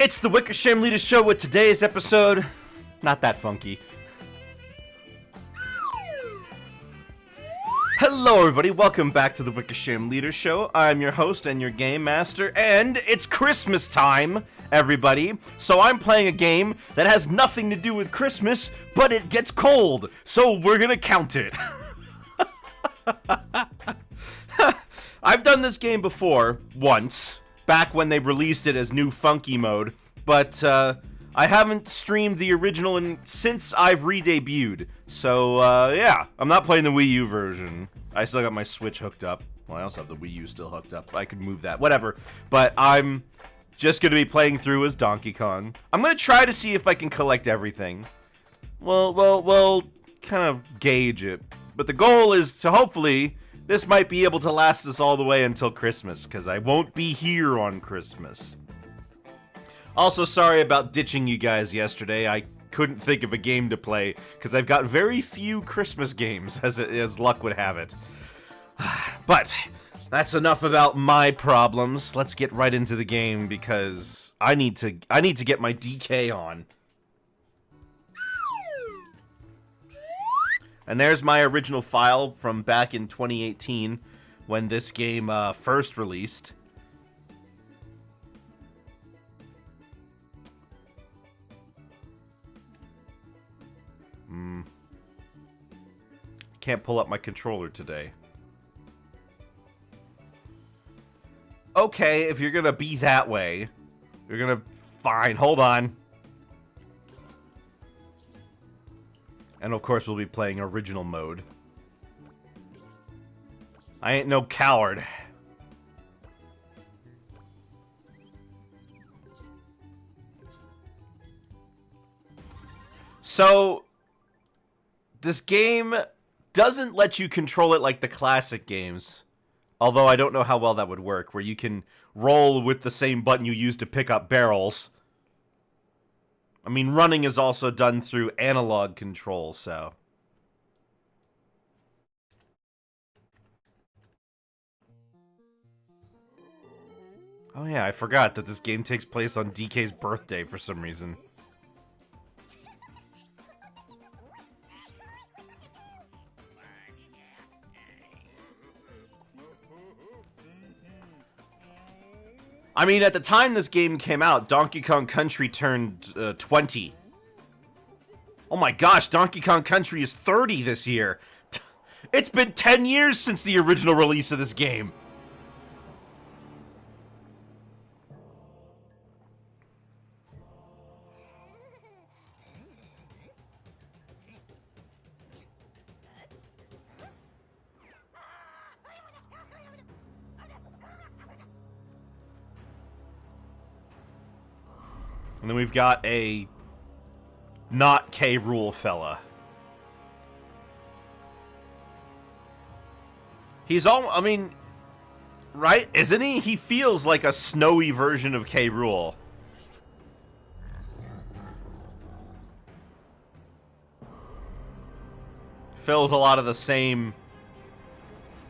It's the Wickersham Leader Show with today's episode. Not that funky. Hello everybody, welcome back to the Wickersham Leader Show. I'm your host and your game master, and it's Christmas time, everybody. So I'm playing a game that has nothing to do with Christmas, but it gets cold, so we're gonna count it. I've done this game before, once, back when they released it as new funky mode, but I haven't streamed the original since I've re-debuted. So yeah, I'm not playing the Wii U version. I still got my Switch hooked up. Well, I also have the Wii U still hooked up. I could move that, whatever. But I'm just gonna be playing through as Donkey Kong. I'm gonna try to see if I can collect everything. Well, kind of gauge it. But the goal is to hopefully this might be able to last us all the way until Christmas, because I won't be here on Christmas. Also, sorry about ditching you guys yesterday. I couldn't think of a game to play, because I've got very few Christmas games, as luck would have it. But that's enough about my problems. Let's get right into the game, because I need to get my DK on. And there's my original file from back in 2018 when this game first released. Can't pull up my controller today. Okay, if you're gonna be that way, you're gonna... Fine, hold on. And of course we'll be playing original mode. I ain't no coward. So, this game doesn't let you control it like the classic games. Although I don't know how well that would work, where you can roll with the same button you use to pick up barrels. I mean, running is also done through analog control, so... Oh yeah, I forgot that this game takes place on DK's birthday for some reason. I mean, at the time this game came out, Donkey Kong Country turned 20. Oh my gosh, Donkey Kong Country is 30 this year. It's been 10 years since the original release of this game. And then we've got a not K. Rool fella. He's all, I mean, right? Isn't he? He feels like a snowy version of K. Rool. Feels a lot of the same.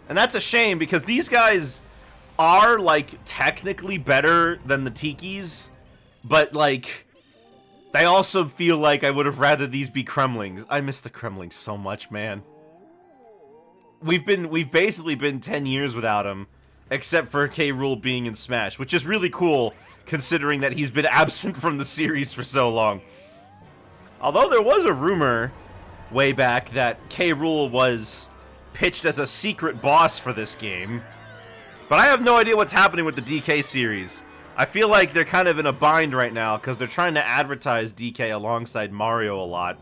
And that's a shame because these guys are, like, technically better than the Tikis. But, like, they also feel like I would have rather these be Kremlings. I miss the Kremlings so much, man. We've basically been 10 years without him, except for K. Rool being in Smash, which is really cool, considering that he's been absent from the series for so long. Although there was a rumor way back that K. Rool was pitched as a secret boss for this game. But I have no idea what's happening with the DK series. I feel like they're kind of in a bind right now because they're trying to advertise DK alongside Mario a lot,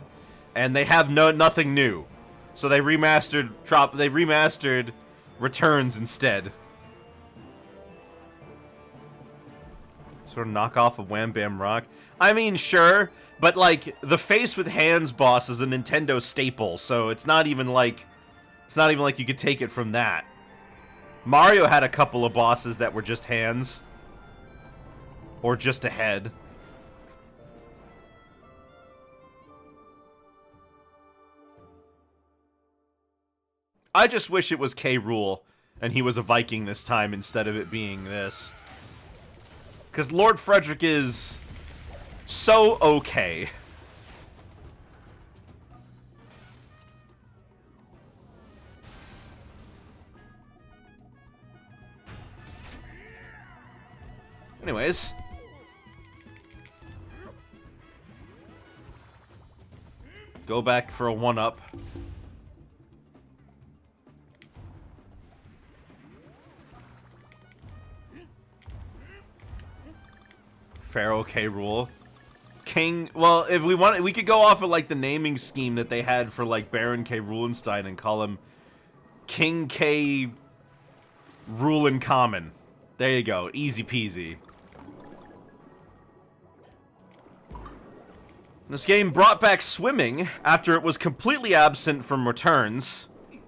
and they have nothing new. So they remastered Returns instead. Sort of knockoff of Wham Bam Rock. I mean, sure, but like the face with hands boss is a Nintendo staple, so it's not even like you could take it from that. Mario had a couple of bosses that were just hands. Or just a head. I just wish it was K. Rool, and he was a Viking this time instead of it being this. Because Lord Frederick is so okay. Anyways. Go back for a 1-up. Pharaoh K rule. King, well, if we want, we could go off of like the naming scheme that they had for like Baron K. Rulenstein and call him King K. Rulin Common. There you go, easy peasy. This game brought back swimming after it was completely absent from returns.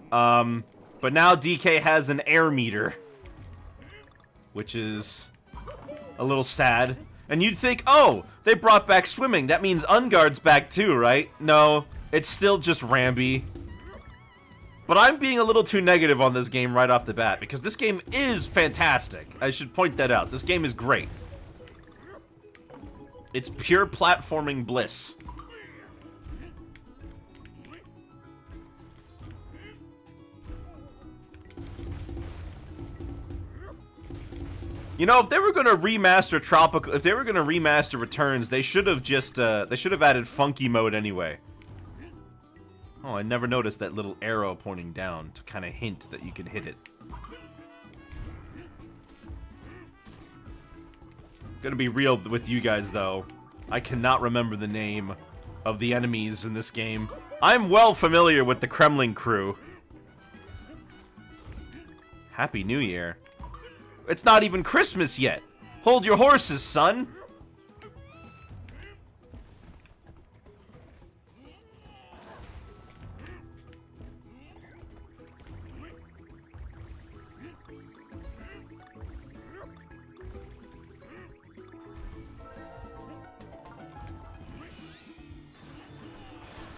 But now DK has an air meter, which is a little sad. And you'd think, oh, they brought back swimming. That means Unguard's back too, right? No, it's still just Rambi. But I'm being a little too negative on this game right off the bat, because this game is fantastic. I should point that out. This game is great. It's pure platforming bliss. You know, if they were going to remaster Tropical, if they were going to remaster Returns, they should have just, they should have added Funky Mode anyway. Oh, I never noticed that little arrow pointing down to kind of hint that you can hit it. Gonna be real with you guys, though. I cannot remember the name of the enemies in this game. I'm well familiar with the Kremlin crew. Happy New Year. It's not even Christmas yet. Hold your horses, son.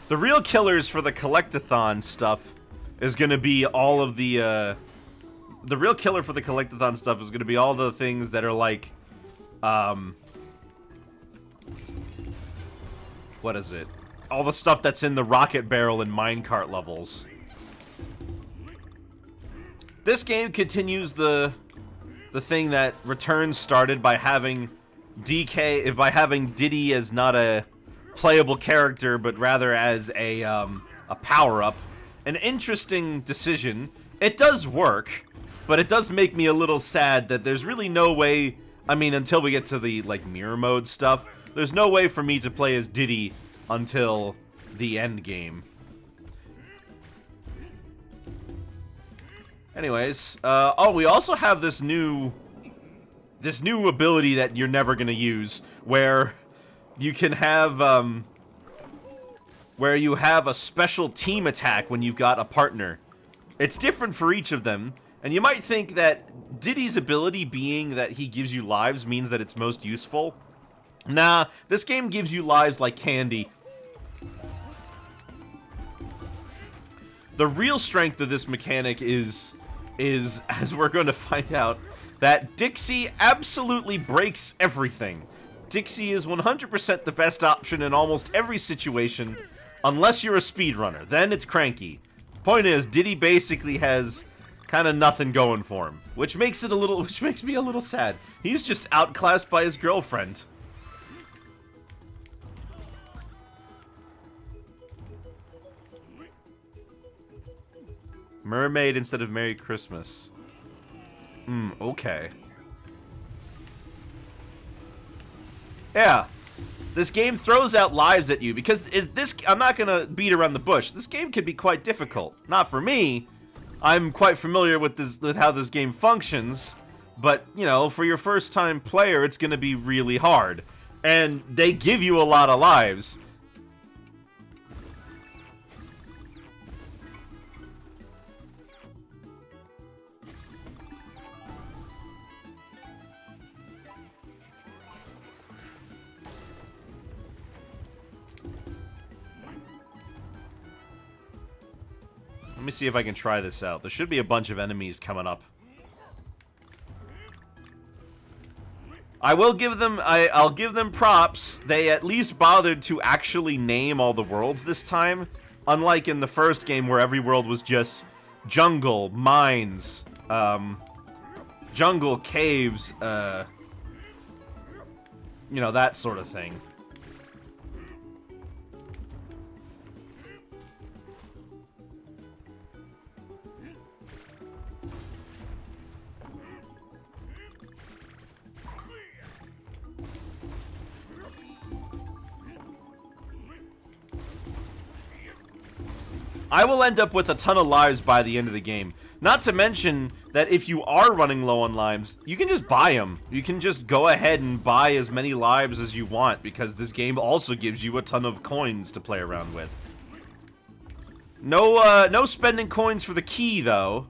The real killers for the Collectathon stuff is going to be all of the real killer for the Collectathon stuff is going to be all the things that are like, what is it? All the stuff that's in the rocket barrel and minecart levels. This game continues the thing that Returns started by having having Diddy as not a playable character, but rather as a power-up. An interesting decision. It does work, but it does make me a little sad that there's really no way, I mean, until we get to the, like, mirror mode stuff, there's no way for me to play as Diddy until the end game. Anyways, oh, we also have this new ability that you're never gonna use, where you can have, where you have a special team attack when you've got a partner. It's different for each of them, and you might think that Diddy's ability being that he gives you lives means that it's most useful. Nah, this game gives you lives like candy. The real strength of this mechanic is, as we're going to find out, that Dixie absolutely breaks everything. Dixie is 100% the best option in almost every situation, unless you're a speedrunner. Then it's cranky. Point is, Diddy basically has kind of nothing going for him, which makes me a little sad. He's just outclassed by his girlfriend. Mermaid instead of Merry Christmas. Okay. Yeah, this game throws out lives at you because I'm not gonna beat around the bush. This game can be quite difficult. Not for me. I'm quite familiar with how this game functions, but you know, for your first time player, it's gonna be really hard. And they give you a lot of lives. Let me see if I can try this out. There should be a bunch of enemies coming up. I will give them, I'll give them props. They at least bothered to actually name all the worlds this time. Unlike in the first game where every world was just jungle, mines, jungle, caves, you know, that sort of thing. I will end up with a ton of lives by the end of the game. Not to mention that if you are running low on lives, you can just buy them. You can just go ahead and buy as many lives as you want, because this game also gives you a ton of coins to play around with. No, no spending coins for the key, though.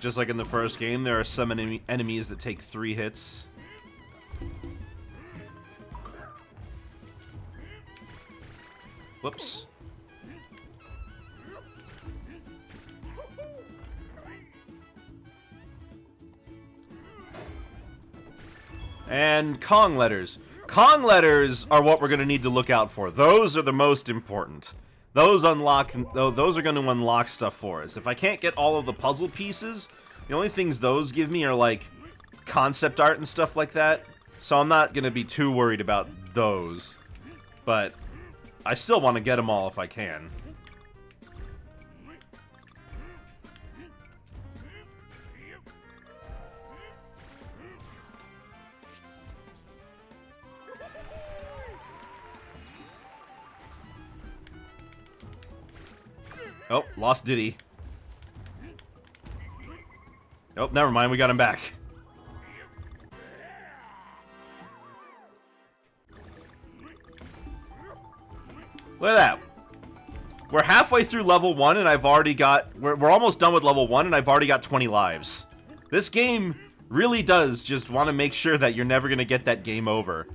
Just like in the first game, there are some enemies that take 3 hits. Whoops. And Kong letters. Kong letters are what we're going to need to look out for. Those are the most important. Those unlock. Those are going to unlock stuff for us. If I can't get all of the puzzle pieces, the only things those give me are like concept art and stuff like that. So I'm not going to be too worried about those. But I still want to get them all if I can. Oh, lost Diddy. Oh, never mind, we got him back. Look at that. We're halfway through level 1 and I've already got... We're almost done with level 1 and I've already got 20 lives. This game really does just want to make sure that you're never going to get that game over.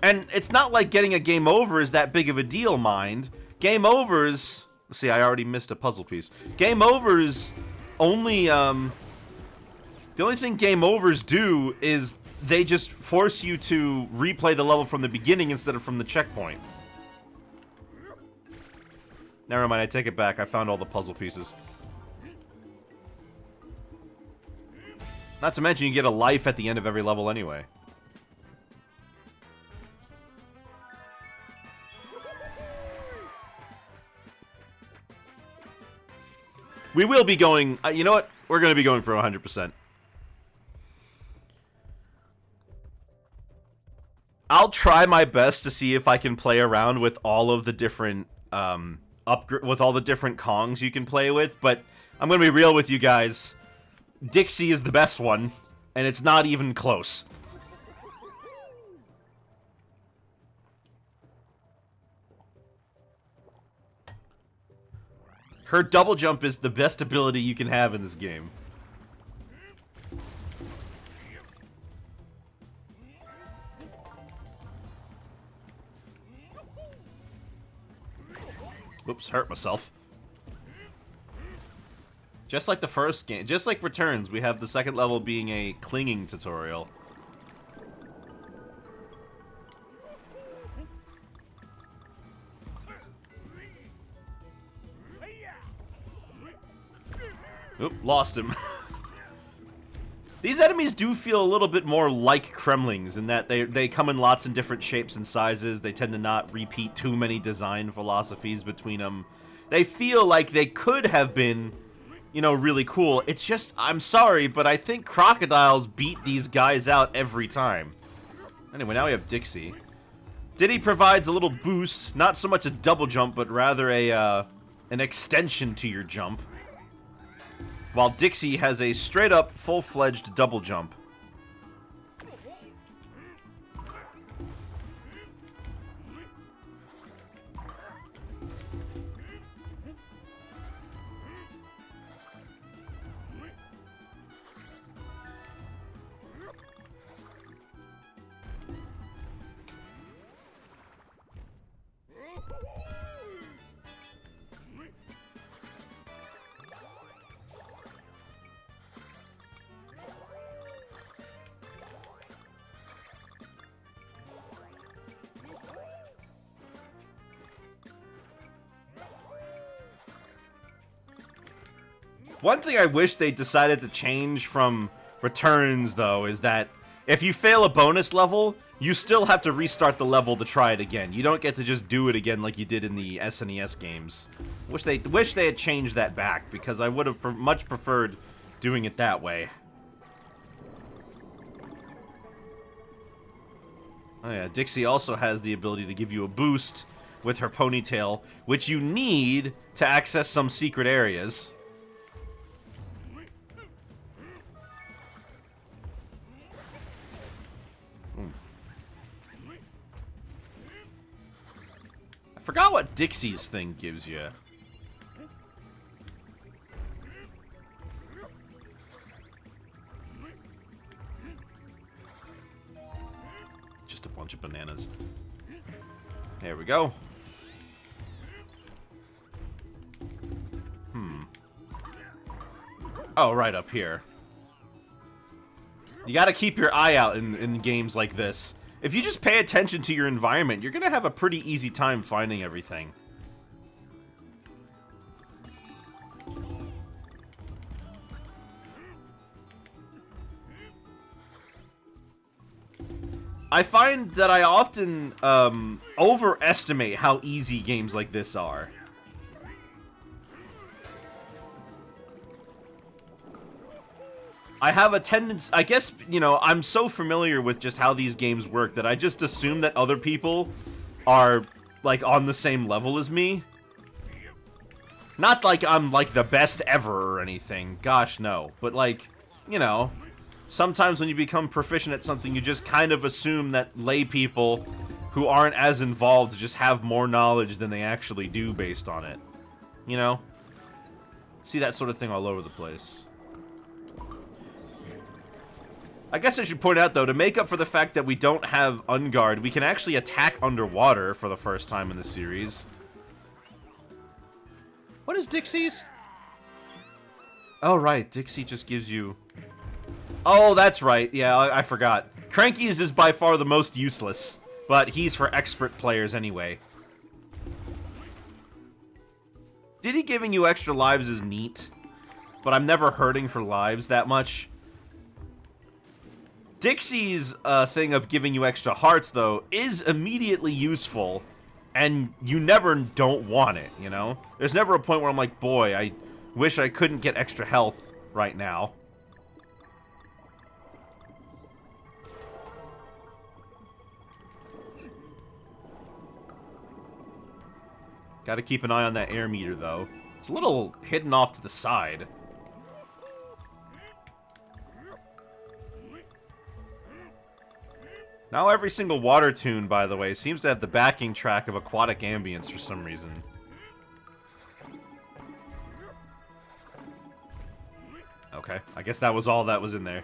And it's not like getting a game over is that big of a deal, mind. Game overs... See, I already missed a puzzle piece. Game overs only, the only thing game overs do is they just force you to replay the level from the beginning instead of from the checkpoint. Never mind, I take it back. I found all the puzzle pieces. Not to mention you get a life at the end of every level anyway. We will be going... you know what? We're going to be going for 100%. I'll try my best to see if I can play around with all of the different... with all the different Kongs you can play with, but I'm going to be real with you guys. Dixie is the best one, and it's not even close. Her double jump is the best ability you can have in this game. Oops, hurt myself. Just like the first game, just like Returns, we have the second level being a clinging tutorial. Oop, lost him. These enemies do feel a little bit more like Kremlings in that they come in lots and different shapes and sizes. They tend to not repeat too many design philosophies between them. They feel like they could have been, you know, really cool. It's just, I'm sorry, but I think crocodiles beat these guys out every time. Anyway, now we have Dixie. Diddy provides a little boost, not so much a double jump, but rather a an extension to your jump. While Dixie has a straight-up, full-fledged double jump. One thing I wish they decided to change from Returns, though, is that if you fail a bonus level, you still have to restart the level to try it again. You don't get to just do it again like you did in the SNES games. Wish they had changed that back, because I would have much preferred doing it that way. Oh yeah, Dixie also has the ability to give you a boost with her ponytail, which you need to access some secret areas. I forgot what Dixie's thing gives you. Just a bunch of bananas. There we go. Oh, right up here. You gotta keep your eye out in games like this. If you just pay attention to your environment, you're gonna have a pretty easy time finding everything. I find that I often overestimate how easy games like this are. I have a tendency, I guess, you know, I'm so familiar with just how these games work that I just assume that other people are, like, on the same level as me. Not like I'm, like, the best ever or anything. Gosh, no. But, like, you know, sometimes when you become proficient at something, you just kind of assume that lay people who aren't as involved just have more knowledge than they actually do based on it. You know? See that sort of thing all over the place. I guess I should point out, though, to make up for the fact that we don't have Unguard, we can actually attack underwater for the first time in the series. What is Dixie's? Oh, right. Dixie just gives you... Oh, that's right. Yeah, I forgot. Cranky's is by far the most useless, but he's for expert players anyway. Diddy giving you extra lives is neat, but I'm never hurting for lives that much. Dixie's thing of giving you extra hearts, though, is immediately useful, and you never don't want it, you know? There's never a point where I'm like, boy, I wish I couldn't get extra health right now. Gotta keep an eye on that air meter, though. It's a little hidden off to the side. Now every single water tune, by the way, seems to have the backing track of aquatic ambience for some reason. Okay, I guess that was all that was in there.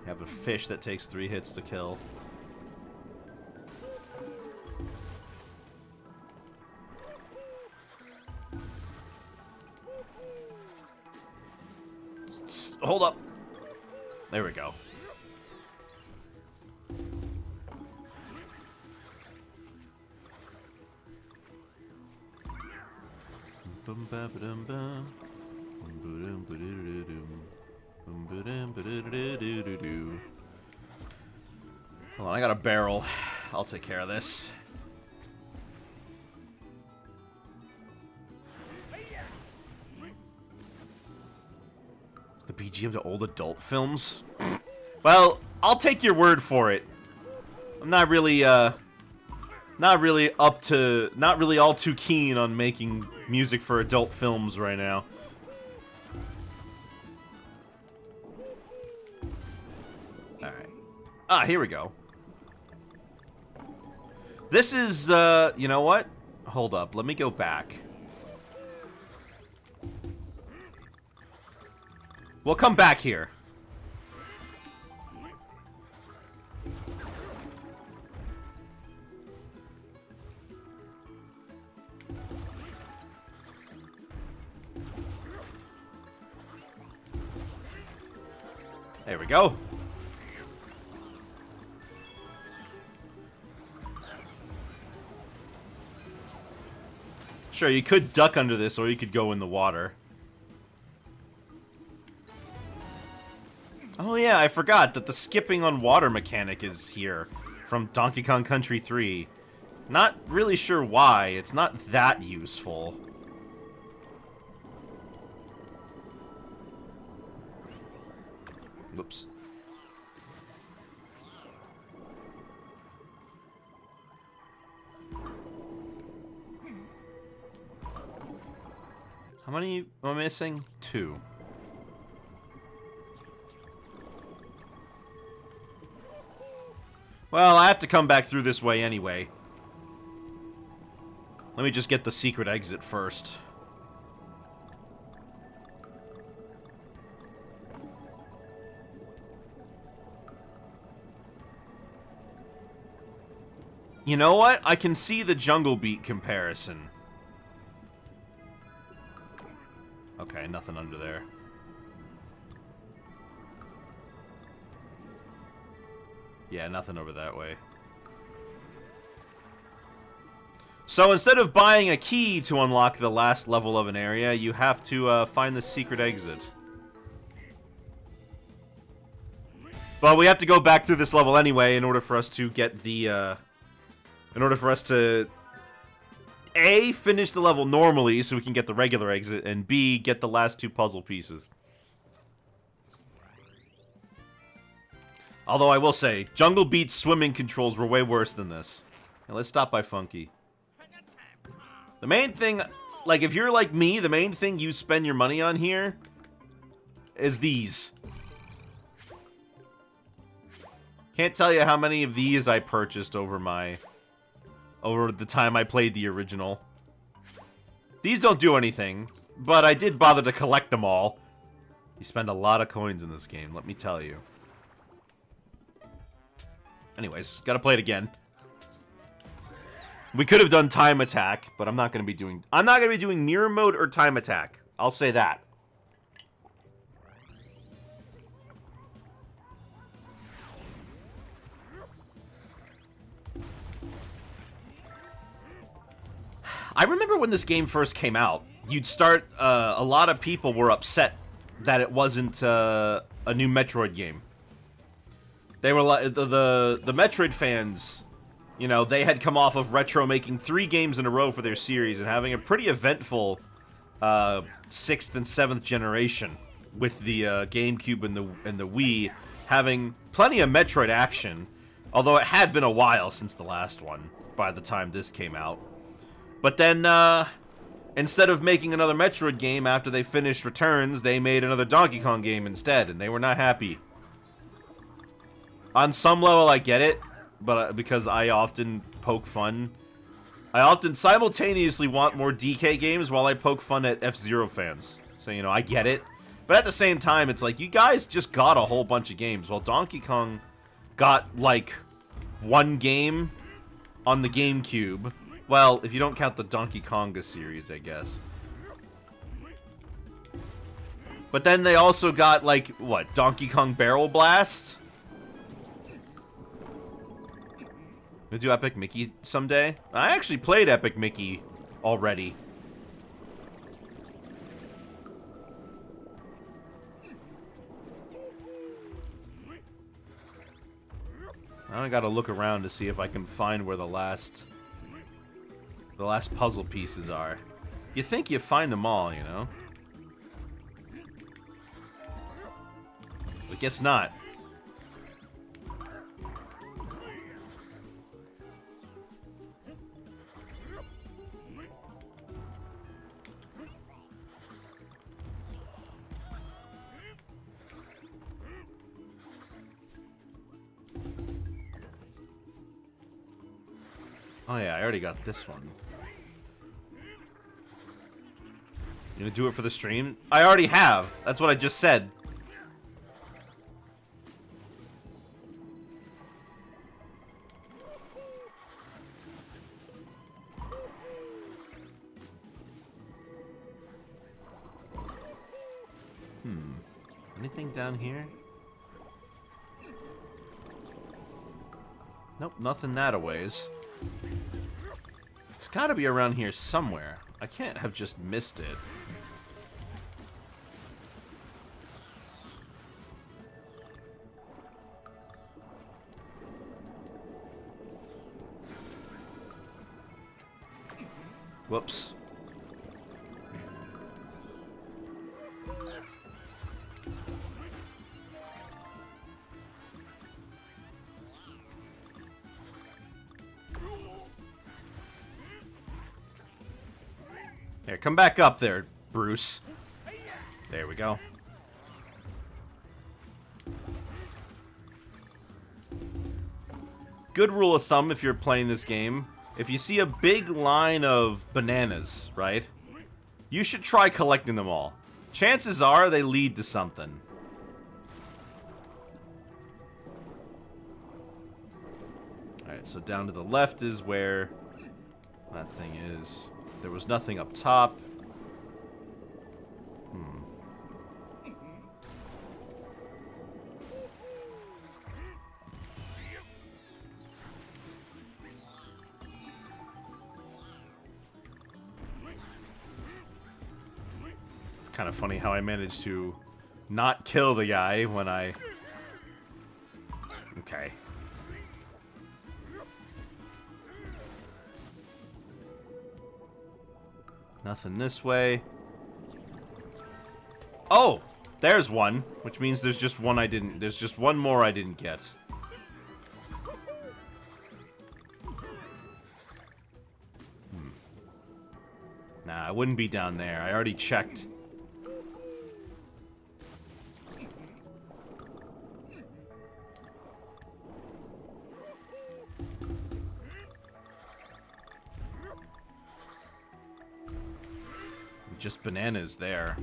Have a fish that takes 3 hits to kill. Hold up. There we go. Hold on, I got a barrel. I'll take care of this. Is the BGM to old adult films? Well, I'll take your word for it. I'm not really all too keen on making music for adult films right now. Alright. Ah, here we go. This is, you know what? Hold up, let me go back. We'll come back here. There we go. Sure, you could duck under this, or you could go in the water. Oh yeah, I forgot that the skipping on water mechanic is here from Donkey Kong Country 3. Not really sure why. It's not that useful. Whoops. How many am I missing? 2. Well, I have to come back through this way anyway. Let me just get the secret exit first. You know what? I can see the Jungle Beat comparison. Okay, nothing under there. Yeah, nothing over that way. So instead of buying a key to unlock the last level of an area, you have to find the secret exit. But we have to go back through this level anyway in order for us to get the, in order for us to A, finish the level normally so we can get the regular exit, and B, get the last 2 puzzle pieces. Although I will say, Jungle Beat's swimming controls were way worse than this. Now let's stop by Funky. The main thing, like if you're like me, the main thing you spend your money on here is these. Can't tell you how many of these I purchased over the time I played the original. These don't do anything, but I did bother to collect them all. You spend a lot of coins in this game, let me tell you. Anyways, gotta play it again. We could have done time attack, but I'm not gonna be doing mirror mode or time attack. I'll say that. I remember when this game first came out, you'd start, a lot of people were upset that it wasn't a new Metroid game. They were like, the Metroid fans, you know, they had come off of Retro making 3 games in a row for their series and having a pretty eventful 6th and 7th generation with the GameCube and the Wii having plenty of Metroid action, although it had been a while since the last one by the time this came out. But then, instead of making another Metroid game after they finished Returns, they made another Donkey Kong game instead, and they were not happy. On some level, I get it, but because I often poke fun. I often simultaneously want more DK games while I poke fun at F-Zero fans. So, you know, I get it. But at the same time, it's like, you guys just got a whole bunch of games, while Donkey Kong got, like, 1 game on the GameCube. Well, if you don't count the Donkey Konga series, I guess. But then they also got, like, what, Donkey Kong Barrel Blast? Gonna do Epic Mickey someday? I actually played Epic Mickey already. Now I gotta look around to see if I can find where the last puzzle pieces are. You think you find them all, you know? But guess not. Oh yeah, I already got this one. You gonna do it for the stream? I already have. That's what I just said. Anything down here? Nope, nothing that a ways. It's gotta be around here somewhere. I can't have just missed it. Whoops. There, come back up there, Bruce. There we go. Good rule of thumb if you're playing this game. If you see a big line of bananas, right? You should try collecting them all. Chances are they lead to something. Alright, so down to the left is where that thing is. There was nothing up top. It's kind of funny how I managed to not kill the guy when I... Okay. Nothing this way. Oh! There's one. Which means there's just one I didn't... There's just one more I didn't get. Nah, I wouldn't be down there. I already checked. Just bananas there.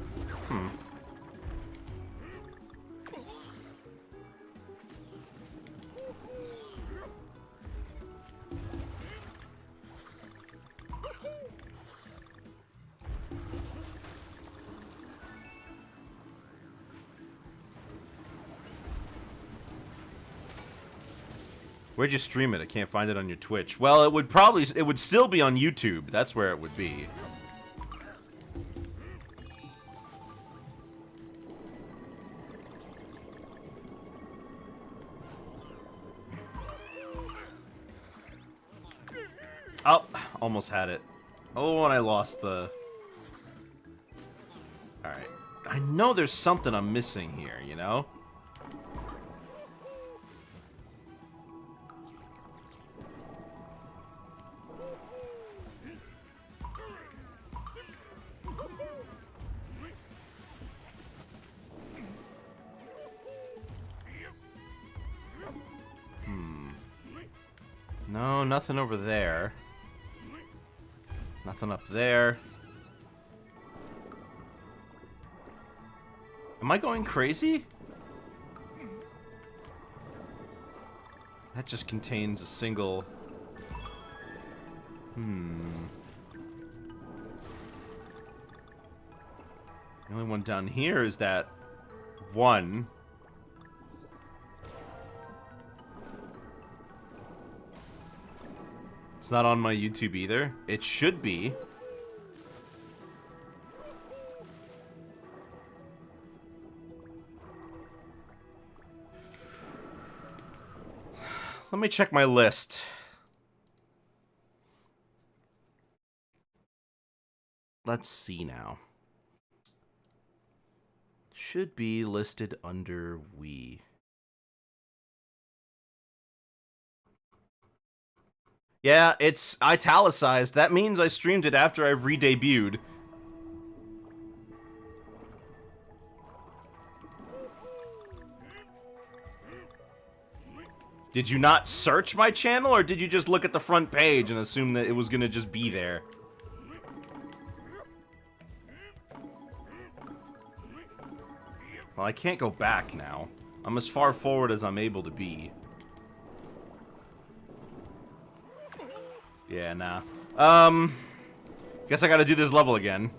Where'd you stream it? I can't find it on your Twitch. Well, it would still be on YouTube. That's where it would be. Oh, almost had it. Oh, and I lost the... Alright. I know there's something I'm missing here, you know? No, nothing over there. Nothing up there. Am I going crazy? That just contains a single... The only one down here is that one. It's not on my YouTube either. It should be. Let me check my list. Let's see now. Should be listed under Wii. Yeah, it's italicized. That means I streamed it after I re-debuted. Did you not search my channel, or did you just look at the front page and assume that it was gonna just be there? Well, I can't go back now. I'm as far forward as I'm able to be. Yeah, nah. Guess I gotta do this level again.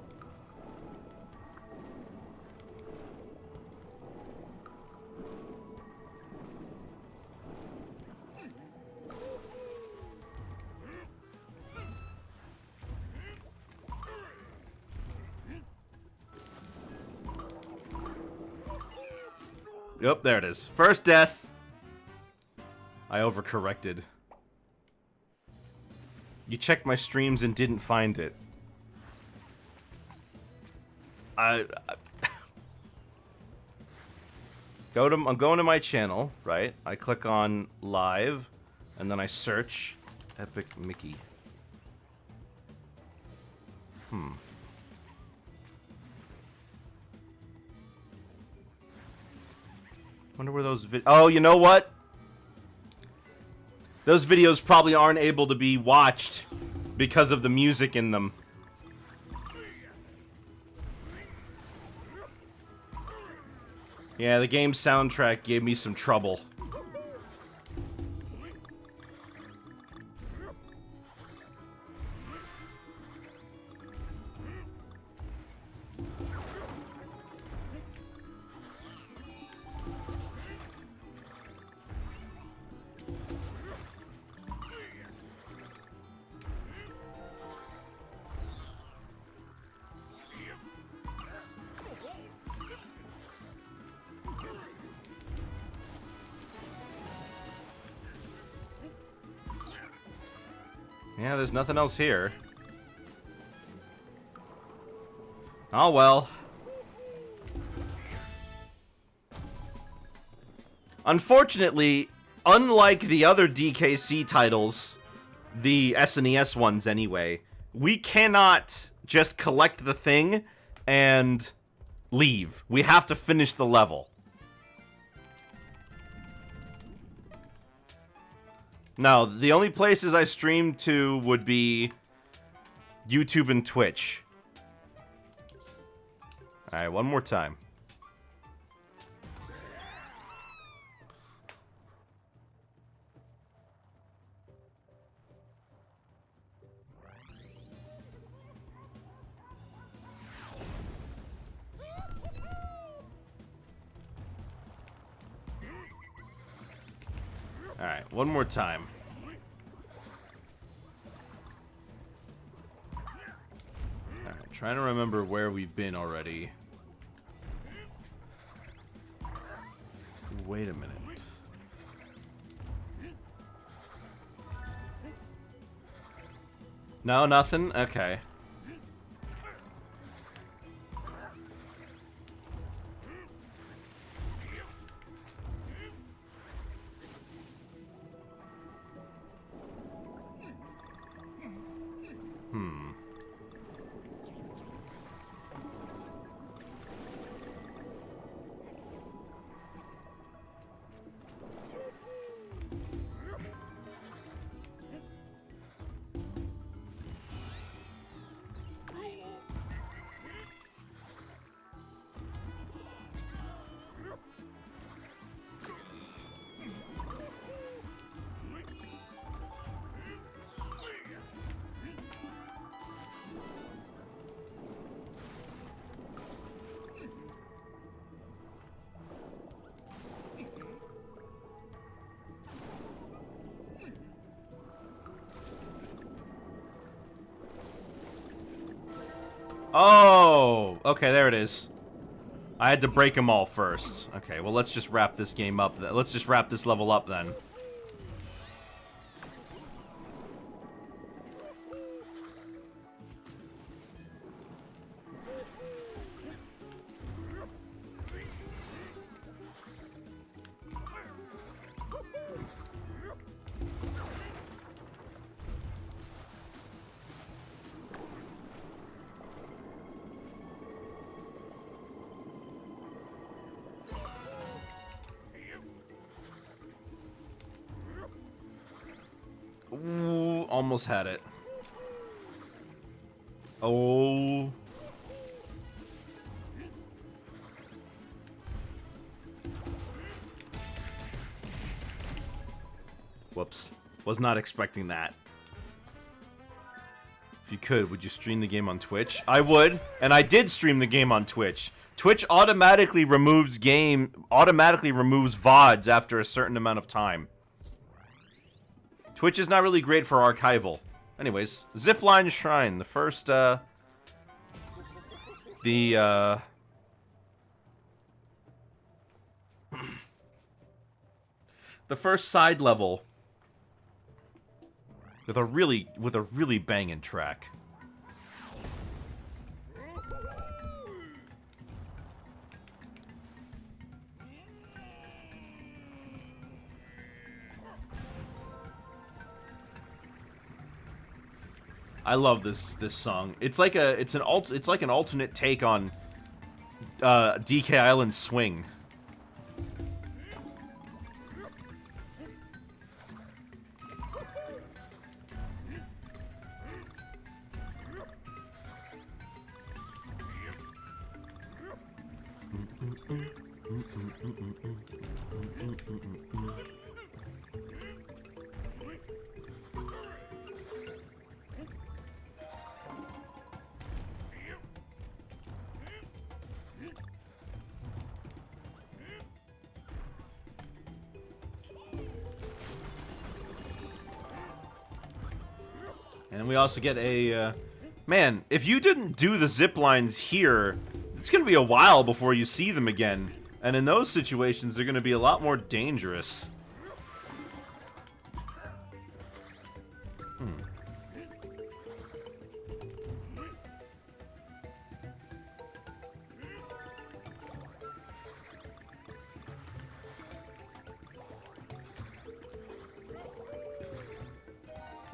Yep, there it is. First death. I overcorrected. You checked my streams and didn't find it. I'm going to my channel, right? I click on live, and then I search Epic Mickey. Wonder where those oh, you know what? Those videos probably aren't able to be watched because of the music in them. Yeah, the game's soundtrack gave me some trouble. Yeah, there's nothing else here. Oh well. Unfortunately, unlike the other DKC titles, the SNES ones anyway, we cannot just collect the thing and leave. We have to finish the level. No, the only places I stream to would be YouTube and Twitch. Alright, one more time. Alright, one more time. Alright, trying to remember where we've been already. Wait a minute. No, nothing? Okay. Oh, okay, there it is. I had to break them all first. Okay, well, let's just wrap this game up. Let's just wrap this level up then. Ooh, almost had it. Oh. Whoops. Was not expecting that. If you could, would you stream the game on Twitch? I would, and I did stream the game on Twitch. Twitch automatically removes VODs after a certain amount of time. Twitch is not really great for archival. Anyways, Zipline Shrine, the first, the first side level with a really banging track. I love this song. It's like an alternate take on DK Island Swing. And we also get a, man, if you didn't do the zip lines here, it's going to be a while before you see them again. And in those situations, they're going to be a lot more dangerous.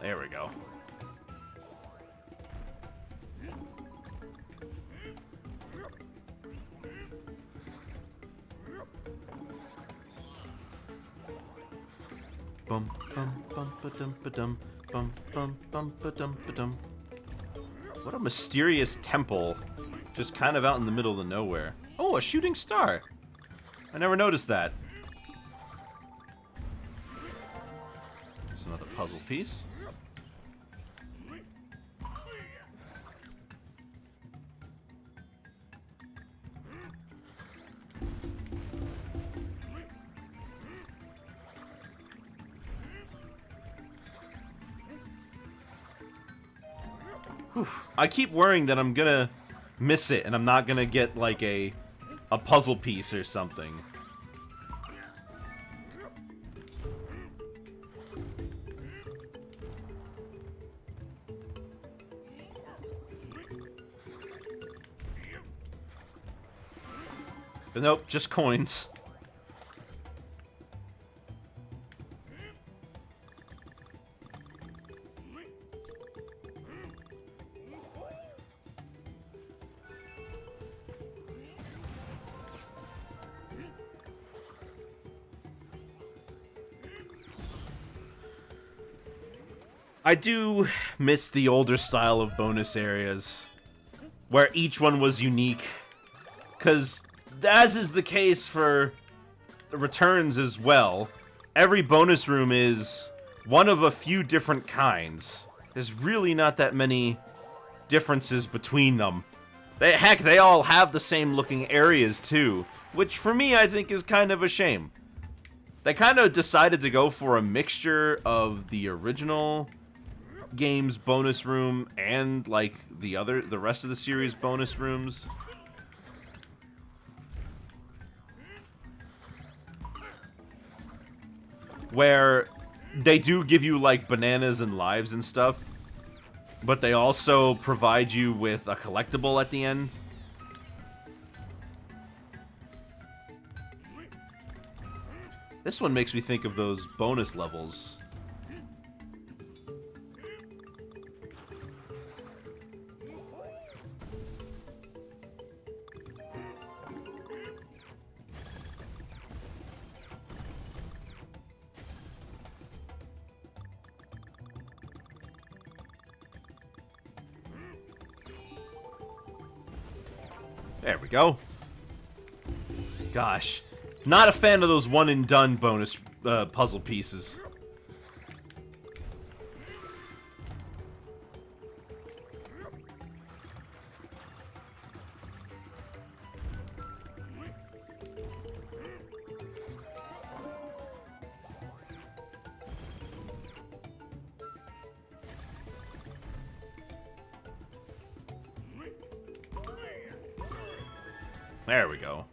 There we go. Bum bum bum ba-dum ba-dum bum bum bum ba-dum ba-dum. What a mysterious temple, just kind of out in the middle of nowhere. Oh, a shooting star. I never noticed that. There's another puzzle piece. Whew. I keep worrying that I'm gonna miss it and I'm not gonna get like a puzzle piece or something. But nope, just coins. I do miss the older style of bonus areas, where each one was unique, because as is the case for the Returns as well, every bonus room is one of a few different kinds. There's really not that many differences between them. Heck, they all have the same looking areas too, which for me I think is kind of a shame. They kind of decided to go for a mixture of the original game's bonus room and like the rest of the series bonus rooms. Where they do give you like bananas and lives and stuff, but they also provide you with a collectible at the end. This one makes me think of those bonus levels. There we go. Gosh. Not a fan of those one and done bonus puzzle pieces. There we go.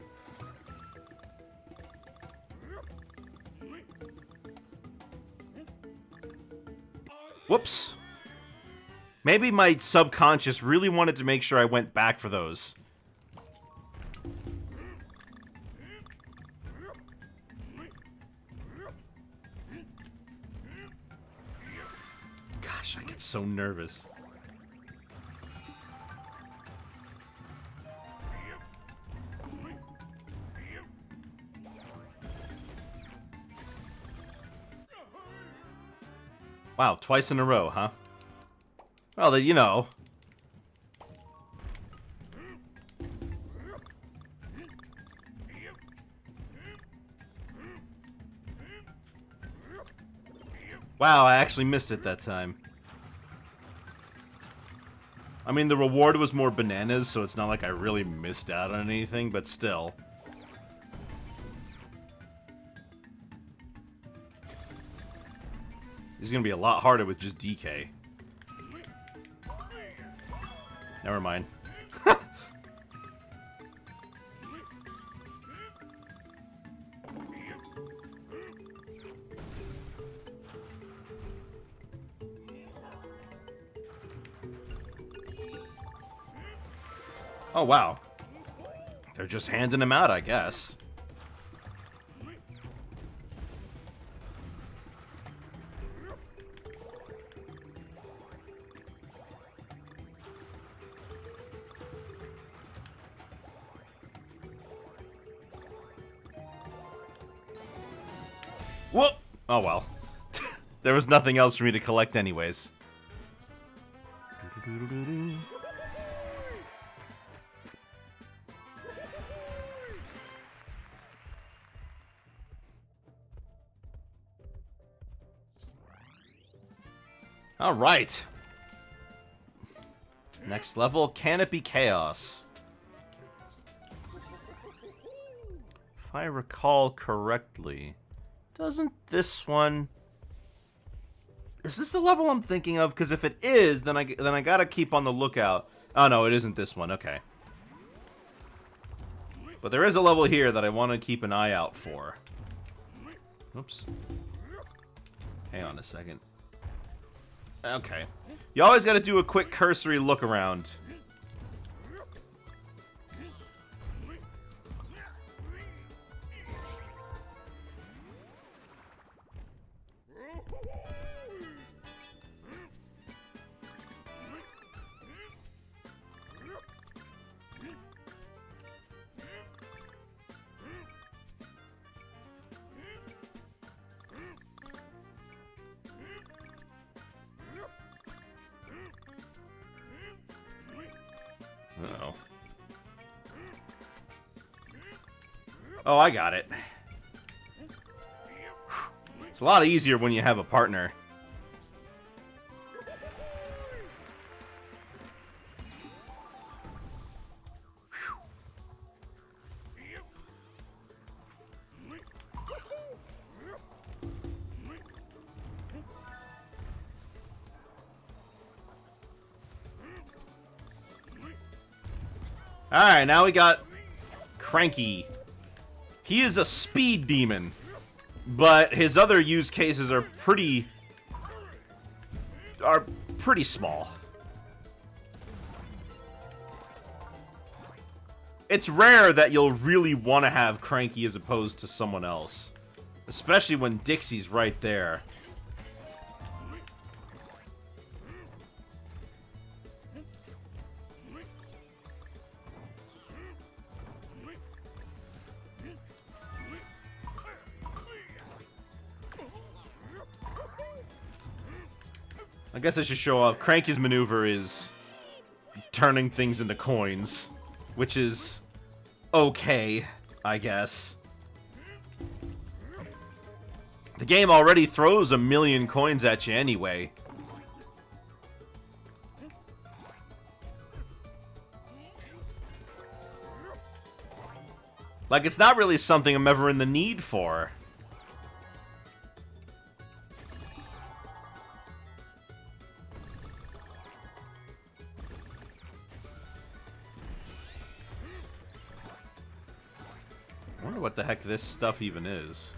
Whoops. Maybe my subconscious really wanted to make sure I went back for those. Gosh, I get so nervous. Wow, twice in a row, huh? Well, you know. Wow, I actually missed it that time. I mean, the reward was more bananas, so it's not like I really missed out on anything, but still. This is gonna be a lot harder with just DK. Never mind. Oh, wow. They're just handing them out, I guess. Whoop! Oh, well. There was nothing else for me to collect anyways. All right. Next level, Canopy Chaos. If I recall correctly, doesn't this one... Is this the level I'm thinking of? Because if it is, then I gotta keep on the lookout. Oh no, it isn't this one. Okay. But there is a level here that I want to keep an eye out for. Oops. Hang on a second. Okay. You always gotta do a quick cursory look around. Uh-oh. Oh, I got it. It's a lot easier when you have a partner. Alright, now we got Cranky. He is a speed demon, but his other use cases are pretty small. It's rare that you'll really want to have Cranky as opposed to someone else, especially when Dixie's right there. I guess I should show off. Cranky's maneuver is turning things into coins, which is okay, I guess. The game already throws 1,000,000 coins at you anyway. Like, it's not really something I'm ever in the need for. I wonder what the heck this stuff even is.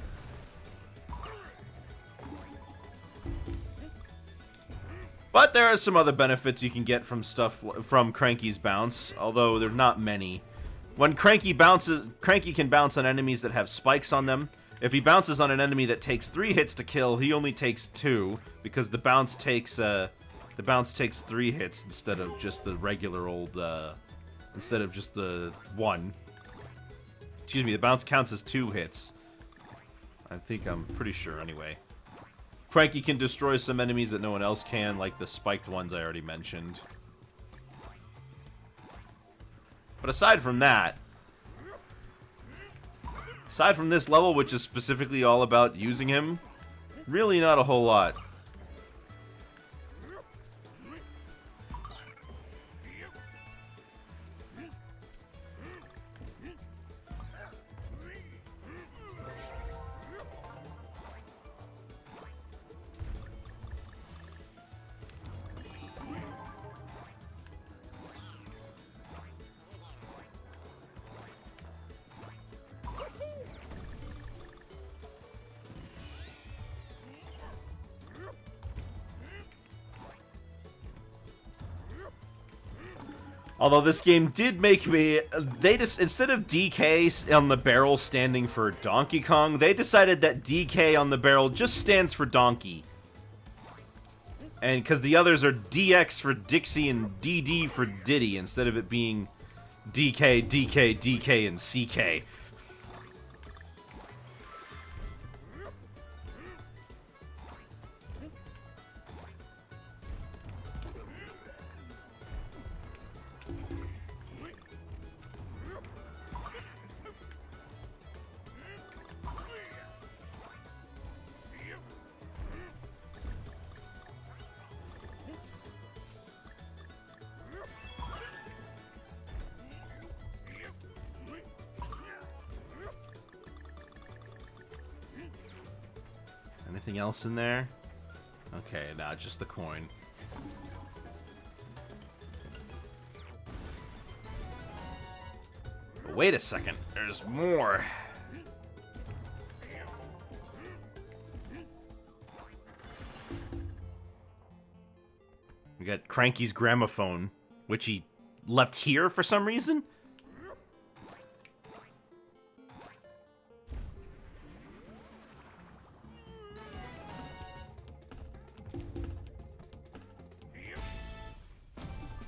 But there are some other benefits you can get from stuff from Cranky's bounce, although there are not many. When Cranky bounces, Cranky can bounce on enemies that have spikes on them. If he bounces on an enemy that takes 3 hits to kill, he only takes 2 because the bounce takes 3 hits instead of just the regular old instead of just the 1. Excuse me, the bounce counts as 2 hits. I'm pretty sure anyway. Cranky can destroy some enemies that no one else can, like the spiked ones I already mentioned. But aside from that, aside from this level, which is specifically all about using him, really not a whole lot. Although this game did make me, they just, instead of DK on the barrel standing for Donkey Kong, they decided that DK on the barrel just stands for Donkey. And because the others are DX for Dixie and DD for Diddy, instead of it being DK, DK, DK, and CK. Anything else in there? Okay, nah, just the coin. But wait a second, there's more. We got Cranky's gramophone, which he left here for some reason.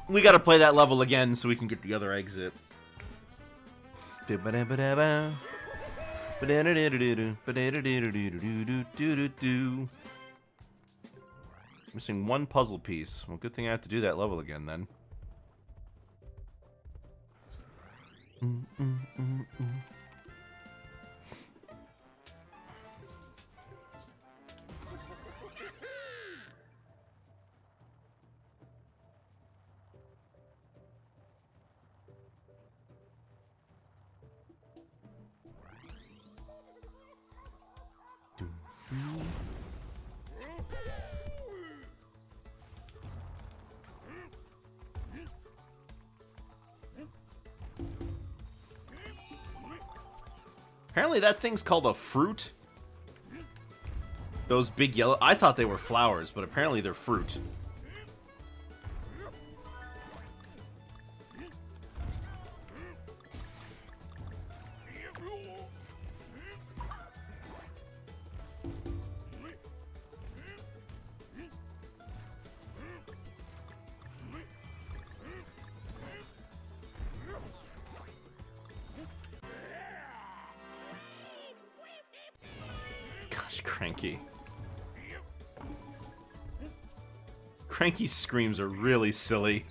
We gotta play that level again so we can get the other exit. Missing one puzzle piece. Well, good thing I have to do that level again then. Apparently that thing's called a fruit. Those big yellow... I thought they were flowers, but apparently they're fruit. Cranky. Cranky's screams are really silly.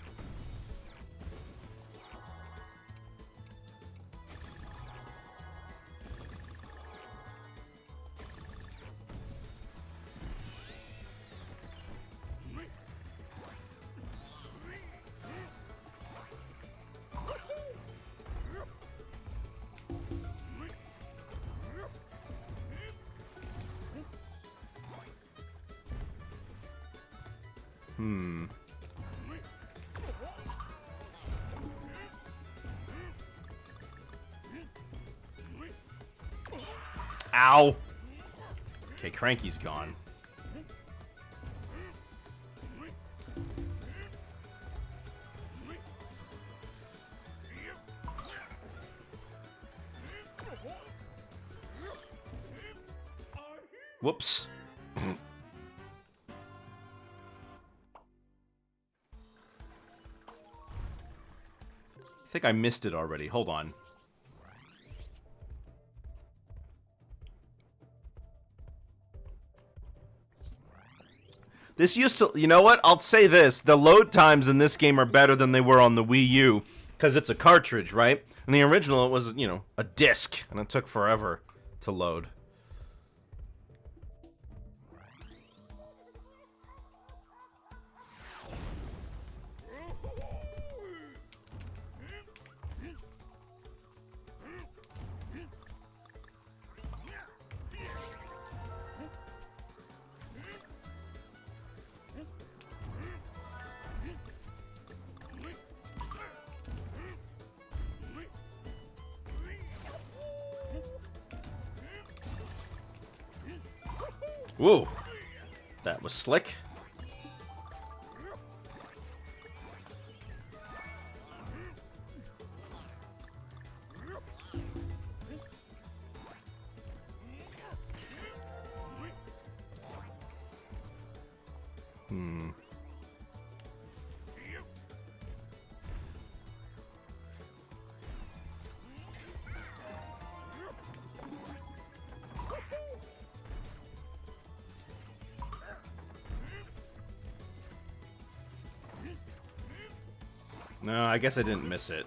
Ow! Okay, Cranky's gone. Whoops. I think I missed it already. Hold on. This used to... You know what? I'll say this. The load times in this game are better than they were on the Wii U. Because it's a cartridge, right? In the original, it was, you know, a disc. And it took forever to load. Whoa, that was slick. No, I guess I didn't miss it.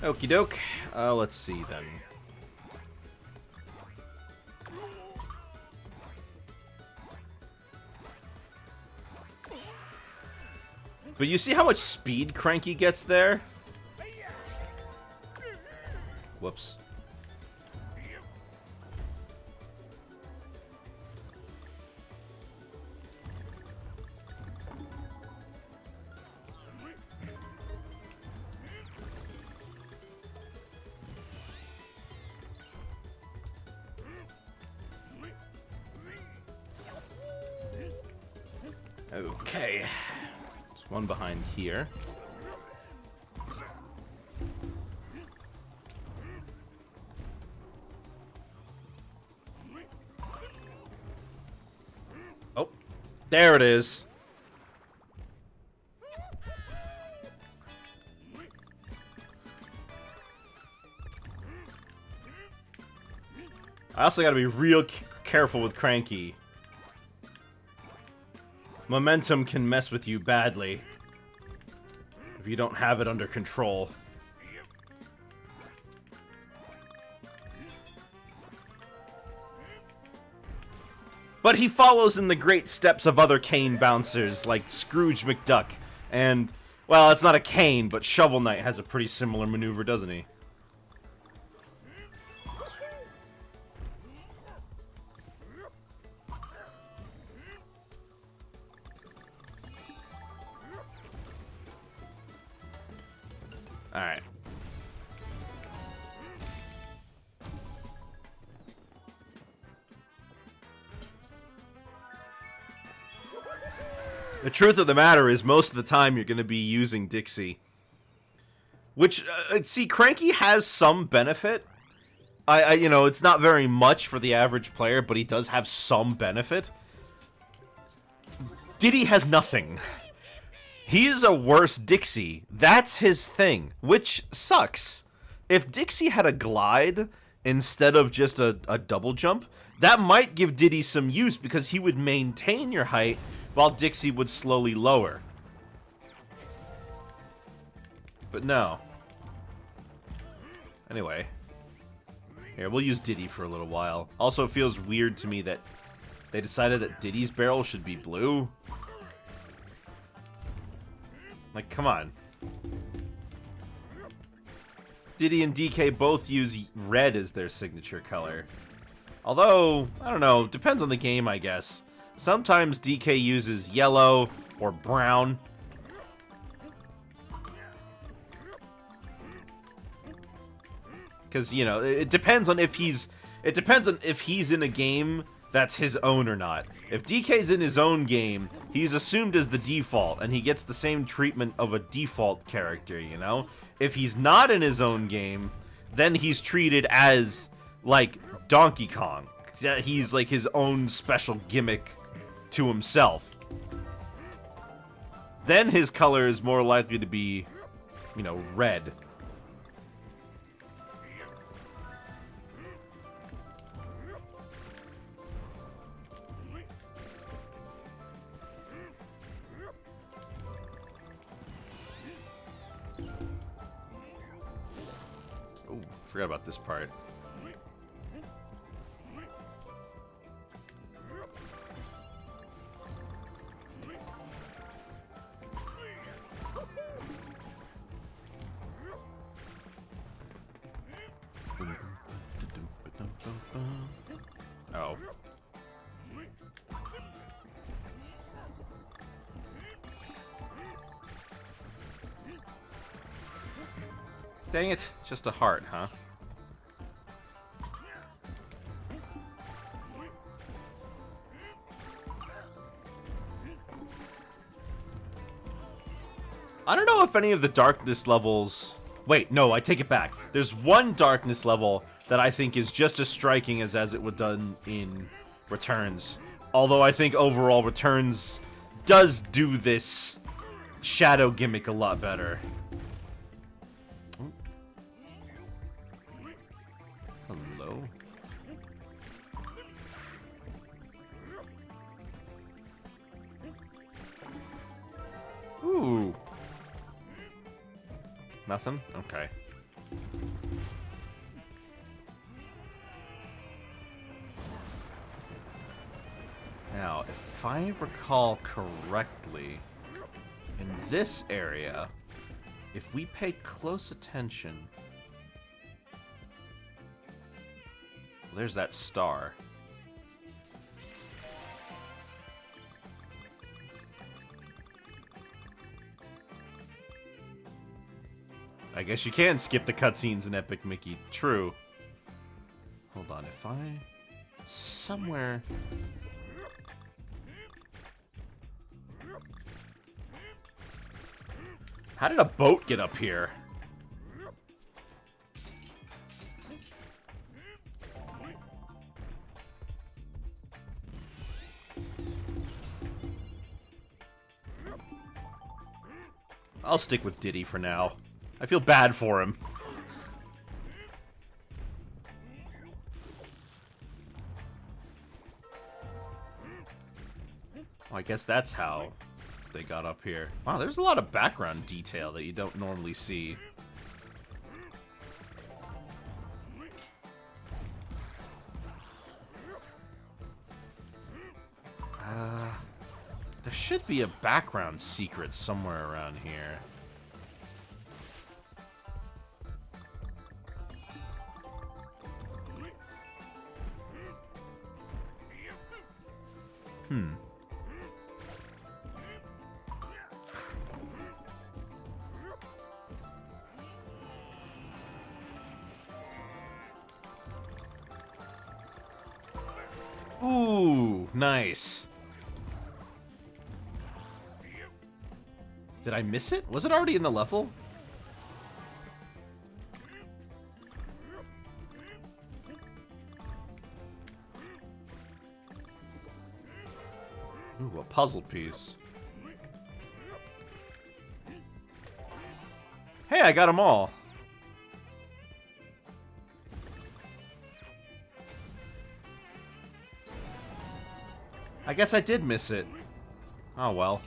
Okie doke. Let's see then. But you see how much speed Cranky gets there? Whoops. Okay. There's one behind here. Oh, there it is. I also gotta be real careful with Cranky. Momentum can mess with you badly if you don't have it under control. But he follows in the great steps of other cane bouncers like Scrooge McDuck. And, well, it's not a cane, but Shovel Knight has a pretty similar maneuver, doesn't he? Alright. The truth of the matter is, most of the time you're going to be using Dixie. Which, see, Cranky has some benefit. You know, it's not very much for the average player, but he does have some benefit. Diddy has nothing. He's a worse Dixie. That's his thing, which sucks. If Dixie had a glide instead of just a double jump, that might give Diddy some use because he would maintain your height while Dixie would slowly lower. But no. Anyway. Here, we'll use Diddy for a little while. Also, it feels weird to me that they decided that Diddy's barrel should be blue. Like, come on. Diddy and DK both use red as their signature color. Although, I don't know, depends on the game, I guess. Sometimes DK uses yellow or brown. Because, you know, it depends on if he's It depends on if he's in a game that's his own or not. If DK's in his own game, he's assumed as the default, and he gets the same treatment of a default character, you know? If he's not in his own game, then he's treated as, like, Donkey Kong. He's, like, his own special gimmick to himself. Then his color is more likely to be, you know, red. Oh, forgot about this part. Oh. Dang it, just a heart, huh? I don't know if any of the darkness levels... Wait, no, I take it back. There's one darkness level that I think is just as striking as it would done in Returns. Although I think overall Returns does do this shadow gimmick a lot better. Hello? Ooh. Nothing? Okay. Now, if I recall correctly, in this area, if we pay close attention... There's that star. I guess you can skip the cutscenes in Epic Mickey. True. Hold on, if I... Somewhere... How did a boat get up here? I'll stick with Diddy for now. I feel bad for him. Well, I guess that's how they got up here. Wow, there's a lot of background detail that you don't normally see. There should be a background secret somewhere around here. Ooh, nice. Did I miss it? Was it already in the level? Ooh, a puzzle piece. Hey, I got them all. I guess I did miss it. Oh, well.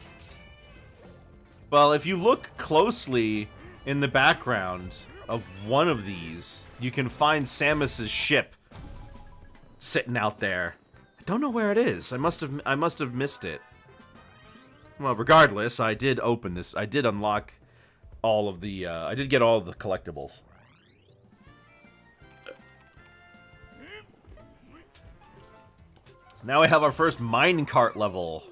Well, if you look closely in the background of one of these, you can find Samus's ship sitting out there. I don't know where it is. I must have missed it. Well, regardless, I did open this. I did unlock all of the I did get all of the collectibles. Now we have our first minecart level.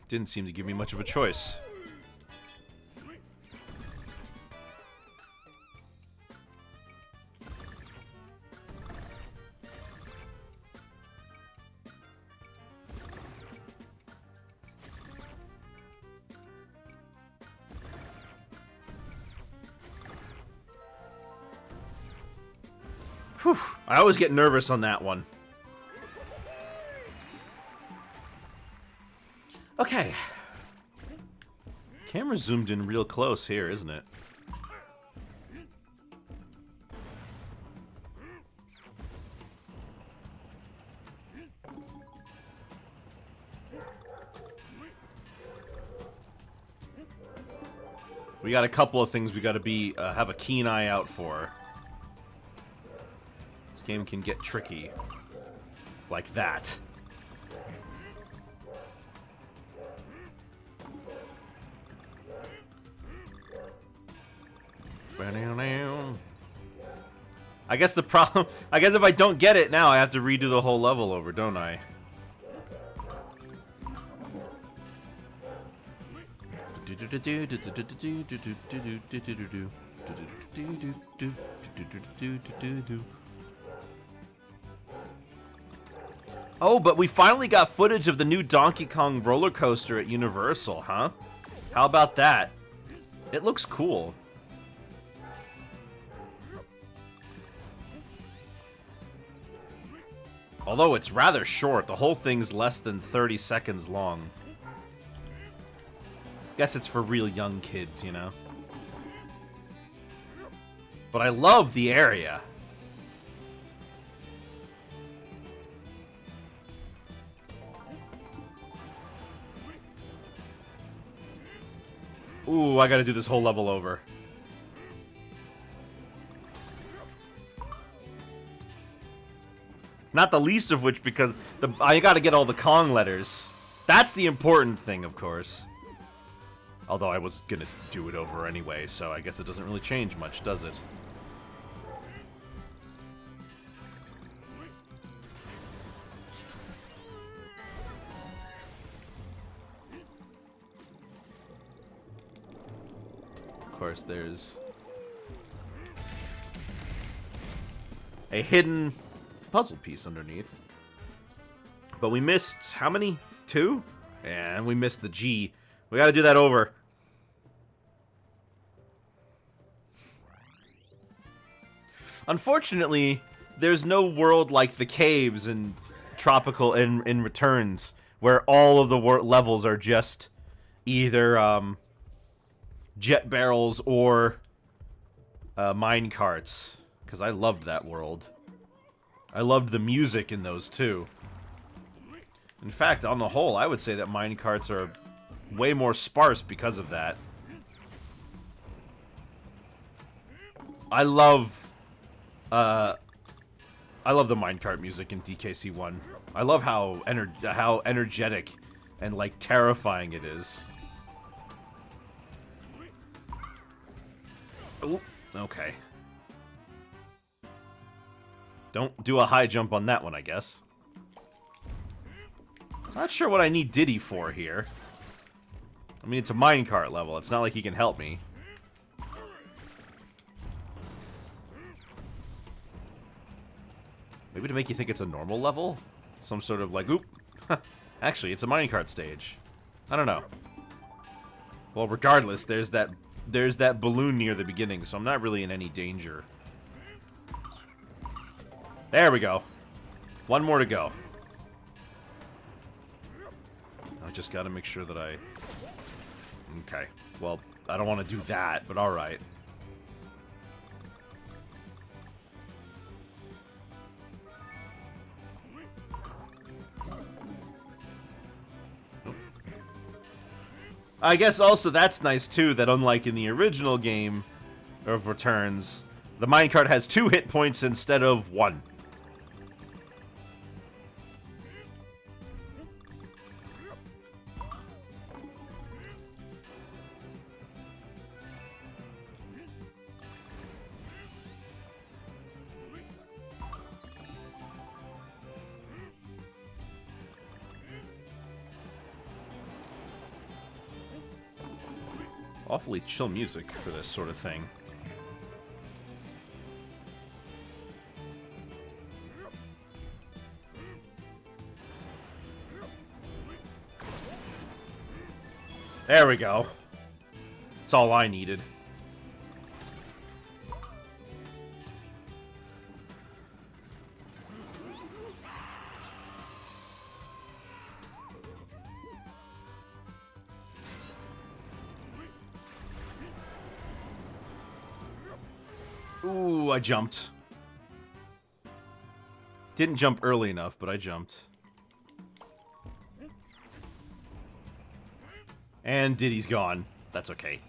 Didn't seem to give me much of a choice. Whew, I always get nervous on that one. Okay. Camera zoomed in real close here, isn't it? We got a couple of things we got to be have a keen eye out for. This game can get tricky, like that. I guess the problem... I guess if I don't get it now, I have to redo the whole level over, don't I? Oh, but we finally got footage of the new Donkey Kong roller coaster at Universal, huh? How about that? It looks cool. Although it's rather short, the whole thing's less than 30 seconds long. Guess it's for real young kids, you know? But I love the area. Ooh, I gotta do this whole level over. Not the least of which because I gotta get all the Kong letters. That's the important thing, of course. Although I was gonna do it over anyway, so I guess it doesn't really change much, does it? Of course, there's a hidden puzzle piece underneath. But we missed, how many? 2? And we missed the G. We gotta do that over. Unfortunately, there's no world like the caves in Tropical in Returns, where all of the levels are just either jet barrels or mine carts. Because I loved that world. I loved the music in those too. In fact, on the whole, I would say that minecarts are way more sparse because of that. I love the minecart music in DKC 1. I love how energetic and like terrifying it is. Ooh, okay. Don't do a high jump on that one, I guess. Not sure what I need Diddy for here. I mean, it's a minecart level. It's not like he can help me. Maybe to make you think it's a normal level? Some sort of like, oop. Actually, it's a minecart stage. I don't know. Well, regardless, there's that balloon near the beginning, so I'm not really in any danger. There we go. One more to go. I just gotta make sure that I... Okay. Well, I don't want to do that, but alright. I guess also that's nice too, that unlike in the original game of Returns, the minecart has 2 hit points instead of 1. Awfully chill music for this sort of thing. There we go. That's all I needed. Ooh, I jumped. Didn't jump early enough, but I jumped. And Diddy's gone. That's okay.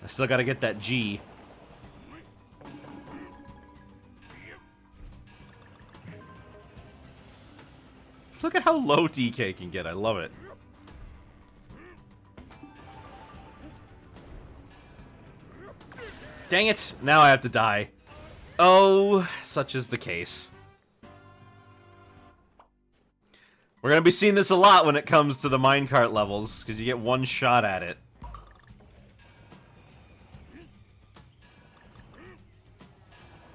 I still gotta get that G. Look at how low DK can get. I love it. Dang it! Now I have to die. Oh, such is the case. We're gonna be seeing this a lot when it comes to the minecart levels, because you get one shot at it.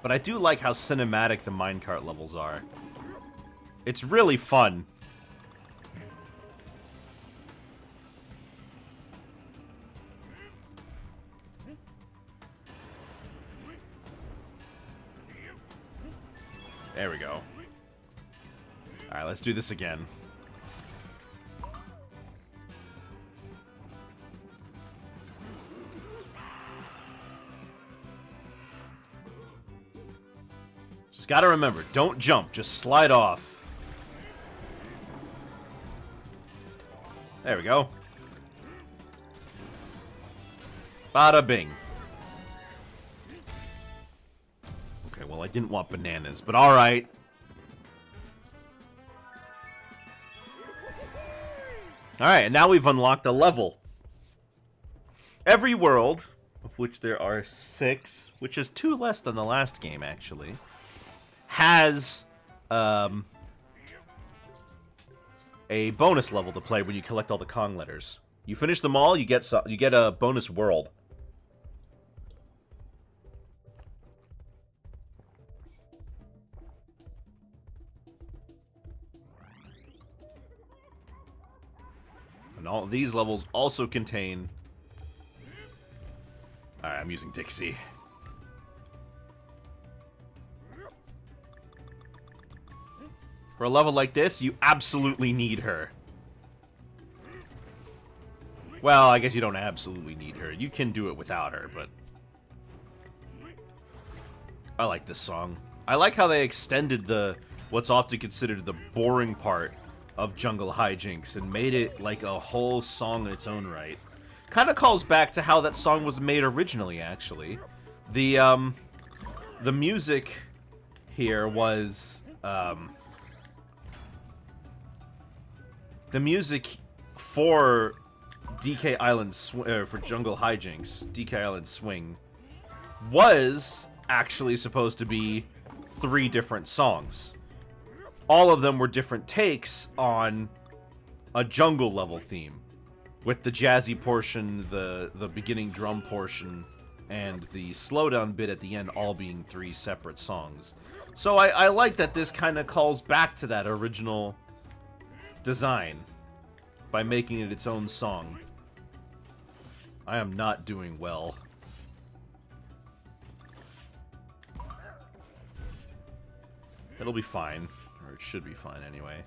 But I do like how cinematic the minecart levels are. It's really fun. There we go. Alright, let's do this again. Just gotta remember, don't jump, just slide off. There we go. Bada bing. Okay, well, I didn't want bananas, but alright. Alright, and now we've unlocked a level. Every world, of which there are 6, which is 2 less than the last game, actually, has a bonus level to play when you collect all the Kong letters. You finish them all, you get a bonus world. And all of these levels also contain... Alright, I'm using Dixie. For a level like this, you absolutely need her. Well, I guess you don't absolutely need her. You can do it without her, but... I like this song. I like how they extended what's often considered the boring part of Jungle Hijinks and made it like a whole song in its own right. Kind of calls back to how that song was made originally, actually. The music here was, the music for DK Island for Jungle Hijinks, DK Island Swing, was actually supposed to be 3 different songs. All of them were different takes on a jungle level theme, with the jazzy portion, the beginning drum portion, and the slowdown bit at the end all being 3 separate songs. So I like that this kind of calls back to that original design by making it its own song. I am not doing well. It'll be fine. Or it should be fine anyway.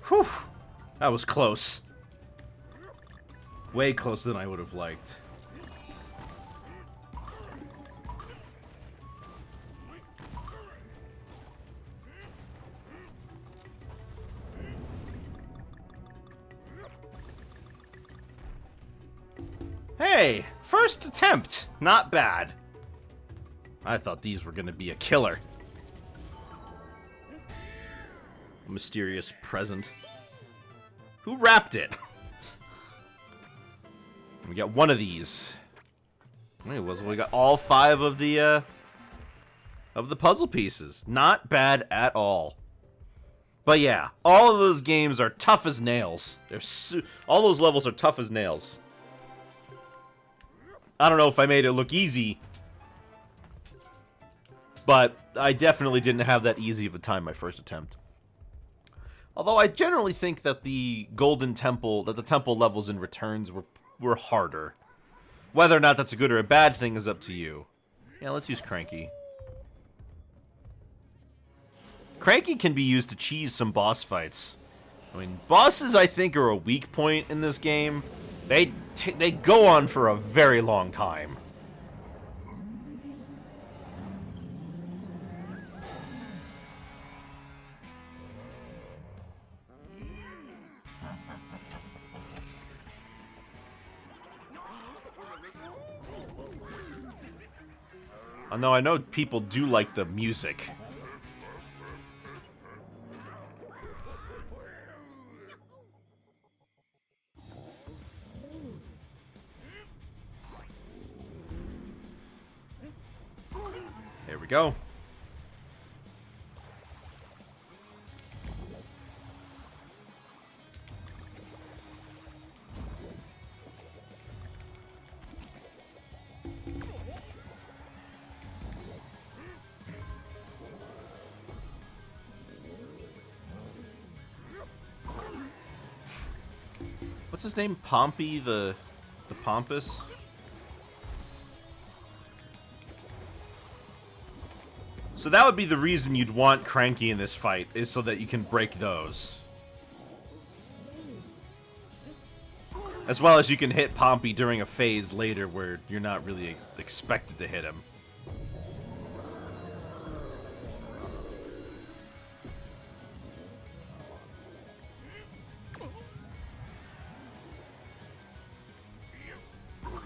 Whew! That was close. Way closer than I would have liked. Hey, first attempt. Not bad. I thought these were gonna be a killer. A mysterious present. Who wrapped it? We got one of these. We got all 5 of the puzzle pieces. Not bad at all. But yeah, all of those games are tough as nails. All those levels are tough as nails. I don't know if I made it look easy, but I definitely didn't have that easy of a time my first attempt. Although I generally think that the Golden Temple, that the temple levels in Returns were harder. Whether or not that's a good or a bad thing is up to you. Yeah, let's use Cranky. Cranky can be used to cheese some boss fights. I mean, bosses, I think, are a weak point in this game. They go on for a very long time. Although I know people do like the music. There we go. What's his name? Pompey the Pompous? So that would be the reason you'd want Cranky in this fight, is so that you can break those. As well as you can hit Pompey during a phase later where you're not really expected to hit him.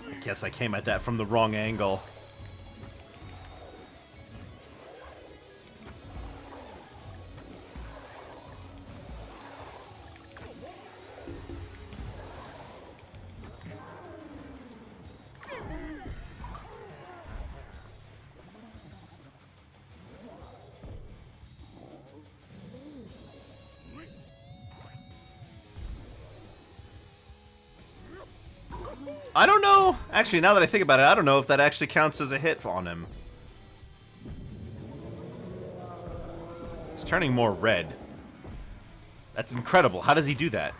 I guess I came at that from the wrong angle. I don't know. Actually, now that I think about it, I don't know if that actually counts as a hit on him. It's turning more red. That's incredible. How does he do that?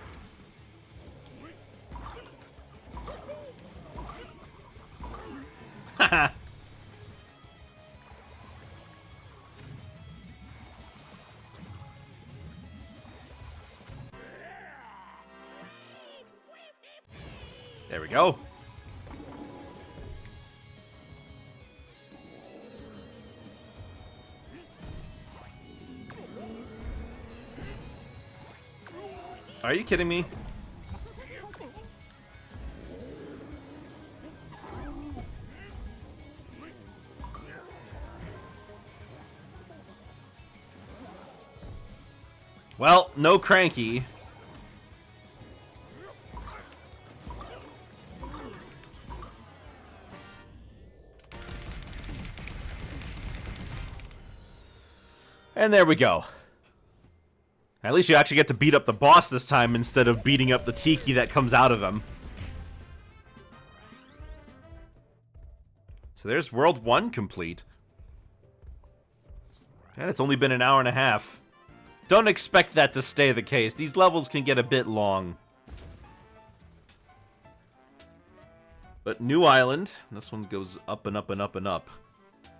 Haha. There we go. Are you kidding me? Well, no Cranky. And there we go. At least you actually get to beat up the boss this time instead of beating up the tiki that comes out of him. So there's World 1 complete. And it's only been an hour and a half. Don't expect that to stay the case. These levels can get a bit long. But New Island. This one goes up and up and up and up.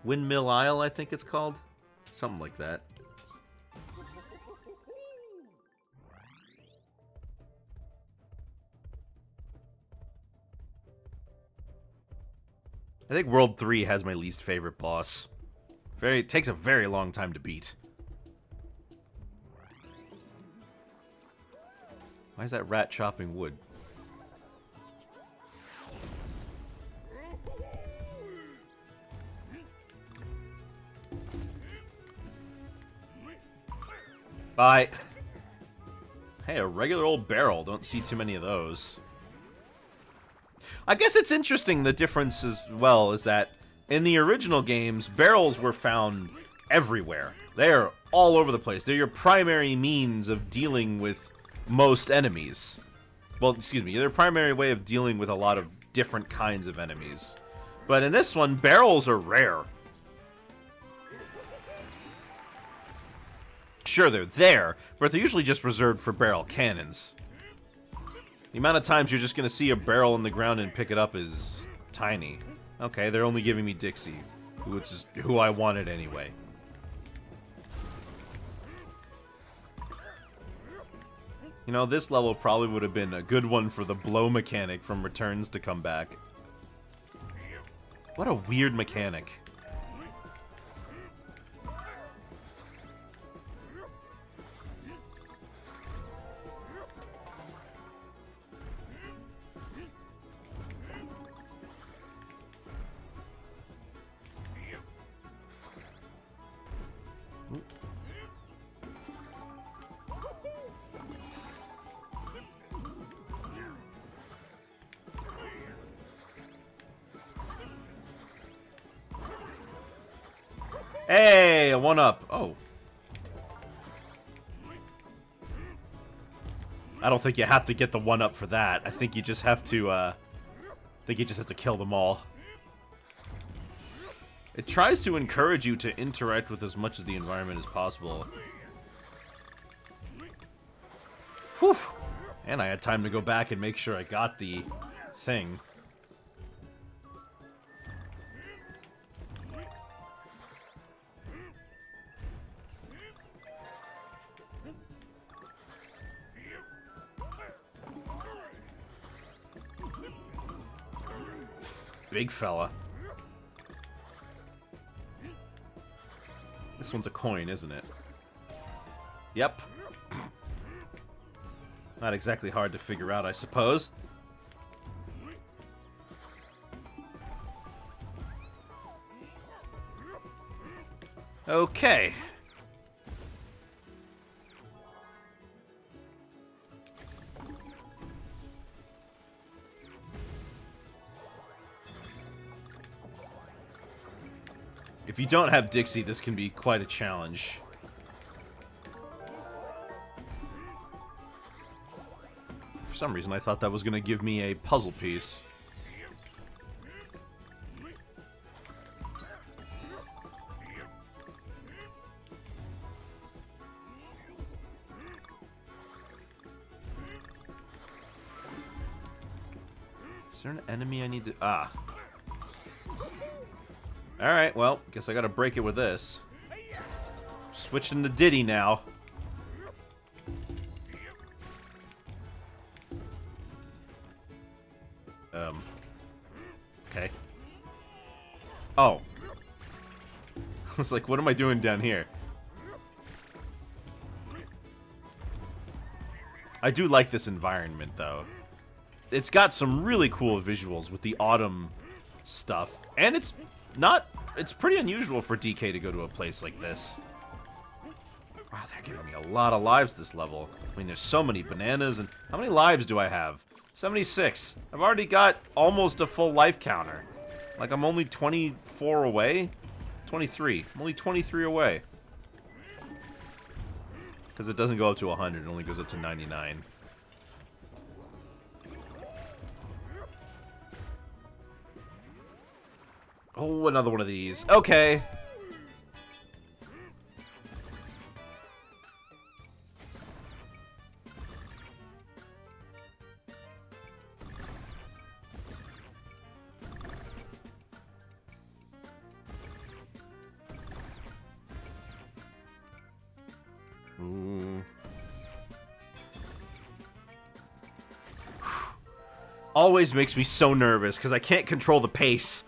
Windmill Isle, I think it's called. Something like that. I think World 3 has my least favorite boss. It takes a very long time to beat. Why is that rat chopping wood? Bye. Hey, a regular old barrel. Don't see too many of those. I guess it's interesting, the difference as well is that in the original games, barrels were found everywhere. They're all over the place. They're your primary means of dealing with most enemies. Well, excuse me, their primary way of dealing with a lot of different kinds of enemies. But in this one, barrels are rare. Sure, they're there, but they're usually just reserved for barrel cannons. The amount of times you're just going to see a barrel in the ground and pick it up is tiny. Okay, they're only giving me Dixie, which is who I wanted anyway. You know, this level probably would have been a good one for the blow mechanic from Returns to come back. What a weird mechanic. Hey, a 1-up. Oh. I don't think you have to get the 1-up for that. I think you just have to, kill them all. It tries to encourage you to interact with as much of the environment as possible. Whew. And I had time to go back and make sure I got the thing. Big fella. This one's a coin, isn't it? Yep. Not exactly hard to figure out, I suppose. Okay. If you don't have Dixie, this can be quite a challenge. For some reason, I thought that was going to give me a puzzle piece. Is there an enemy I need to... Ah. Alright, well, guess I gotta break it with this. Switching to Diddy now. Okay. Oh. I was like, what am I doing down here? I do like this environment, though. It's got some really cool visuals with the autumn stuff. And it's pretty unusual for DK to go to a place like this. Wow, they're giving me a lot of lives this level. I mean, there's so many bananas, and how many lives do I have? 76. I've already got almost a full life counter. Like, I'm only 24 away? 23. I'm only 23 away. Because it doesn't go up to 100, it only goes up to 99. Oh, another one of these. Okay. Ooh. Always makes me so nervous because I can't control the pace.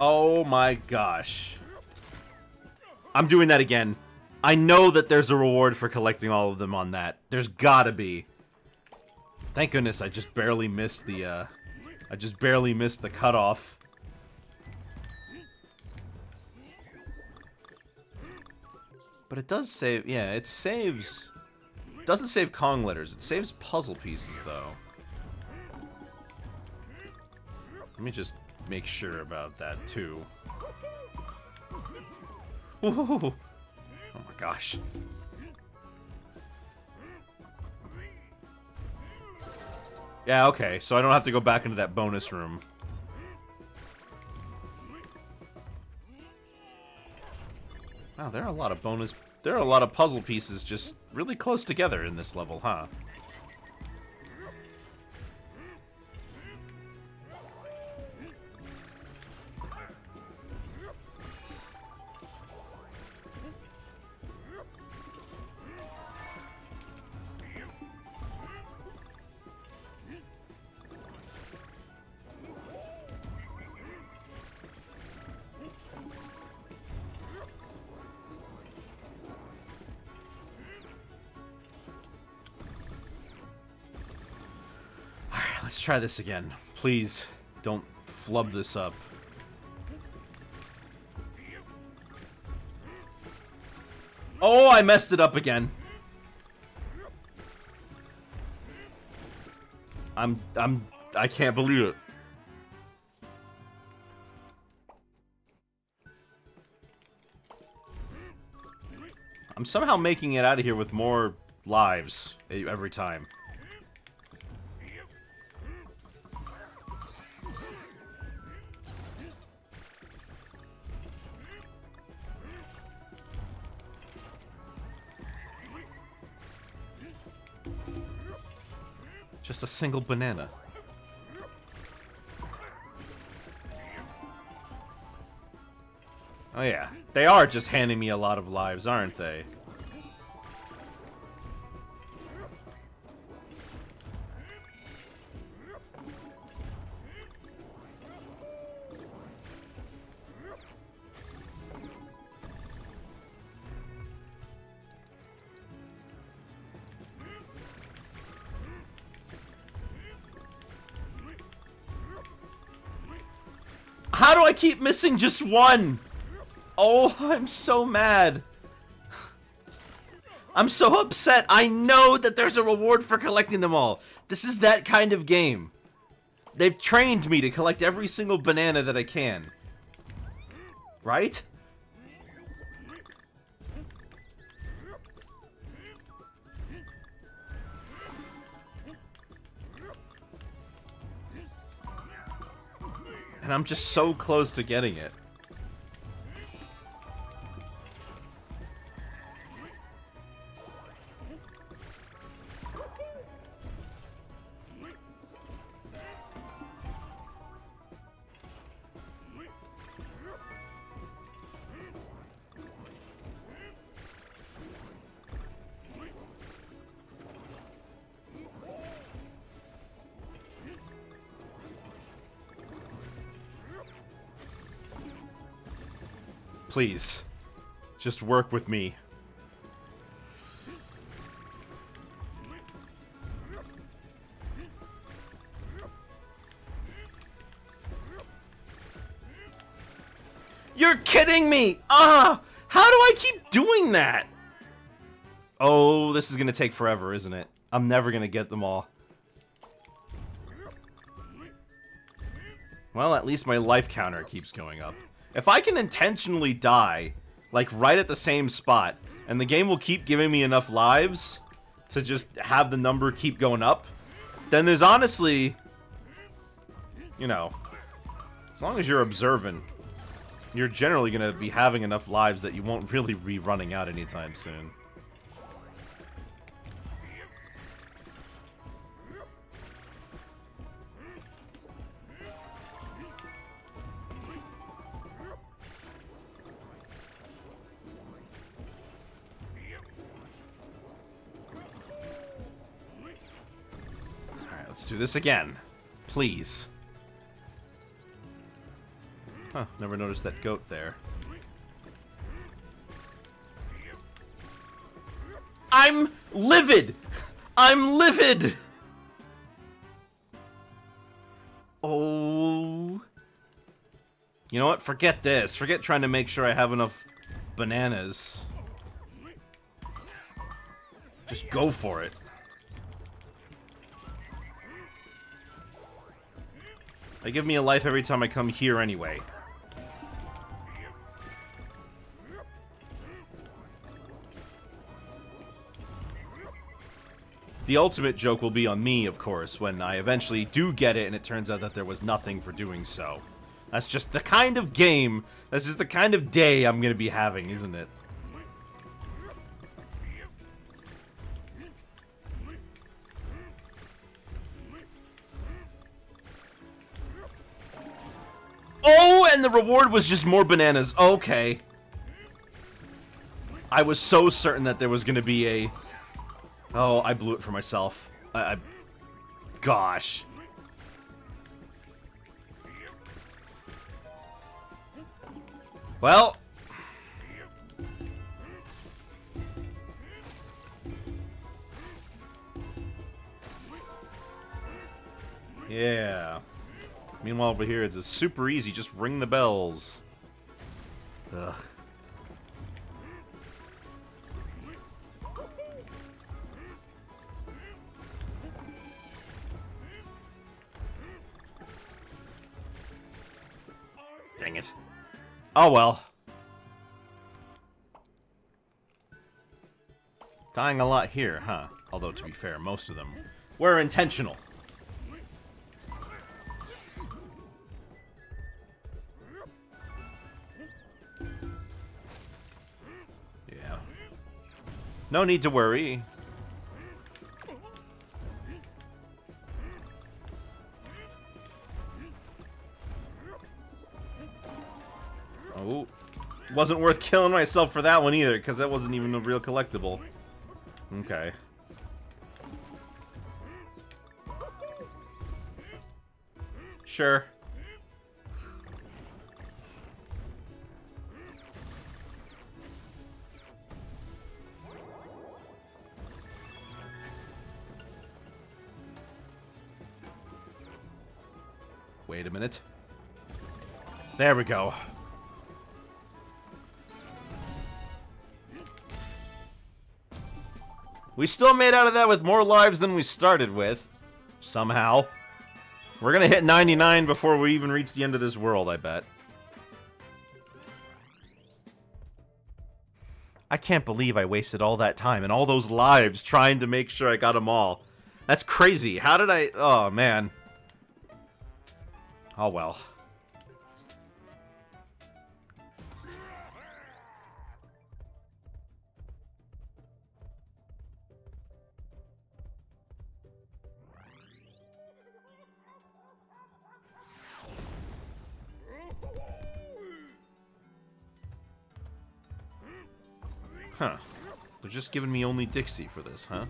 Oh my gosh. I'm doing that again. I know that there's a reward for collecting all of them on that. There's gotta be. Thank goodness I just barely missed the, cutoff. But it does save, yeah, it saves... It doesn't save Kong letters, it saves puzzle pieces, though. Let me just make sure about that, too. Ooh. Oh my gosh. Yeah, okay, so I don't have to go back into that bonus room. Wow, there are a lot of puzzle pieces just really close together in this level, huh? Let's try this again. Please, don't flub this up. Oh, I messed it up again. I can't believe it. I'm somehow making it out of here with more lives every time. Just a single banana. Oh yeah, they are just handing me a lot of lives, aren't they? How do I keep missing just one? Oh, I'm so mad. I'm so upset. I know that there's a reward for collecting them all. This is that kind of game. They've trained me to collect every single banana that I can. Right? And I'm just so close to getting it. Please, just work with me. You're kidding me! Ah! How do I keep doing that? Oh, this is gonna take forever, isn't it? I'm never gonna get them all. Well, at least my life counter keeps going up. If I can intentionally die, like, right at the same spot, and the game will keep giving me enough lives to just have the number keep going up, then there's honestly, you know, as long as you're observant, you're generally going to be having enough lives that you won't really be running out anytime soon. Let's do this again. Please. Huh, never noticed that goat there. I'm livid! I'm livid! Oh. You know what? Forget this. Forget trying to make sure I have enough bananas. Just go for it. They give me a life every time I come here anyway. The ultimate joke will be on me, of course, when I eventually do get it and it turns out that there was nothing for doing so. That's just the kind of game, that's just the kind of day I'm gonna be having, isn't it? Oh, and the reward was just more bananas. Okay. I was so certain that there was gonna be a... Oh, I blew it for myself. Gosh. Well. Yeah. Meanwhile, over here, it's a super easy. Just ring the bells. Ugh. Dang it. Oh well. Dying a lot here, huh? Although, to be fair, most of them were intentional. Yeah. No need to worry. Oh, wasn't worth killing myself for that one either, because that wasn't even a real collectible. Okay. Sure. Wait a minute. There we go. We still made out of that with more lives than we started with. Somehow. We're gonna hit 99 before we even reach the end of this world, I bet. I can't believe I wasted all that time and all those lives trying to make sure I got them all. That's crazy. How did I... Oh, man. Oh, well. Huh. They're just giving me only Dixie for this, huh?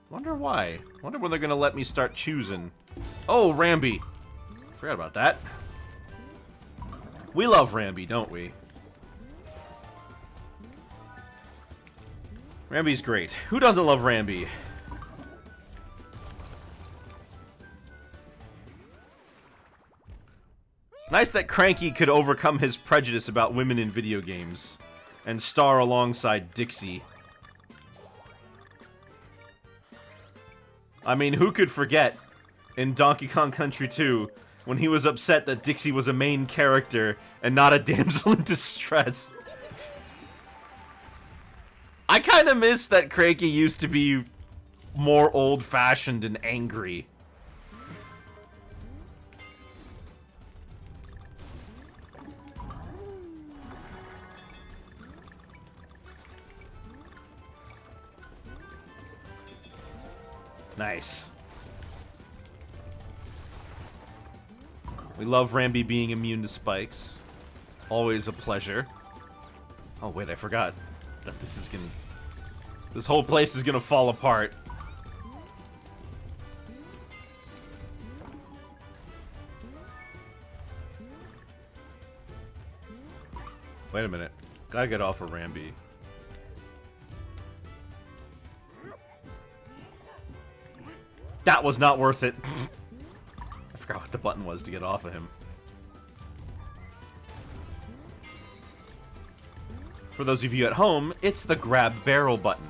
Wonder why. Wonder when they're gonna let me start choosing. Oh, Ramby. Forgot about that. We love Ramby, don't we? Ramby's great. Who doesn't love Ramby? Nice that Cranky could overcome his prejudice about women in video games and star alongside Dixie. I mean, who could forget in Donkey Kong Country 2 when he was upset that Dixie was a main character and not a damsel in distress? I kind of miss that Cranky used to be more old-fashioned and angry. Nice. We love Ramby being immune to spikes. Always a pleasure. Oh wait, I forgot that this is gonna... This whole place is gonna fall apart. Wait a minute. Gotta get off of Rambi. That was not worth it. I forgot what the button was to get off of him. For those of you at home, it's the grab barrel button.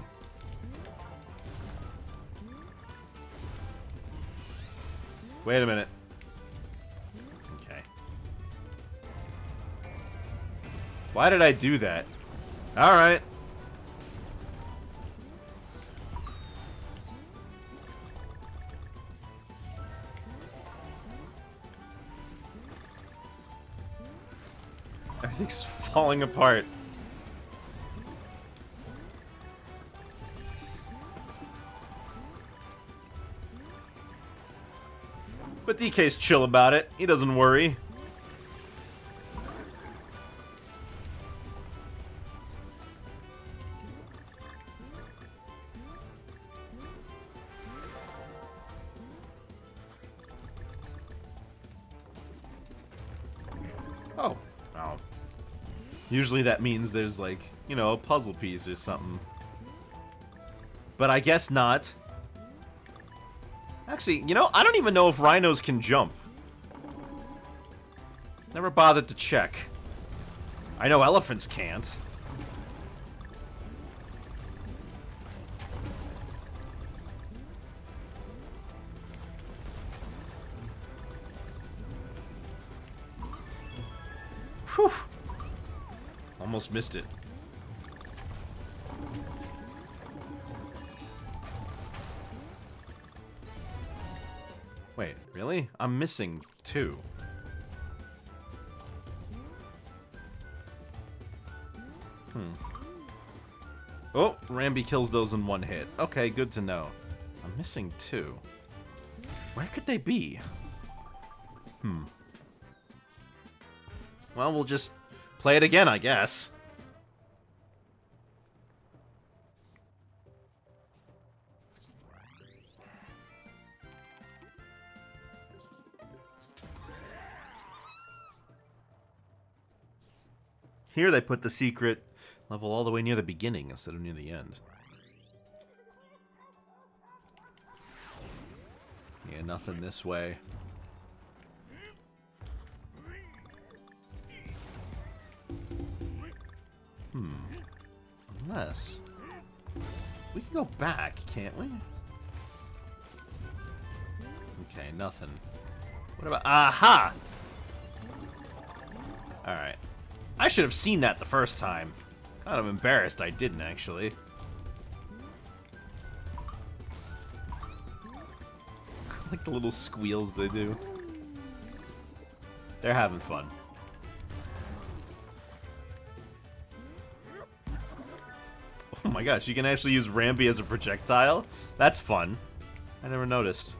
Wait a minute. Okay. Why did I do that? Alright. Everything's falling apart. But DK's chill about it. He doesn't worry. Oh. Oh. Usually that means there's like, you know, a puzzle piece or something. But I guess not. Actually, you know, I don't even know if rhinos can jump. Never bothered to check. I know elephants can't. Whew. Almost missed it. Wait, really? I'm missing 2. Oh, Rambi kills those in 1 hit. Okay, good to know. I'm missing 2. Where could they be? Well, we'll just play it again, I guess. Here they put the secret level all the way near the beginning instead of near the end. Yeah, nothing this way. Unless... we can go back, can't we? Okay, nothing. What about... aha! Alright. I should have seen that the first time. Kind of embarrassed I didn't, actually. Like the little squeals they do. They're having fun. Oh my gosh, you can actually use Rambi as a projectile? That's fun. I never noticed.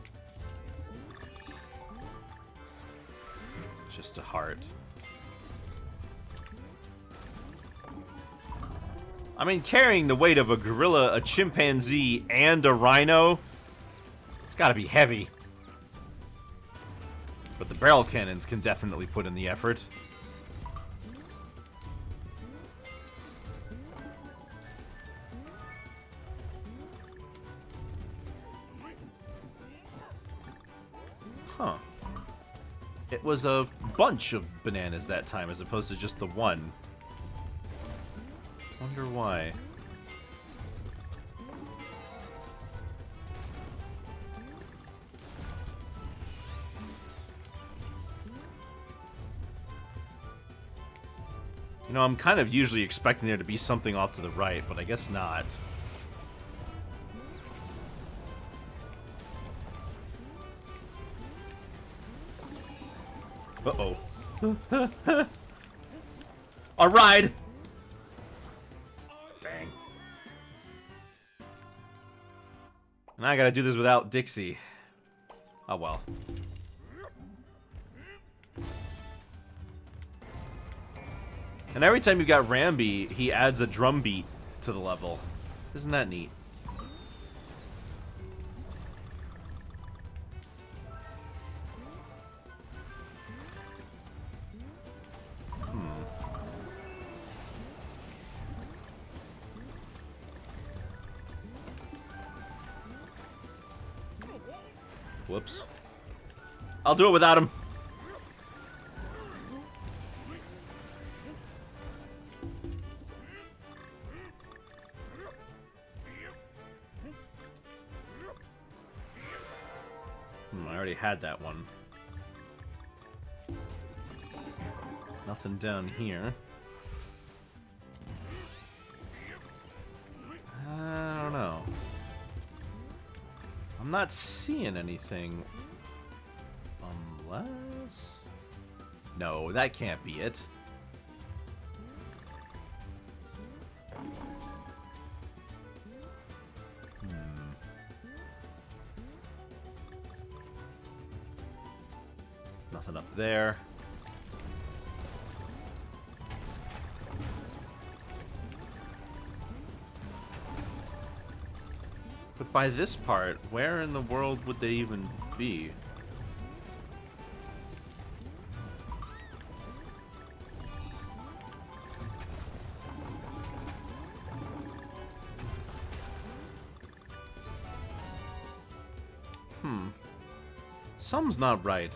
Just a heart. I mean, carrying the weight of a gorilla, a chimpanzee, and a rhino, it's gotta be heavy. But the barrel cannons can definitely put in the effort. Huh. It was a bunch of bananas that time as opposed to just the one. Wonder why. You know, I'm kind of usually expecting there to be something off to the right, but I guess not. Uh-oh. A ride! Dang. And I gotta do this without Dixie. Oh well. And every time you've got Rambi, he adds a drum beat to the level. Isn't that neat? Whoops. I'll do it without him. I already had that one. Nothing down here. I don't know. I'm not seeing anything. Unless... No, that can't be it. Nothing up there. But by this part, where in the world would they even be? Something's not right.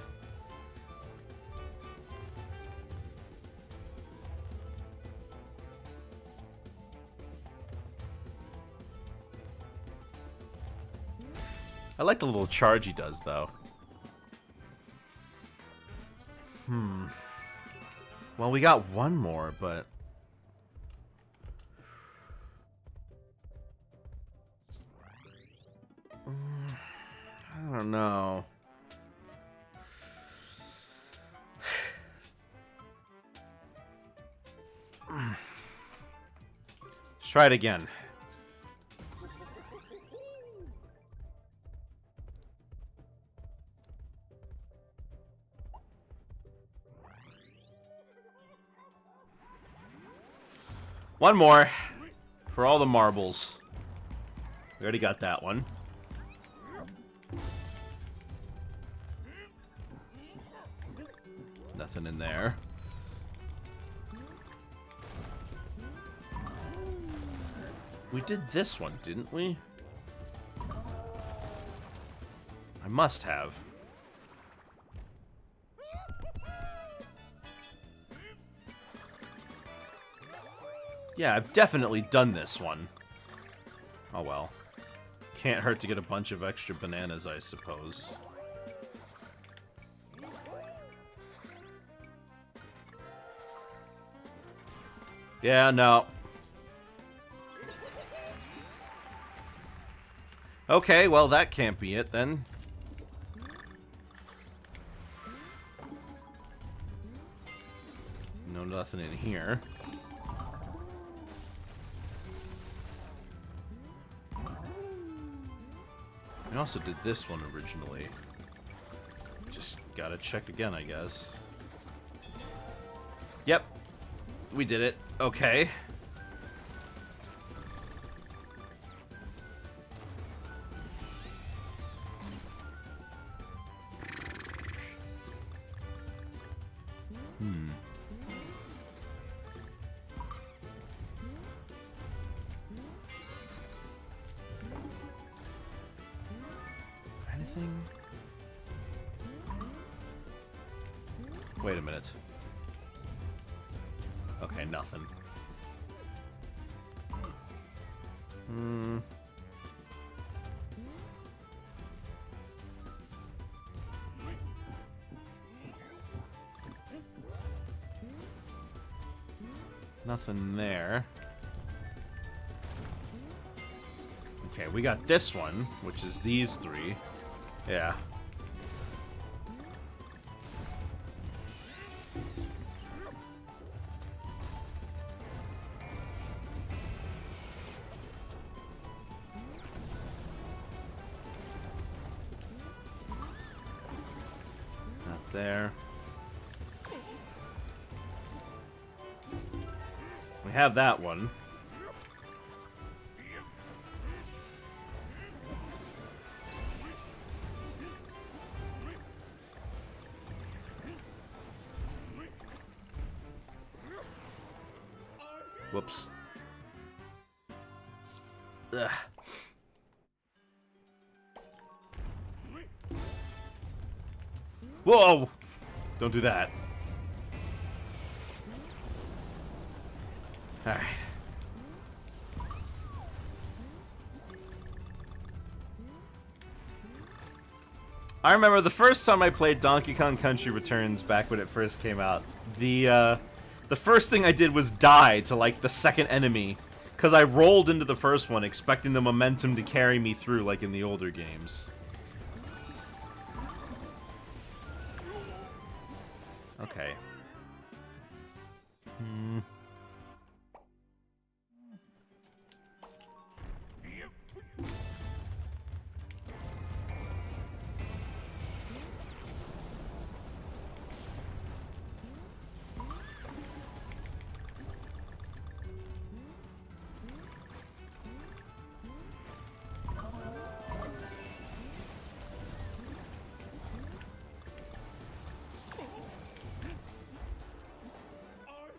I like the little charge he does, though. Well, we got one more, but... I don't know. Let's try it again. One more for all the marbles. We already got that one. Nothing in there. We did this one, didn't we? I must have. Yeah, I've definitely done this one. Oh well. Can't hurt to get a bunch of extra bananas, I suppose. Yeah, no. Okay, well that can't be it then. No, nothing in here. I also did this one originally. Just gotta check again, I guess. Yep. We did it. Okay. Anything? Wait a minute. Okay, nothing. Nothing there. Okay, we got this one, which is these three. Yeah. Not there. We have that one. Whoops. Ugh. Whoa! Don't do that. Alright. I remember the first time I played Donkey Kong Country Returns back when it first came out. The first thing I did was die to, like, the second enemy. Because I rolled into the first one expecting the momentum to carry me through like in the older games. Okay.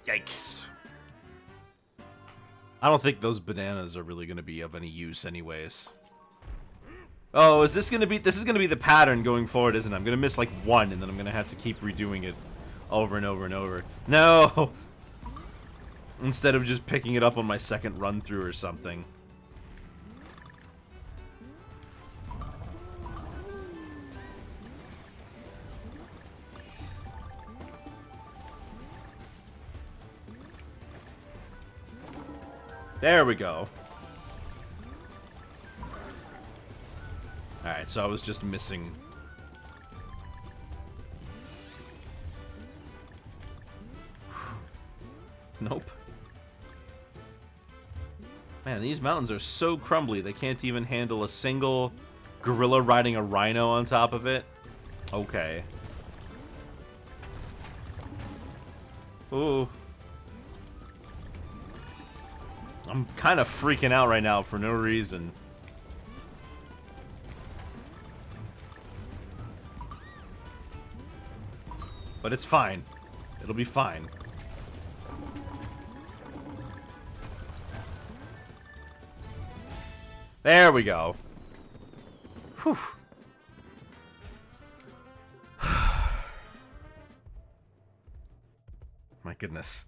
Yikes. I don't think those bananas are really going to be of any use anyways. Oh, is this going to be... This is going to be the pattern going forward, isn't it? I'm going to miss like one, and then I'm going to have to keep redoing it over and over and over. No! Instead of just picking it up on my second run through or something. There we go. Alright, so I was just missing. Nope. Man, these mountains are so crumbly, they can't even handle a single gorilla riding a rhino on top of it. Okay. Ooh. I'm kind of freaking out right now for no reason. But it's fine. It'll be fine. There we go. Whew. My goodness.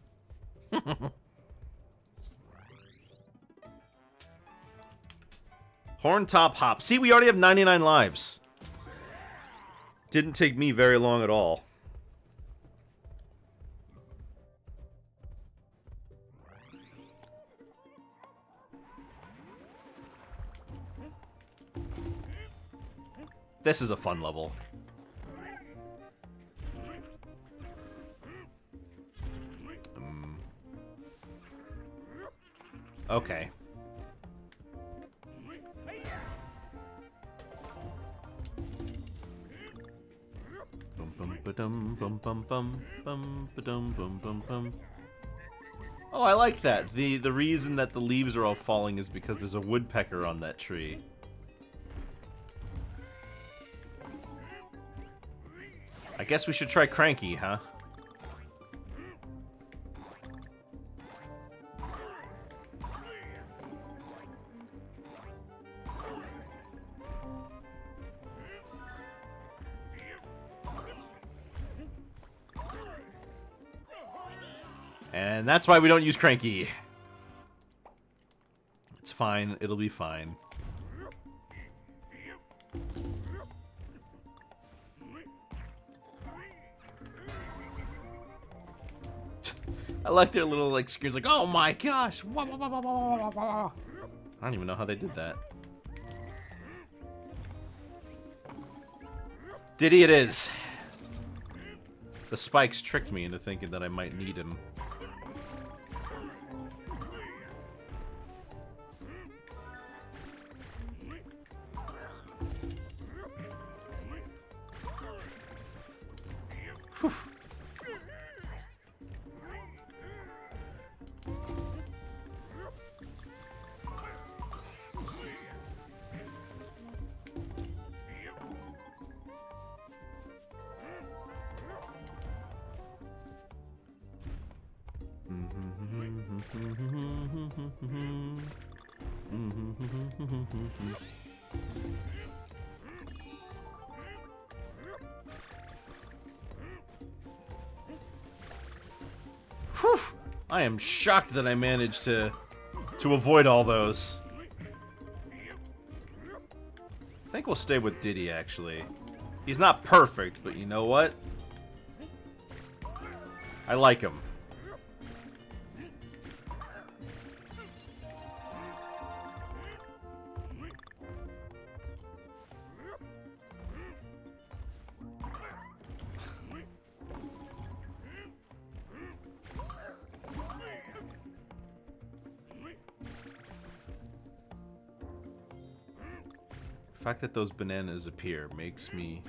Horntop Hop. See, we already have 99 lives. Didn't take me very long at all. This is a fun level. Okay. Oh, I like that. The reason that the leaves are all falling is because there's a woodpecker on that tree. I guess we should try Cranky, huh? And that's why we don't use Cranky. It's fine. It'll be fine. I like their little like screams like, oh my gosh. I don't even know how they did that. Diddy it is. The spikes tricked me into thinking that I might need him. Whew. Whew! I am shocked that I managed to avoid all those. I think we'll stay with Diddy, actually. He's not perfect, but you know what? I like him. The fact that those bananas appear makes me...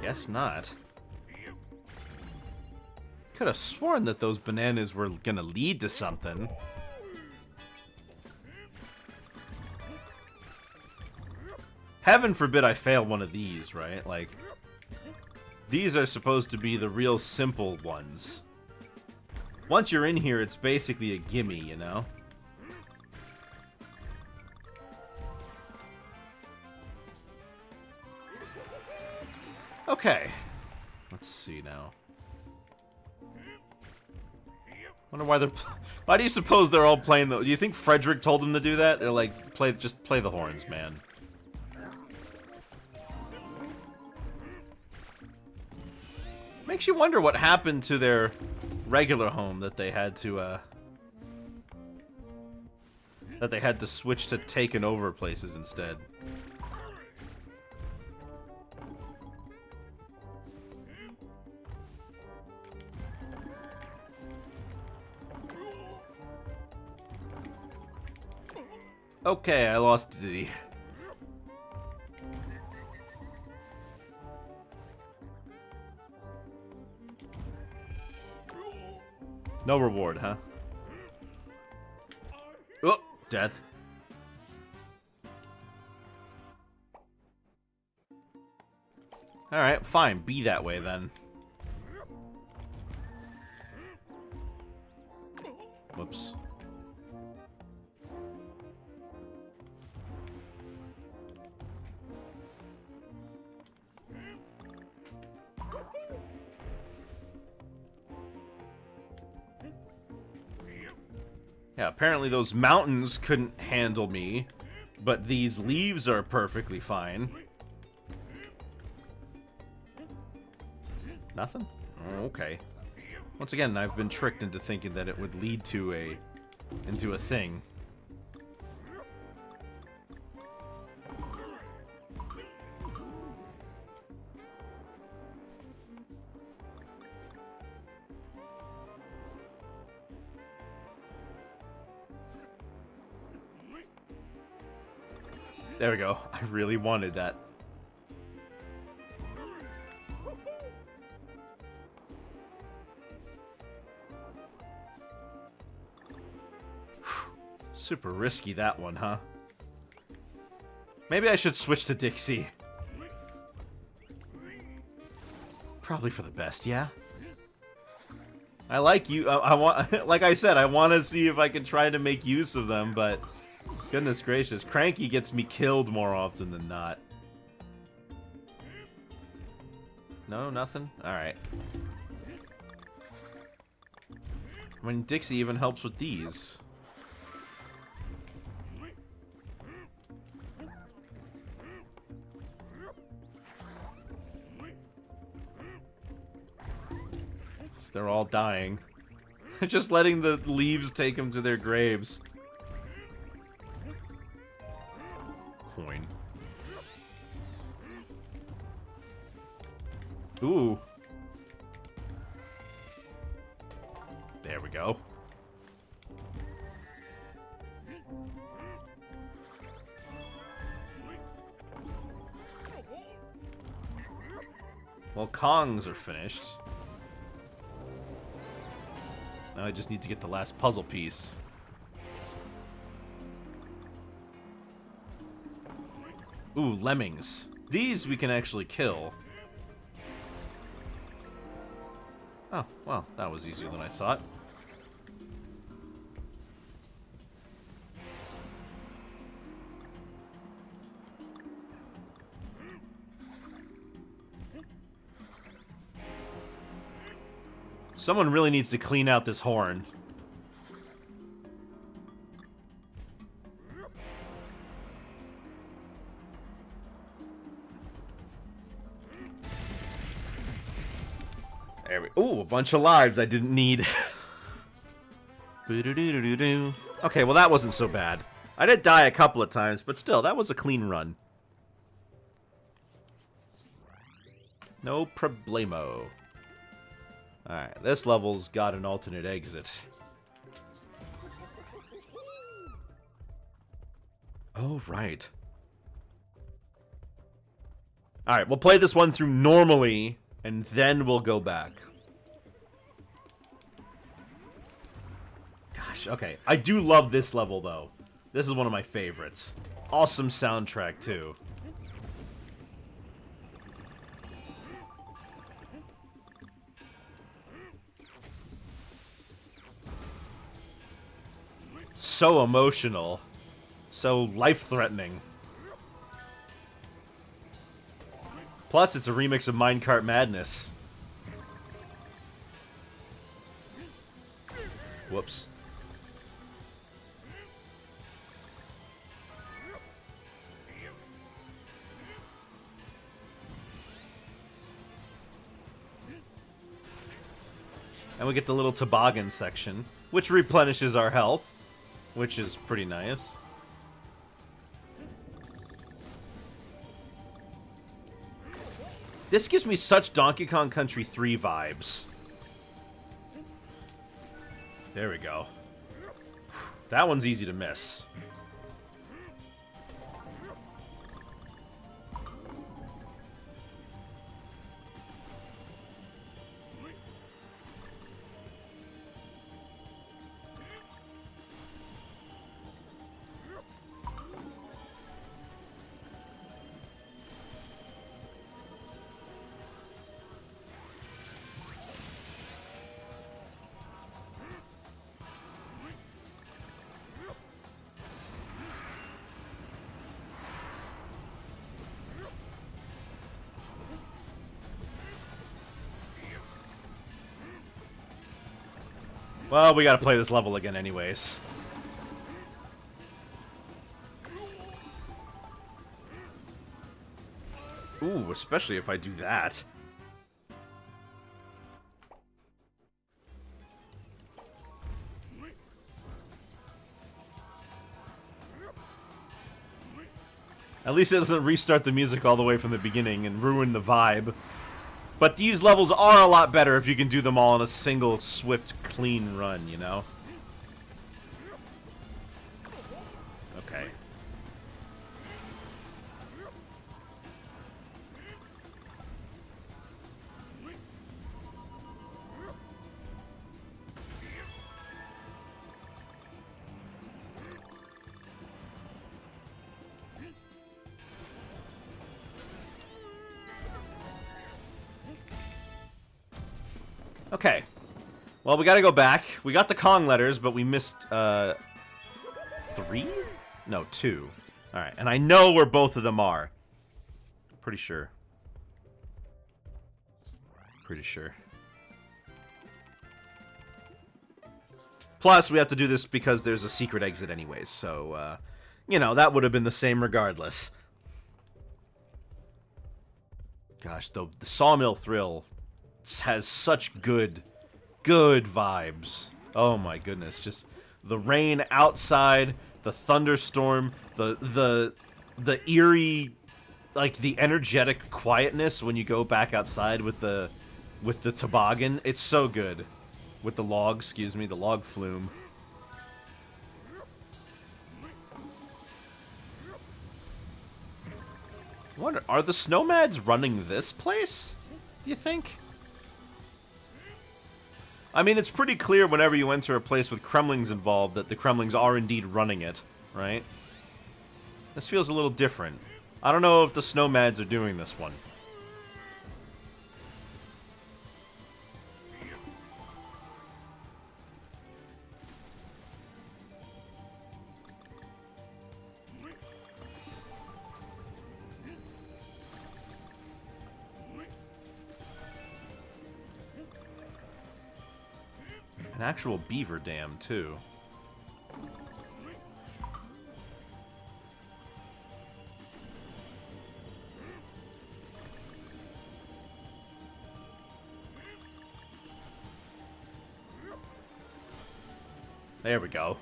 Guess not. Could have sworn that those bananas were gonna lead to something. Heaven forbid I fail one of these, right? Like, these are supposed to be the real simple ones. Once you're in here, it's basically a gimme, you know? Okay. Let's see now. Wonder why they're... Why do you suppose they're all playing the... Do you think Frederick told them to do that? They're like, just play the horns, man. Makes you wonder what happened to their regular home that they had to switch to taken over places instead. Okay, I lost Diddy. No reward, huh? Oh, death. Alright, fine. Be that way, then. Whoops. Yeah, apparently those mountains couldn't handle me, but these leaves are perfectly fine. Nothing? Oh, okay. Once again, I've been tricked into thinking that it would lead to into a thing. There we go. I really wanted that. Super risky, that one, huh? Maybe I should switch to DKC. Probably for the best, yeah? I like you. I want, like I said, I want to see if I can try to make use of them, but... Goodness gracious, Cranky gets me killed more often than not. No, nothing? Alright. I mean, Dixie even helps with these. They're all dying. Just letting the leaves take them to their graves. Coin. Ooh. There we go. Well, Kongs are finished. Now I just need to get the last puzzle piece. Ooh, lemmings. These we can actually kill. Oh, well, that was easier than I thought. Someone really needs to clean out this horn. There we... Ooh, a bunch of lives I didn't need. Okay, well that wasn't so bad. I did die a couple of times, but still, that was a clean run. No problemo. Alright, this level's got an alternate exit. Oh, right. Alright, we'll play this one through normally, and then we'll go back. Gosh, okay. I do love this level, though. This is one of my favorites. Awesome soundtrack, too. So emotional. So life-threatening. Plus, it's a remix of Minecart Madness. Whoops. And we get the little toboggan section, which replenishes our health, which is pretty nice. This gives me such Donkey Kong Country 3 vibes. There we go. That one's easy to miss. Well, we gotta play this level again anyways. Ooh, especially if I do that. At least it doesn't restart the music all the way from the beginning and ruin the vibe. But these levels are a lot better if you can do them all in a single, swift, clean run, you know? Okay. Okay. Well, we gotta go back. We got the Kong letters, but we missed, 3? No, 2. Alright, and I know where both of them are. Pretty sure. Pretty sure. Plus, we have to do this because there's a secret exit anyways, so, you know, that would have been the same regardless. Gosh, the Sawmill Thrill has such good vibes. Oh my goodness, just the rain outside, the thunderstorm, the eerie, like the energetic quietness when you go back outside with the toboggan. It's so good. With the log, excuse me, the log flume. I wonder, are the Snowmads running this place? Do you think? I mean, it's pretty clear whenever you enter a place with Kremlings involved that the Kremlings are indeed running it, right? This feels a little different. I don't know if the Snowmads are doing this one. An actual beaver dam, too. There we go.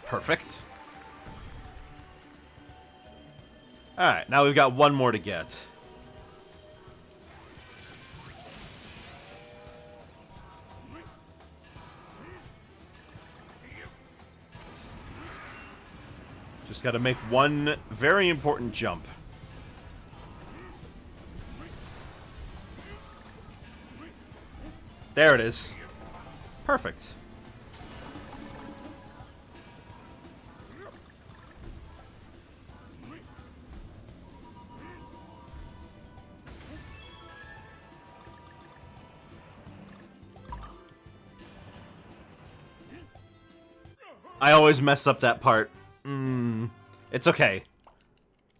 Perfect. Alright, now we've got one more to get. Just gotta make one very important jump. There it is. Perfect. I always mess up that part. It's okay.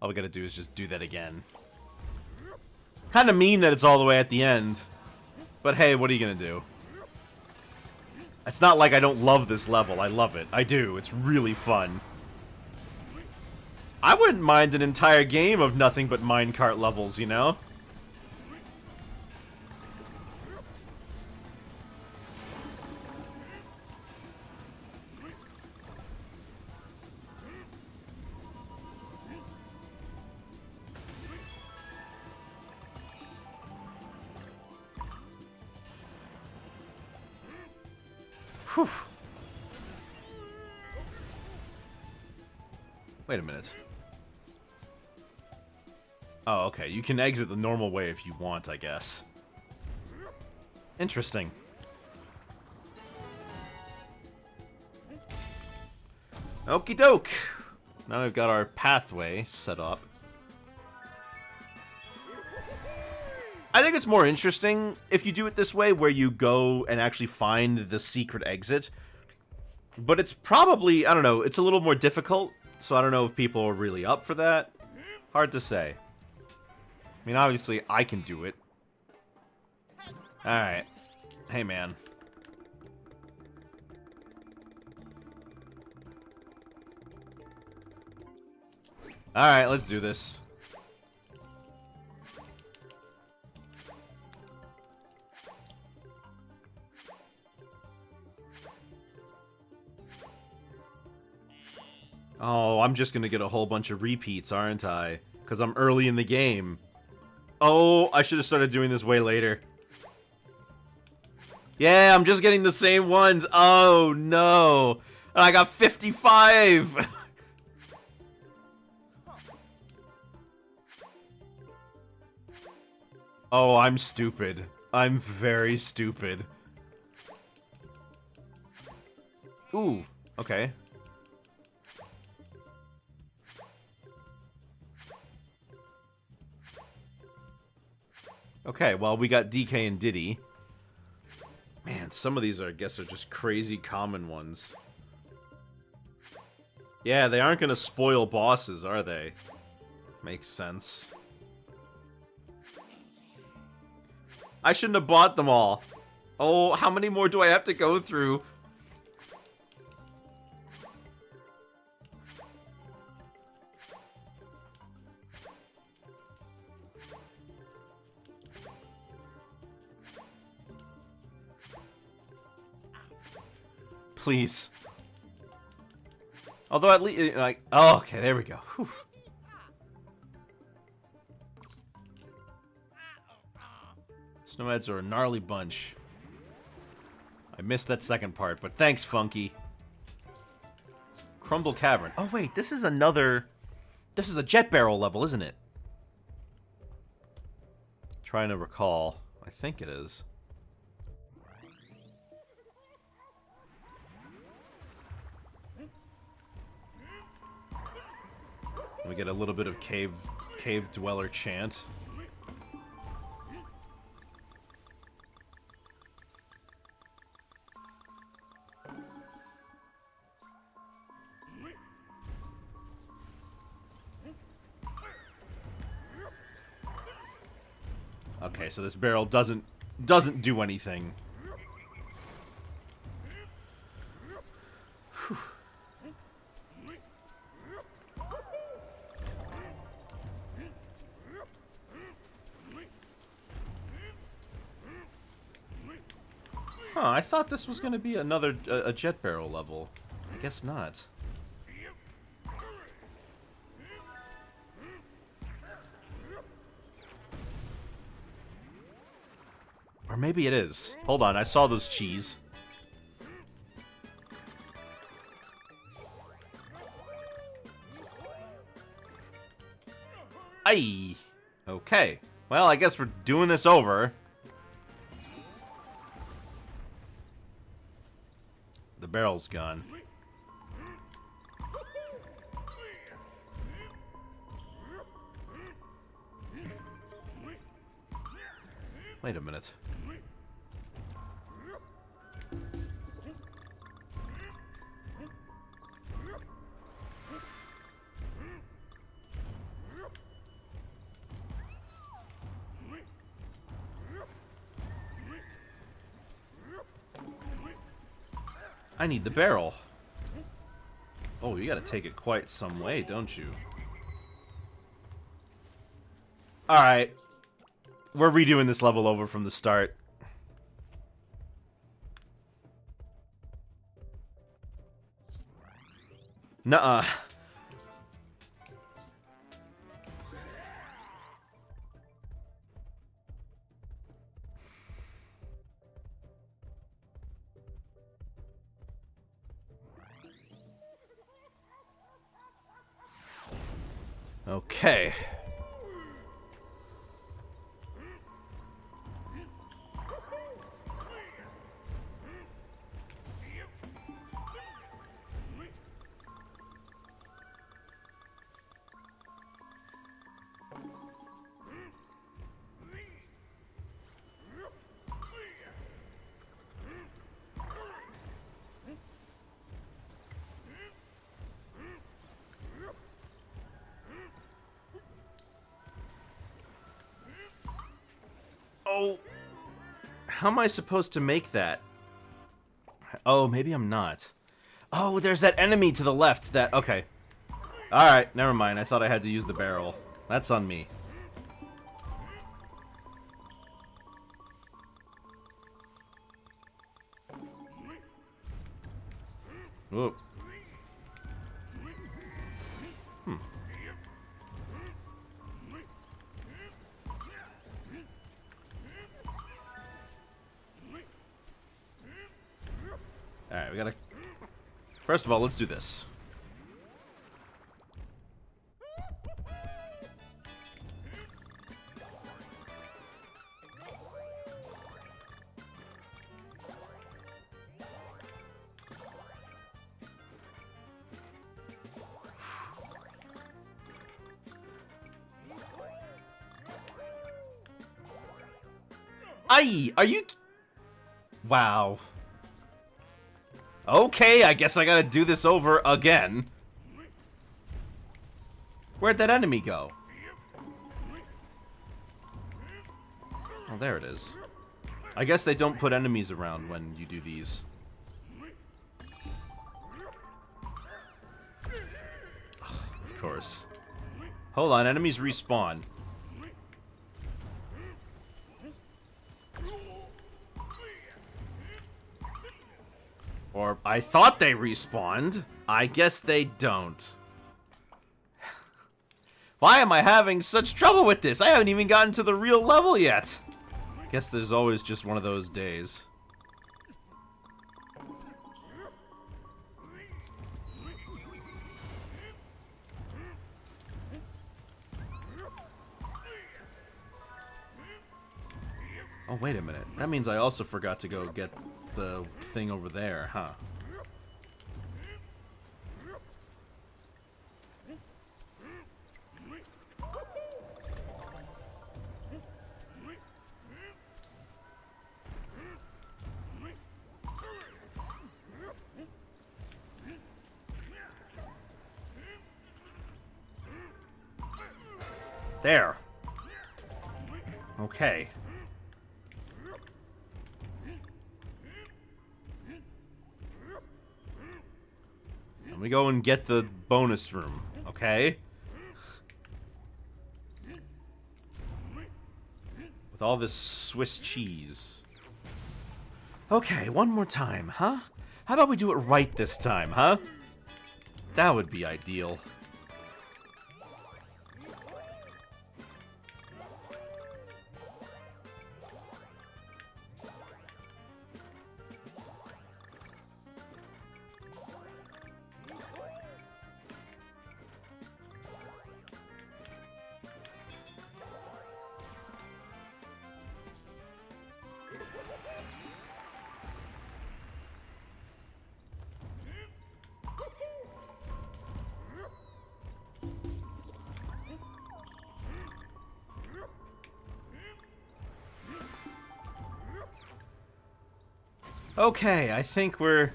All we gotta do is just do that again. Kinda mean that it's all the way at the end. But hey, what are you gonna do? It's not like I don't love this level. I love it. I do. It's really fun. I wouldn't mind an entire game of nothing but minecart levels, you know? Whew. Wait a minute. Oh, okay. You can exit the normal way if you want, I guess. Interesting. Okie doke. Now we've got our pathway set up. I think it's more interesting if you do it this way, where you go and actually find the secret exit. But it's probably, I don't know, it's a little more difficult, so I don't know if people are really up for that. Hard to say. I mean, obviously, I can do it. Alright. Hey, man. Alright, let's do this. Oh, I'm just gonna get a whole bunch of repeats, aren't I? Because I'm early in the game. Oh, I should have started doing this way later. Yeah, I'm just getting the same ones. Oh, no. I got 55. Oh, I'm stupid. I'm very stupid. Ooh, okay. Okay, well, we got DK and Diddy. Man, some of these, I guess, are just crazy common ones. Yeah, they aren't gonna spoil bosses, are they? Makes sense. I shouldn't have bought them all. Oh, how many more do I have to go through? Please. Although at least, like, oh, okay, there we go. Whew. Snowheads are a gnarly bunch. I missed that second part, but thanks, Funky. Crumble Cavern. Oh, wait, this is another... This is a jet barrel level, isn't it? Trying to recall. I think it is. We get a little bit of cave dweller chant. Okay, so this barrel doesn't do anything. Whew. Huh, I thought this was going to be another a jet barrel level. I guess not. Or maybe it is. Hold on, I saw those cheese. Aye. Okay. Well, I guess we're doing this over. The barrel's gone. Wait a minute. I need the barrel. Oh, you gotta take it quite some way, don't you? Alright. We're redoing this level over from the start. Nuh-uh. Okay. Oh, how am I supposed to make that? Oh, maybe I'm not. Oh, there's that enemy to the left that... Okay. Alright, never mind. I thought I had to use the barrel. That's on me. Whoa. Alright, we gotta... First of all, let's do this. Aye! Are you... Wow. Okay, I guess I gotta do this over again. Where'd that enemy go? Oh, there it is. I guess they don't put enemies around when you do these. Of course. Hold on, enemies respawn. Or, I thought they respawned. I guess they don't. Why am I having such trouble with this? I haven't even gotten to the real level yet. Guess there's always just one of those days. Oh, wait a minute. That means I also forgot to go get the thing over there, huh? There. Okay. Let me go and get the bonus room, okay? With all this Swiss cheese. Okay, one more time, huh? How about we do it right this time, huh? That would be ideal. Okay, I think we're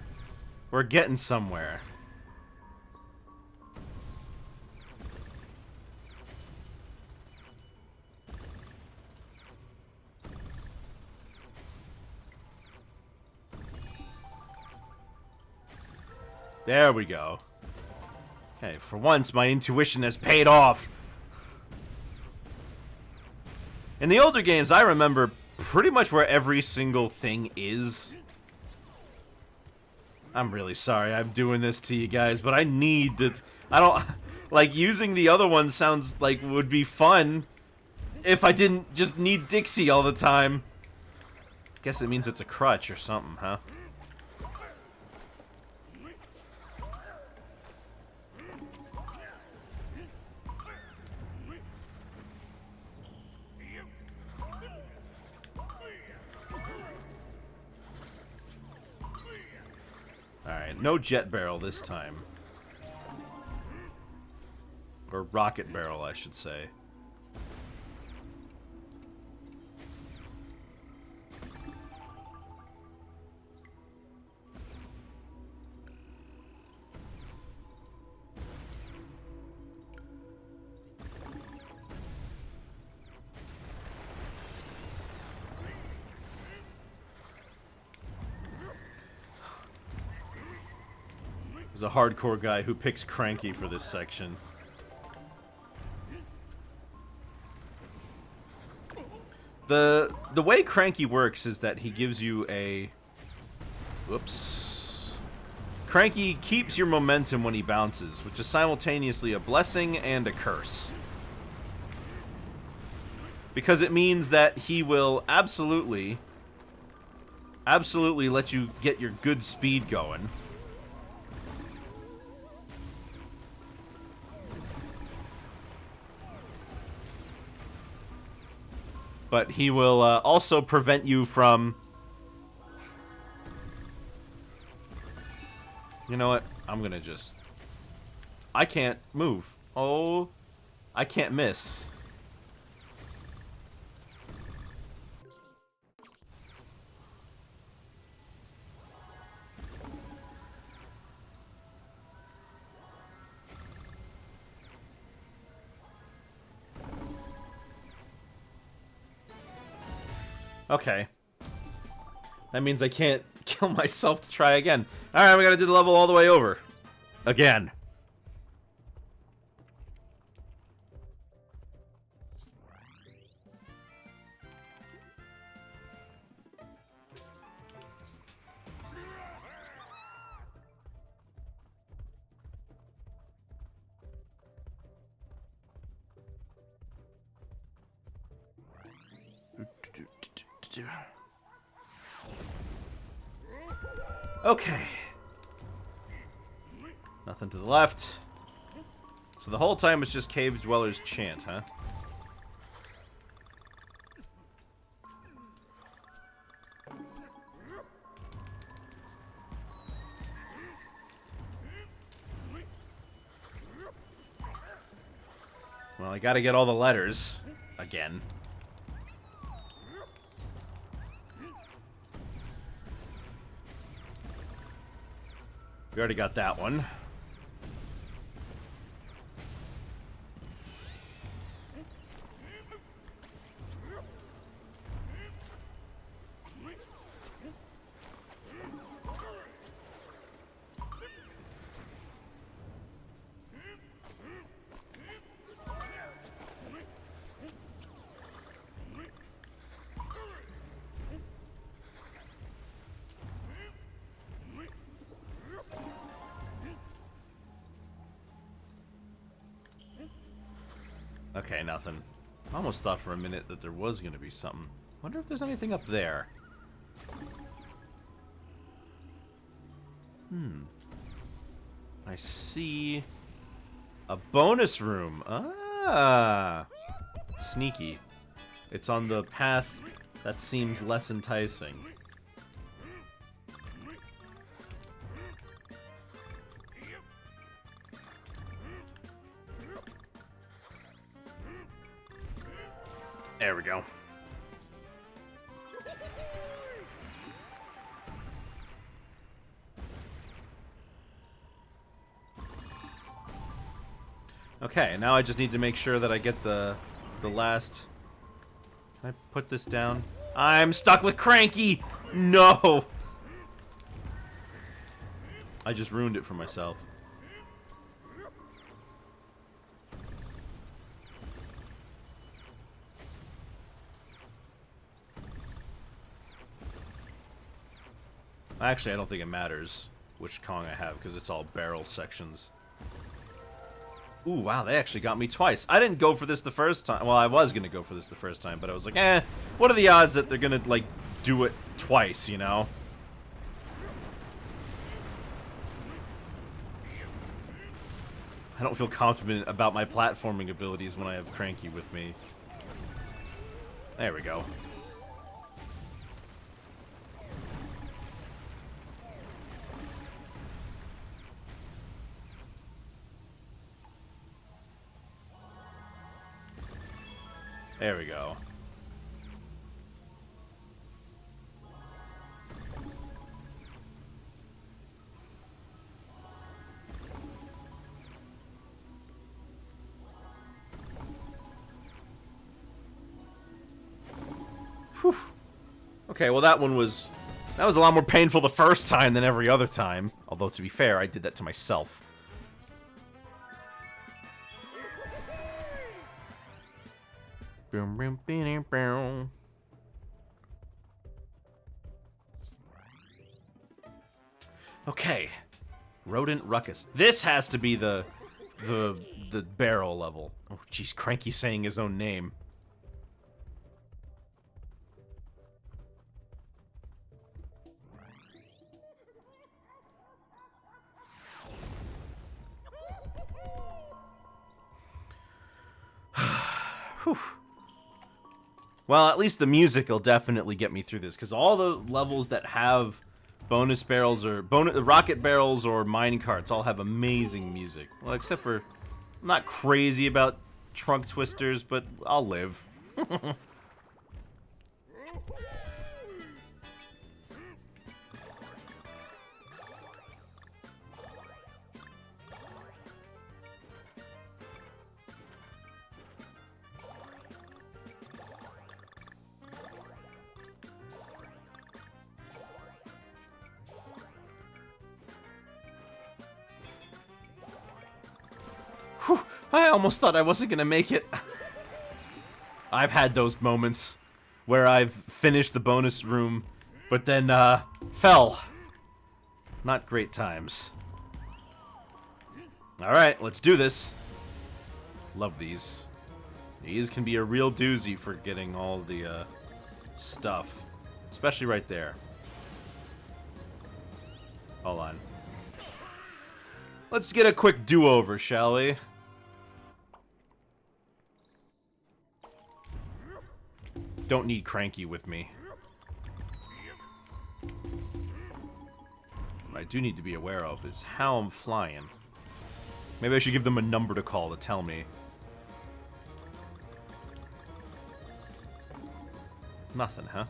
getting somewhere. There we go. Okay, for once my intuition has paid off. In the older games, I remember pretty much where every single thing is. I'm really sorry I'm doing this to you guys, but I need to... I don't... Like, using the other one sounds like would be fun if I didn't just need Dixie all the time. Guess it means it's a crutch or something, huh? Alright, no jet barrel this time. Or rocket barrel, I should say. There's a hardcore guy who picks Cranky for this section. The way Cranky works is that he gives you a... Whoops. Cranky keeps your momentum when he bounces, which is simultaneously a blessing and a curse. Because it means that he will absolutely let you get your good speed going. But he will also prevent you from... You know what? I'm gonna just... I can't move. Oh, I can't miss. Okay. That means I can't kill myself to try again. Alright, we gotta do the level all the way over. Again. Okay. Nothing to the left. So the whole time it's just Cave Dweller's chant, huh? Well, I gotta get all the letters again. We already got that one. Okay, nothing. I almost thought for a minute that there was going to be something. Wonder if there's anything up there. I see a bonus room. Ah, sneaky. It's on the path that seems less enticing. There we go. Okay, now I just need to make sure that I get the last... Can I put this down? I'm stuck with Cranky! No! I just ruined it for myself. Actually, I don't think it matters which Kong I have, because it's all barrel sections. Ooh, wow, they actually got me twice. I didn't go for this the first time. Well, I was going to go for this the first time, but I was like, eh, what are the odds that they're going to, like, do it twice, you know? I don't feel confident about my platforming abilities when I have Cranky with me. There we go. There we go. Whew. Okay, well that was a lot more painful the first time than every other time. Although, to be fair, I did that to myself. Okay, Rodent Ruckus. This has to be the barrel level. Oh, jeez, Cranky saying his own name. Whew. Well, at least the music will definitely get me through this, because all the levels that have bonus barrels or rocket barrels or mine carts all have amazing music. Well, except for, I'm not crazy about trunk twisters, but I'll live. Whew, I almost thought I wasn't gonna make it. I've had those moments where I've finished the bonus room, but then, fell. Not great times. Alright, let's do this. Love these. These can be a real doozy for getting all the, stuff. Especially right there. Hold on. Let's get a quick do-over, shall we? Don't need Cranky with me. What I do need to be aware of is how I'm flying. Maybe I should give them a number to call to tell me. Nothing, huh?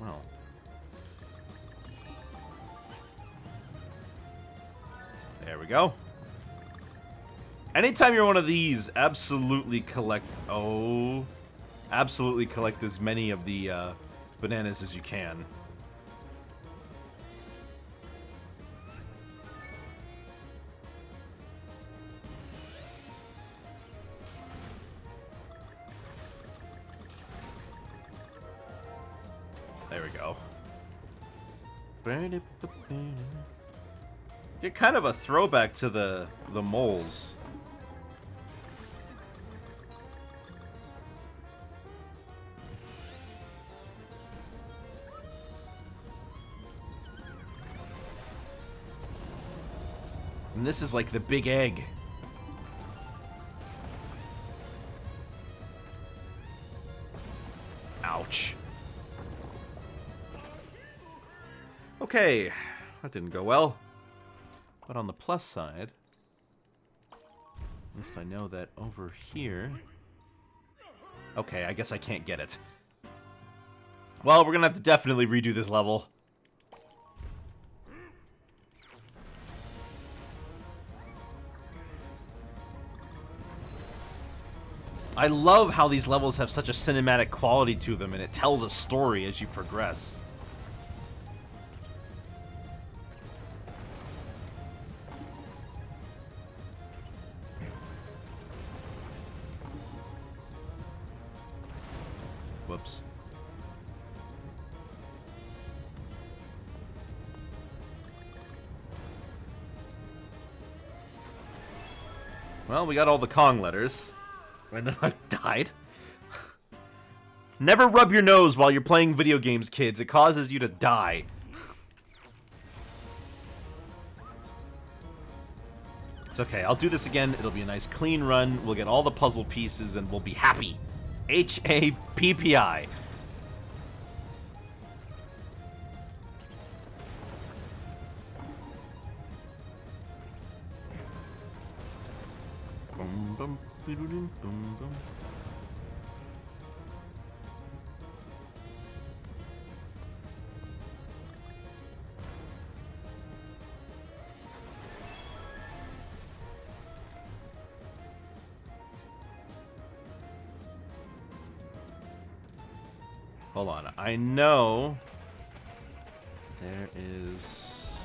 Well. There we go. Anytime you're one of these, absolutely collect... Oh... Absolutely collect as many of the bananas as you can. There we go. Get kind of a throwback to the moles. And this is like the big egg. Ouch. Okay, that didn't go well. But on the plus side, at least I know that over here... Okay, I guess I can't get it. Well, we're gonna have to definitely redo this level. I love how these levels have such a cinematic quality to them, and it tells a story as you progress. Whoops. Well, we got all the Kong letters. And then I died. Never rub your nose while you're playing video games, kids. It causes you to die. It's okay. I'll do this again. It'll be a nice clean run. We'll get all the puzzle pieces and we'll be happy. H-A-P-P-I. Boom, boom, boom, boom, boom. Hold on, I know there is...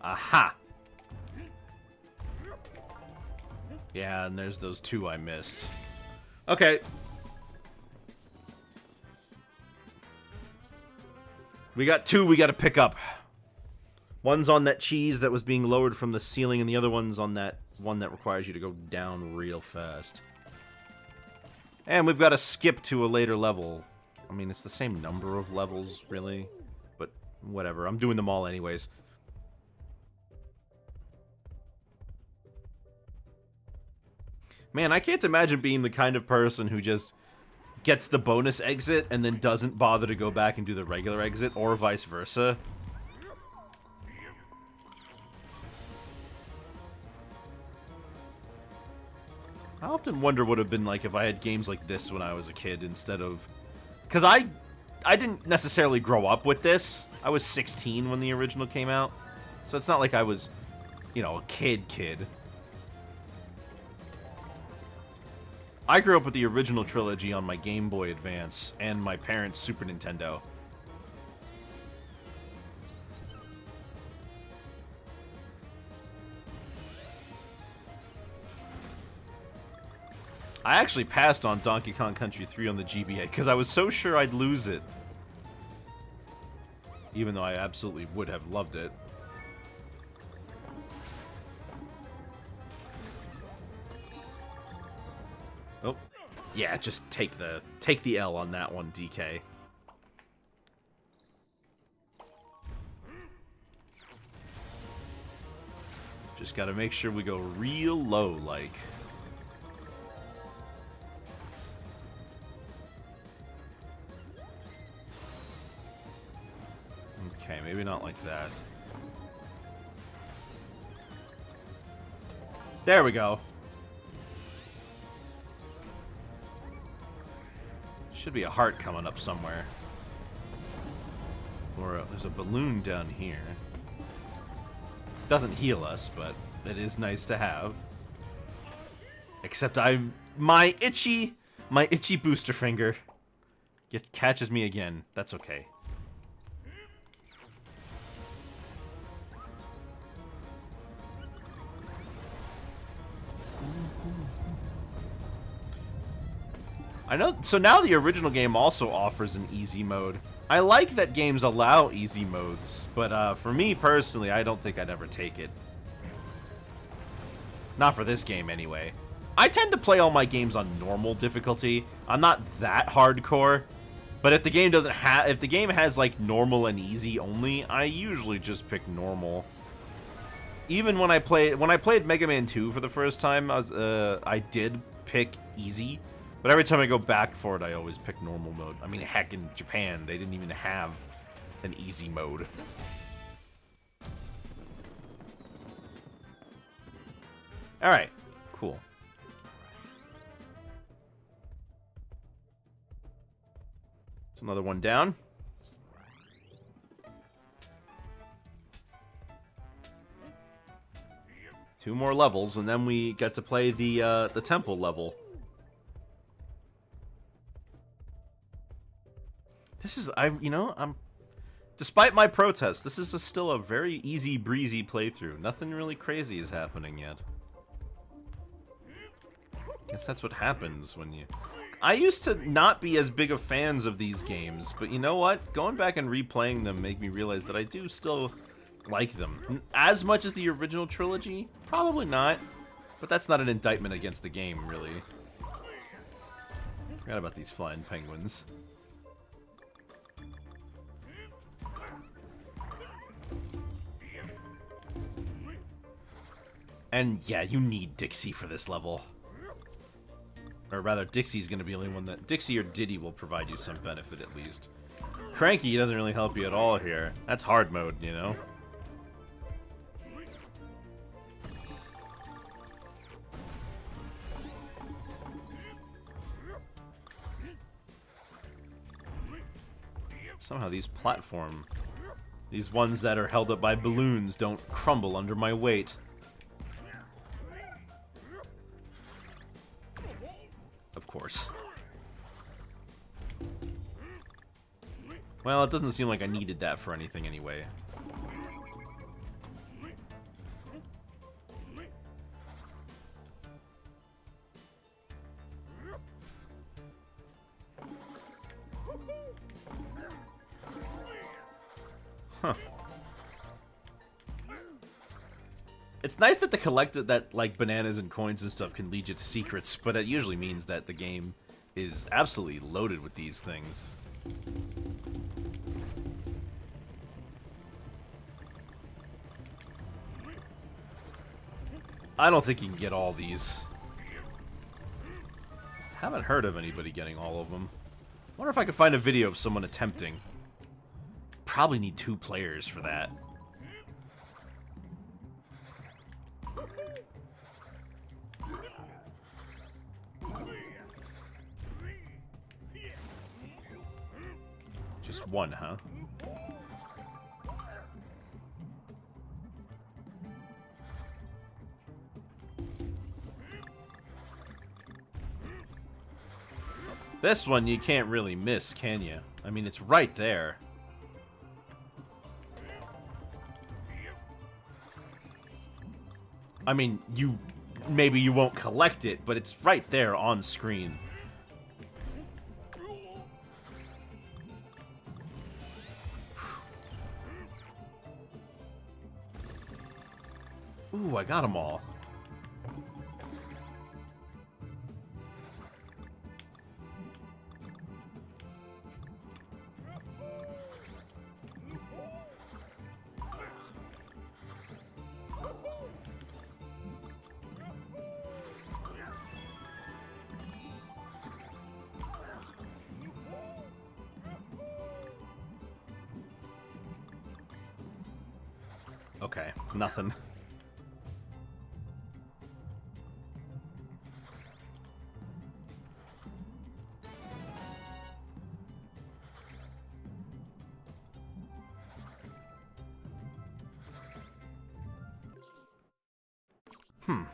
Aha! Yeah, and there's those two I missed. Okay. We got two we gotta pick up. One's on that cheese that was being lowered from the ceiling, and the other one's on that one that requires you to go down real fast. And we've got to skip to a later level. I mean, it's the same number of levels, really. But whatever, I'm doing them all anyways. Man, I can't imagine being the kind of person who just gets the bonus exit and then doesn't bother to go back and do the regular exit, or vice versa. I often wonder what it would have been like if I had games like this when I was a kid instead of... Because I didn't necessarily grow up with this. I was 16 when the original came out. So it's not like I was, you know, a kid. I grew up with the original trilogy on my Game Boy Advance and my parents' Super Nintendo. I actually passed on Donkey Kong Country 3 on the GBA because I was so sure I'd lose it. Even though I absolutely would have loved it. Oh, yeah, just take the L on that one, DK. Just gotta make sure we go real low, like. Okay, maybe not like that. There we go. Should be a heart coming up somewhere. Or there's a balloon down here. Doesn't heal us, but it is nice to have. Except my itchy booster finger catches me again. That's okay. I know, so now the original game also offers an easy mode. I like that games allow easy modes, but for me personally, I don't think I'd ever take it. Not for this game, anyway. I tend to play all my games on normal difficulty. I'm not that hardcore, but if the game if the game has like normal and easy only, I usually just pick normal. Even when I played Mega Man 2 for the first time, I did pick easy, but every time I go back for it, I always pick normal mode. I mean, heck, in Japan, they didn't even have an easy mode. All right, cool. It's another one down. Two more levels, and then we get to play the temple level. This is, despite my protest, this is still a very easy breezy playthrough. Nothing really crazy is happening yet. Guess that's what happens when you... I used to not be as big of fans of these games, but you know what? Going back and replaying them make me realize that I do still like them. As much as the original trilogy? Probably not. But that's not an indictment against the game, really. Forgot about these flying penguins. And yeah, you need Dixie for this level. Or rather, Dixie's gonna be the only one that... Dixie or Diddy will provide you some benefit, at least. Cranky doesn't really help you at all here. That's hard mode, you know? Somehow these these ones that are held up by balloons don't crumble under my weight. Of course. Well, it doesn't seem like I needed that for anything anyway. Huh. It's nice that like bananas and coins and stuff can lead you to secrets, but it usually means that the game is absolutely loaded with these things. I don't think you can get all these. Haven't heard of anybody getting all of them. Wonder if I could find a video of someone attempting. Probably need 2 players for that. Just one, huh? This one you can't really miss, can you? I mean, it's right there. I mean, maybe you won't collect it, but it's right there on screen. Ooh, I got them all. Okay, nothing.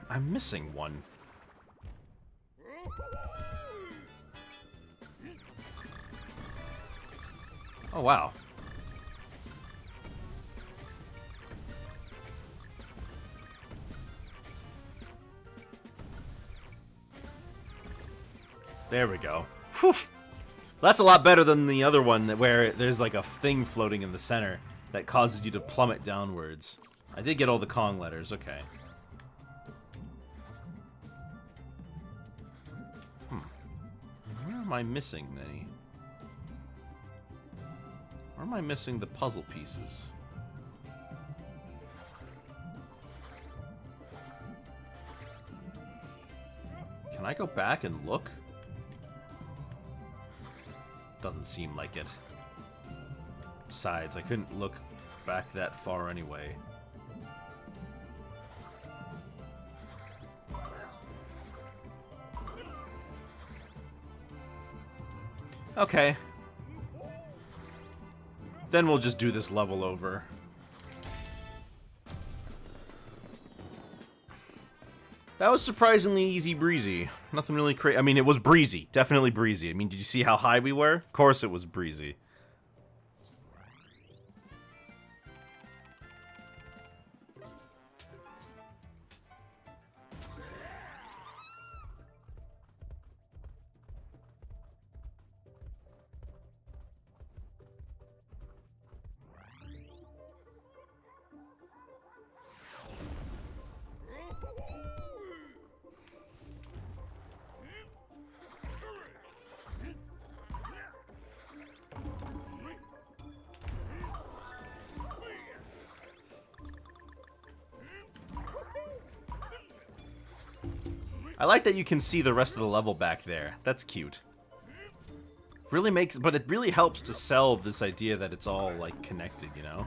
I'm missing one. Oh, wow. There we go. Whew. That's a lot better than the other one where there's like a thing floating in the center that causes you to plummet downwards. I did get all the Kong letters, okay. Where am I missing any? Where am I missing the puzzle pieces? Can I go back and look? Doesn't seem like it. Besides, I couldn't look back that far anyway. Okay. Then we'll just do this level over. That was surprisingly easy breezy. Nothing really crazy. I mean, it was breezy. Definitely breezy. I mean, did you see how high we were? Of course it was breezy. I like that you can see the rest of the level back there. That's cute. Really makes, but it really helps to sell this idea that it's all, like, connected, you know?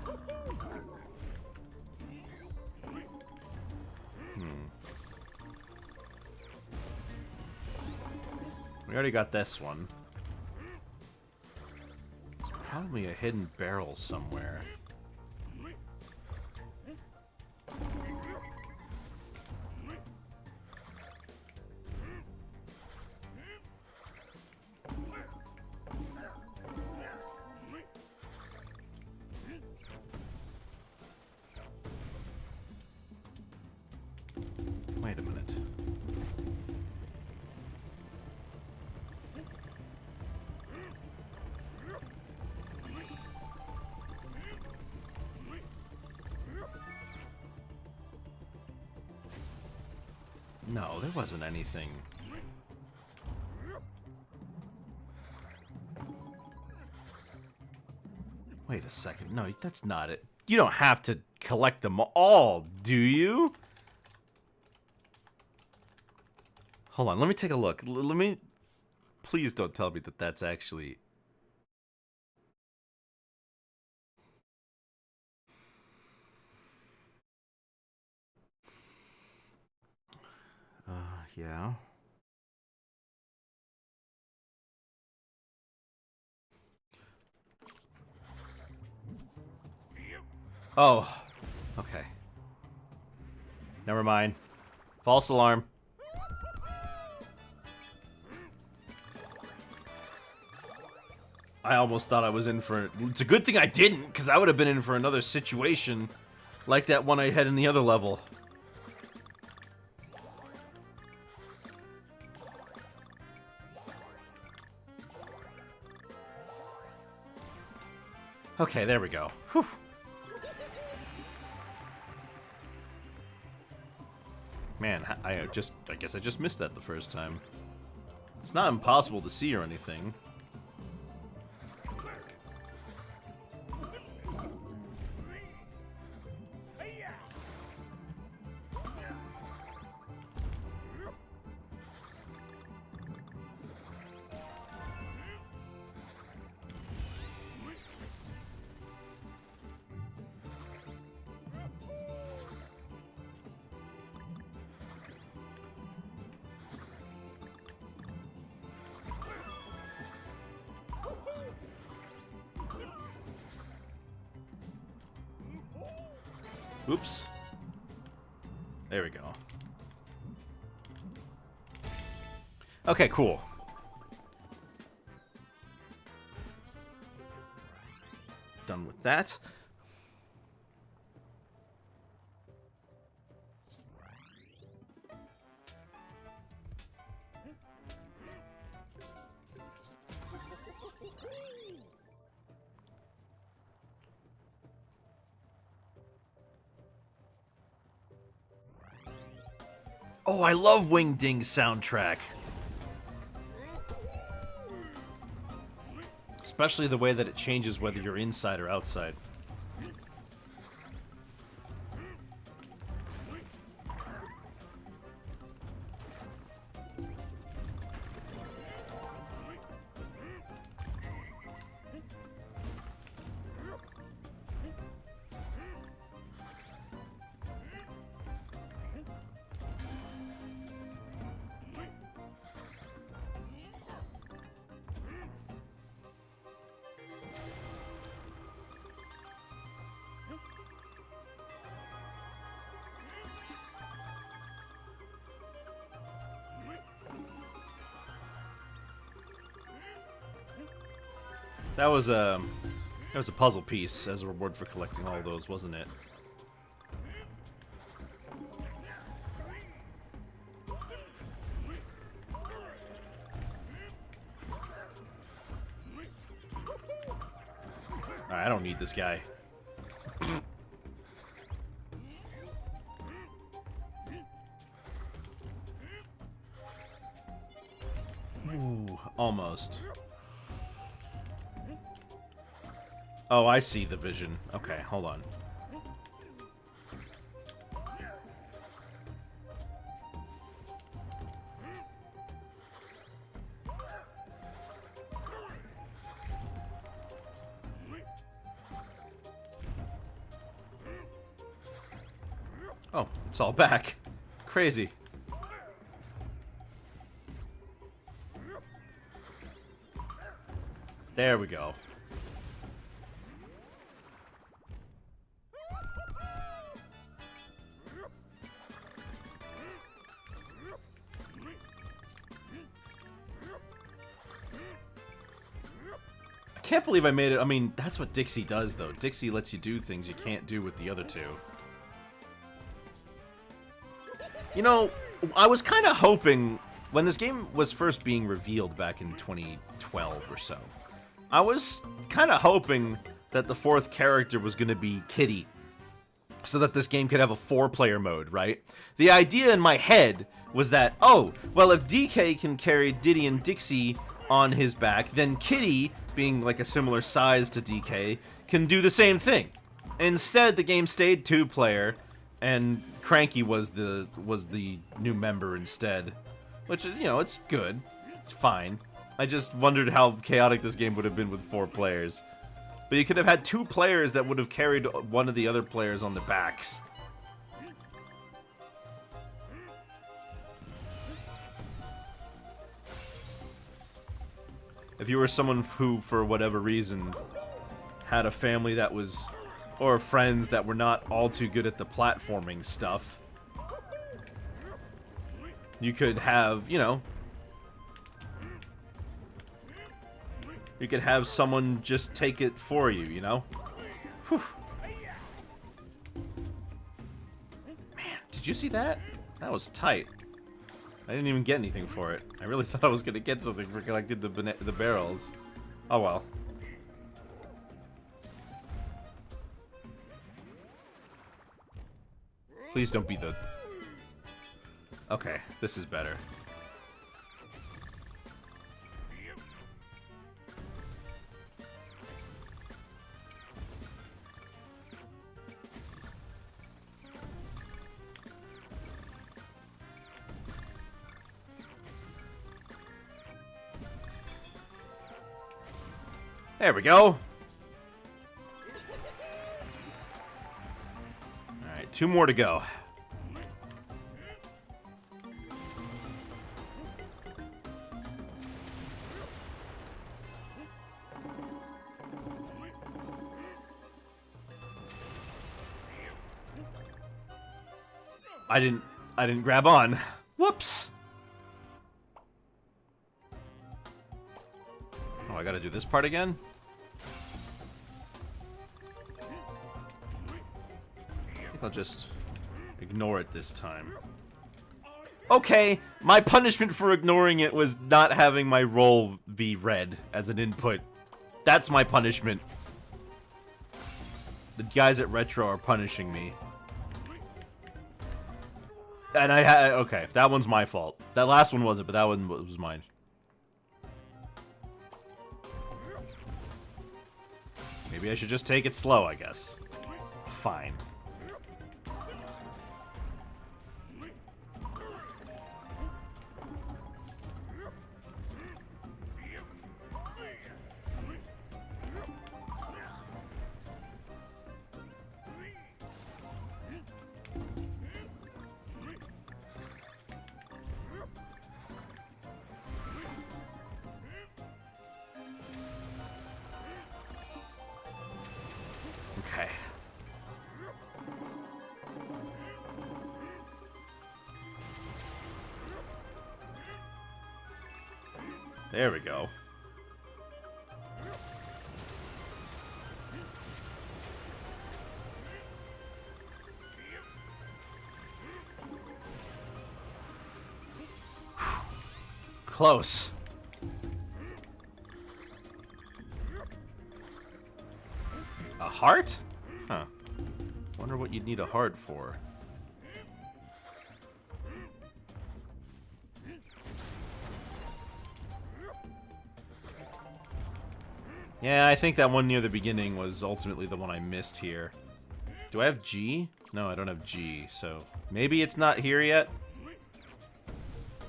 We already got this one. There's probably a hidden barrel somewhere. Wait a minute. No, there wasn't anything. Wait a second. No, that's not it. You don't have to collect them all, do you? Hold on, let me take a look. Let me... Please don't tell me that that's actually... yeah. Oh, okay. Never mind. False alarm. I almost thought I was in for... It's a good thing I didn't, because I would have been in for another situation like that one I had in the other level. Okay, there we go. Whew. Man, I guess I just missed that the first time. It's not impossible to see or anything. Oops. There we go. Okay, cool. Done with that. Oh, I love Wingding's soundtrack. Especially the way that it changes whether you're inside or outside. That was a puzzle piece as a reward for collecting all those, wasn't it? Alright, I don't need this guy. Ooh, almost. Oh, I see the vision. Okay, hold on. Oh, it's all back. Crazy. There we go. I can't believe I made it. I mean, that's what Dixie does, though. Dixie lets you do things you can't do with the other two. You know, I was kind of hoping, when this game was first being revealed back in 2012 or so, I was kind of hoping that the fourth character was going to be Kitty, so that this game could have a 4-player mode, right? The idea in my head was that, oh, well, if DK can carry Diddy and Dixie on his back, then Kitty, being like a similar size to DK, can do the same thing. Instead, the game stayed 2-player, and Cranky was the new member instead, which, you know, it's good. It's fine. I just wondered how chaotic this game would have been with 4 players. But you could have had 2 players that would have carried one of the other players on their backs. If you were someone who, for whatever reason, had a family that was, or friends that were not all too good at the platforming stuff, you could have, you know, you could have someone just take it for you, you know? Whew. Man, did you see that? That was tight. I didn't even get anything for it. I really thought I was gonna get something for collecting the barrels. Oh well. Please don't be the... Okay, this is better. There we go. Alright, 2 more to go. I didn't grab on. Whoops. Oh, I gotta do this part again? I think I'll just ignore it this time. Okay, my punishment for ignoring it was not having my roll be red as an input. That's my punishment. The guys at Retro are punishing me. And I had... Okay, that one's my fault. That last one wasn't, but that one was mine. Maybe I should just take it slow, I guess. Fine. Okay. There we go. close. A heart? Huh. Wonder what you'd need a heart for. Yeah, I think that one near the beginning was ultimately the one I missed here. Do I have G? No, I don't have G, so maybe it's not here yet?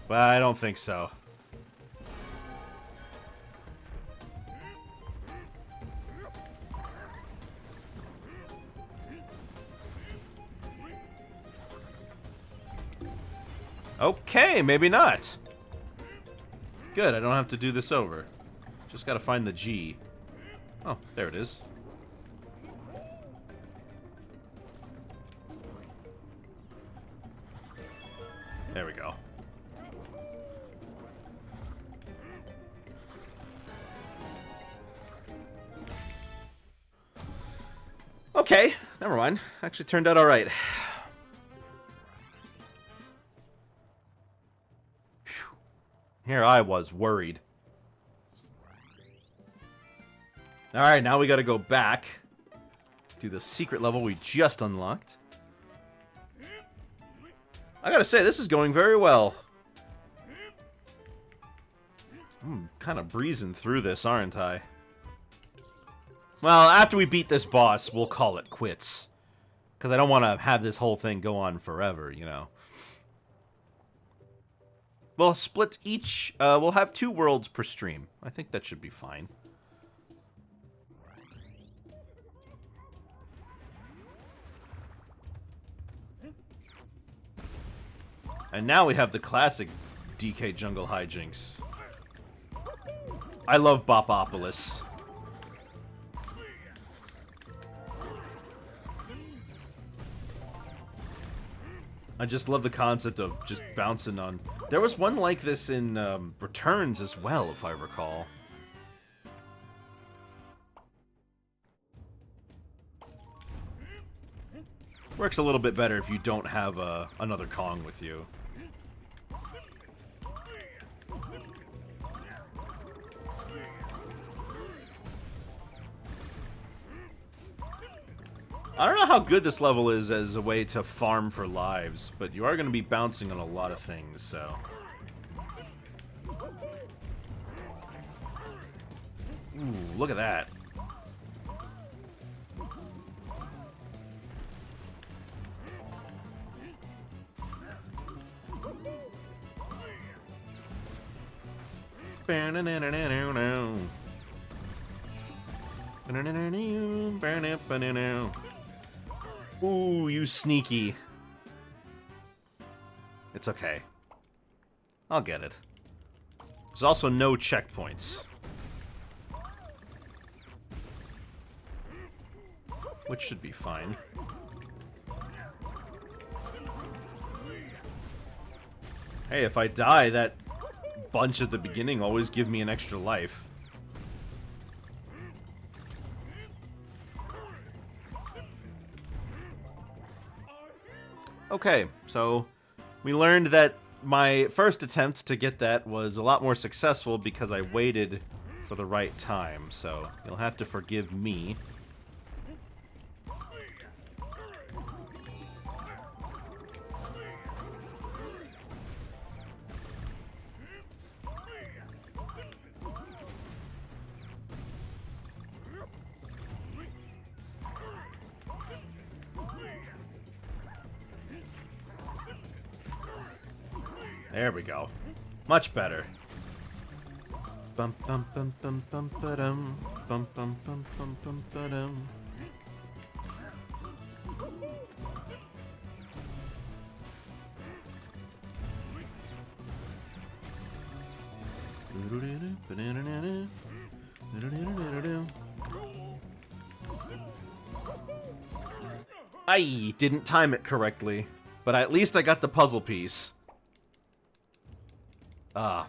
But I don't think so. Okay, maybe not. Good, I don't have to do this over. Just gotta find the G. Oh, there it is. There we go. Okay, never mind. Actually turned out alright. Here I was, worried. Alright, now we gotta go back to the secret level we just unlocked. I gotta say, this is going very well. I'm kind of breezing through this, aren't I? Well, after we beat this boss, we'll call it quits. Because I don't want to have this whole thing go on forever, you know. We'll split each, we'll have 2 worlds per stream. I think that should be fine. And now we have the classic DK Jungle hijinks. I love Bopopolis. I just love the concept of just bouncing on... There was one like this in Returns as well, if I recall. Works a little bit better if you don't have another Kong with you. I don't know how good this level is as a way to farm for lives, but you are going to be bouncing on a lot of things, so... Ooh, look at that. Ooh, you sneaky. It's okay. I'll get it. There's also no checkpoints. Which should be fine. Hey, if I die, that bunch at the beginning always give me an extra life. Okay, so we learned that my first attempt to get that was a lot more successful because I waited for the right time, so you'll have to forgive me. There we go. Much better. Bum bum bum bum bum ba-dum. Bum bum bum bum bum ba-dum. I didn't time it correctly, but at least I got the puzzle piece.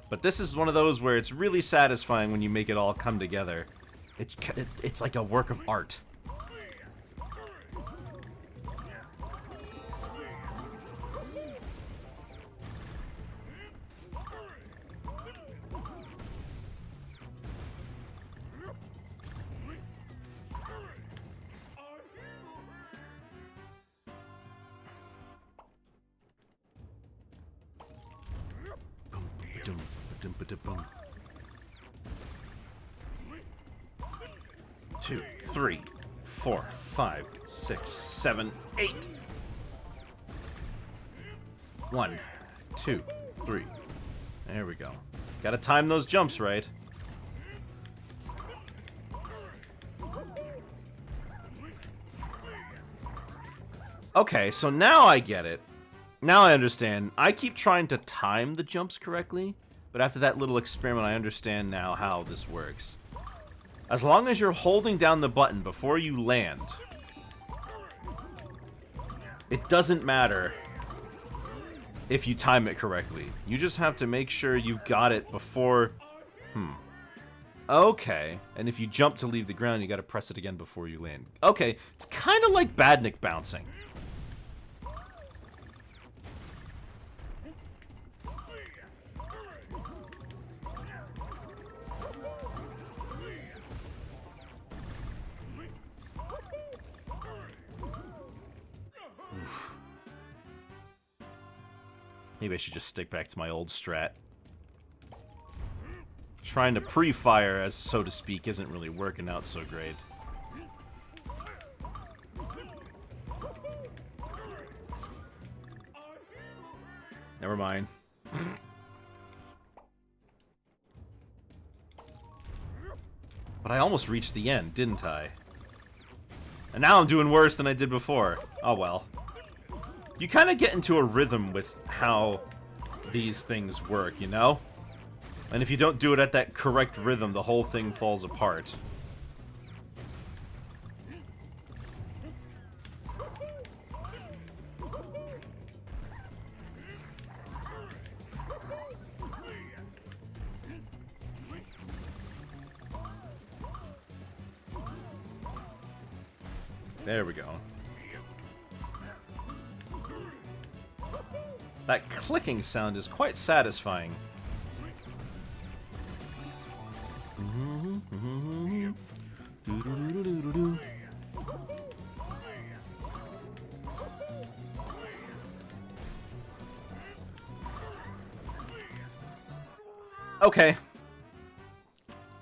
But this is one of those where it's really satisfying when you make it all come together. It's like a work of art. Ba-dum, 2, 3, 4, 5, 6, 7, 8. 1, 2, 3. There we go. Gotta time those jumps right. Okay, so now I get it. Now I understand. I keep trying to time the jumps correctly, but after that little experiment, I understand now how this works. As long as you're holding down the button before you land, it doesn't matter if you time it correctly. You just have to make sure you've got it before... Okay. And if you jump to leave the ground, you gotta press it again before you land. Okay. It's kind of like Badnik bouncing. Maybe I should just stick back to my old strat. Trying to pre-fire, as so to speak, isn't really working out so great. Never mind. But I almost reached the end, didn't I? And now I'm doing worse than I did before. Oh well. You kind of get into a rhythm with how these things work, you know? And if you don't do it at that correct rhythm, the whole thing falls apart. There we go. That clicking sound is quite satisfying. Okay.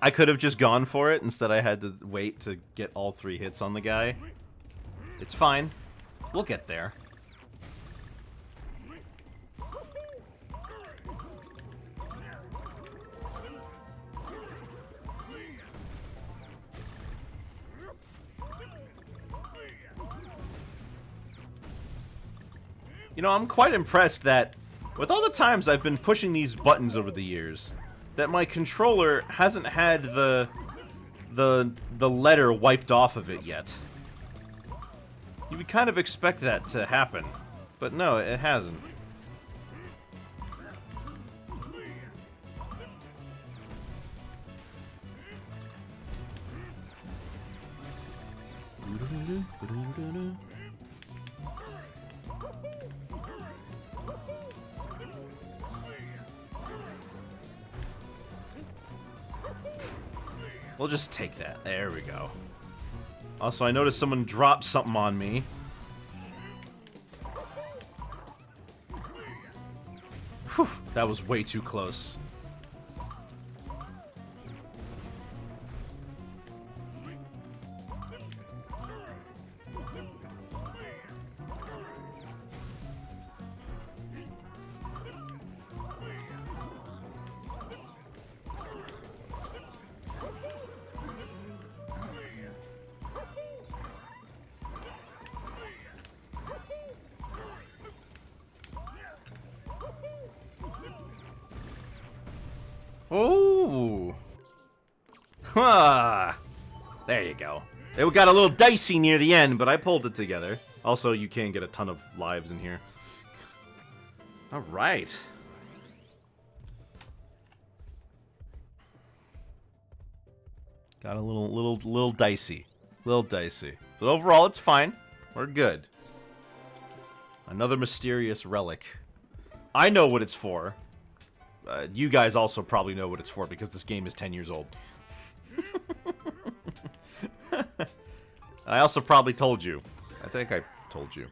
I could have just gone for it. Instead, I had to wait to get all 3 hits on the guy. It's fine. We'll get there. You know, I'm quite impressed that, with all the times I've been pushing these buttons over the years, that my controller hasn't had the letter wiped off of it yet. You would kind of expect that to happen, but no, it hasn't. We'll just take that. There we go. Also, I noticed someone dropped something on me. Whew, that was way too close. Oh! Ah! There you go. It got a little dicey near the end, but I pulled it together. Also, you can get a ton of lives in here. Alright. Got a little dicey. Little dicey. But overall, it's fine. We're good. Another mysterious relic. I know what it's for. You guys also probably know what it's for because this game is 10 years old. I also probably told you. I think I told you.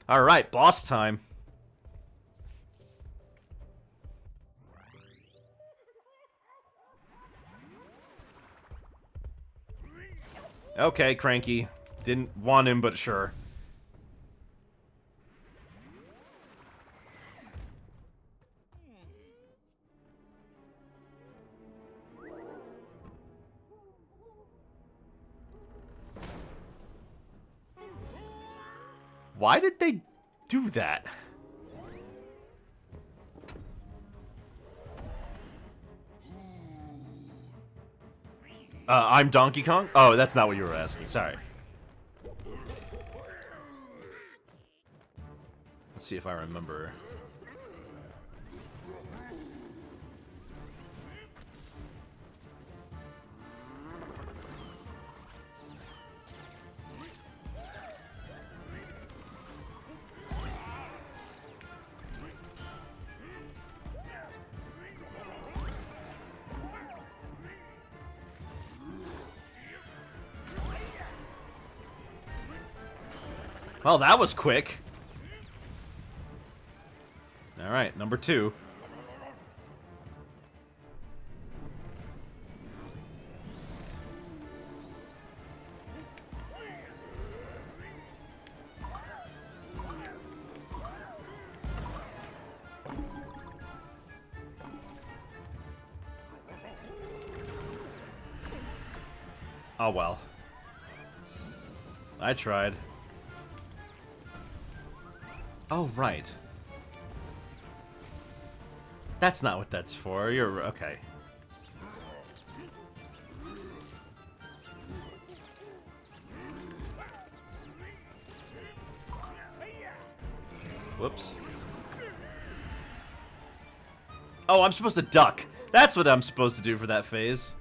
Alright, boss time. Okay, Cranky. Didn't want him, but sure. Why did they do that? I'm Donkey Kong? Oh, that's not what you were asking. Sorry. Let's see if I remember. Well, that was quick. Alright, number 2. Oh well. I tried. Oh, right. That's not what that's for. You're... okay. Whoops. Oh, I'm supposed to duck. That's what I'm supposed to do for that phase.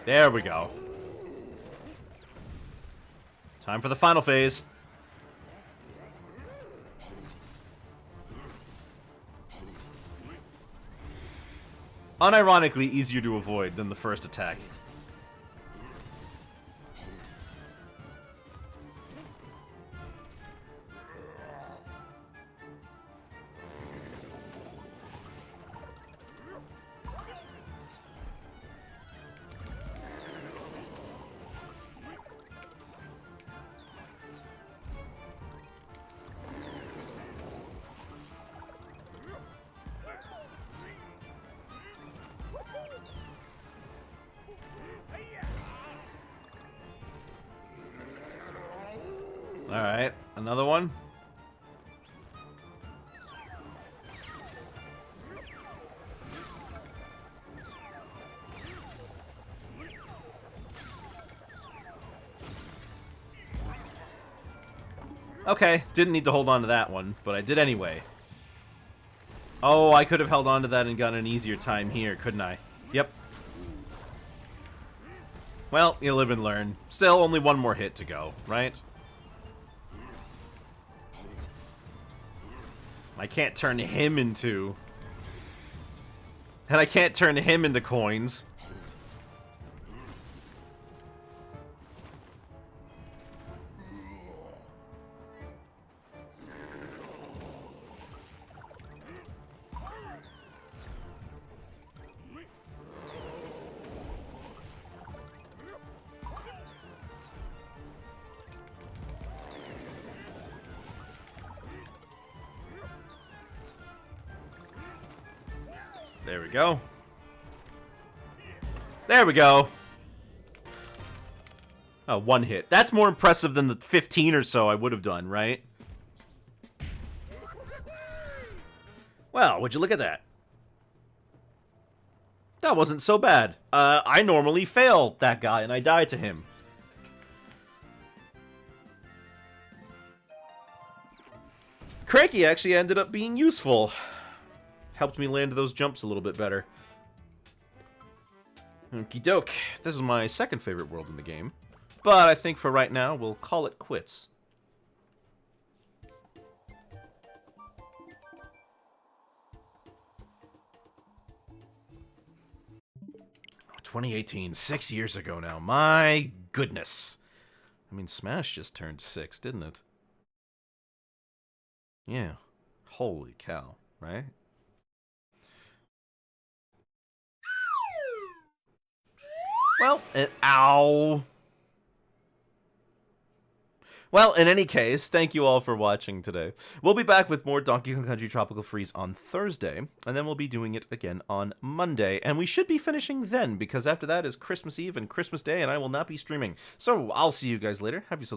There we go. Time for the final phase. Unironically easier to avoid than the first attack. Alright, another one. Okay, didn't need to hold on to that one, but I did anyway. Oh, I could have held on to that and gotten an easier time here, couldn't I? Yep. Well, you live and learn. Still, only one more hit to go, right? I can't turn him into... And I can't turn him into coins. There we go. There we go. Oh, one hit. That's more impressive than the 15 or so I would have done, right? Well, would you look at that? That wasn't so bad. I normally fail that guy, and I die to him. Cranky actually ended up being useful. Helped me land those jumps a little bit better. Okie doke. This is my second favorite world in the game. But I think for right now, we'll call it quits. 2018, 6 years ago now. My goodness. I mean, Smash just turned 6, didn't it? Yeah. Holy cow, right? Well, ow. Well, in any case, thank you all for watching today. We'll be back with more Donkey Kong Country Tropical Freeze on Thursday, and then we'll be doing it again on Monday, and we should be finishing then, because after that is Christmas Eve and Christmas Day, and I will not be streaming. So, I'll see you guys later. Have yourselves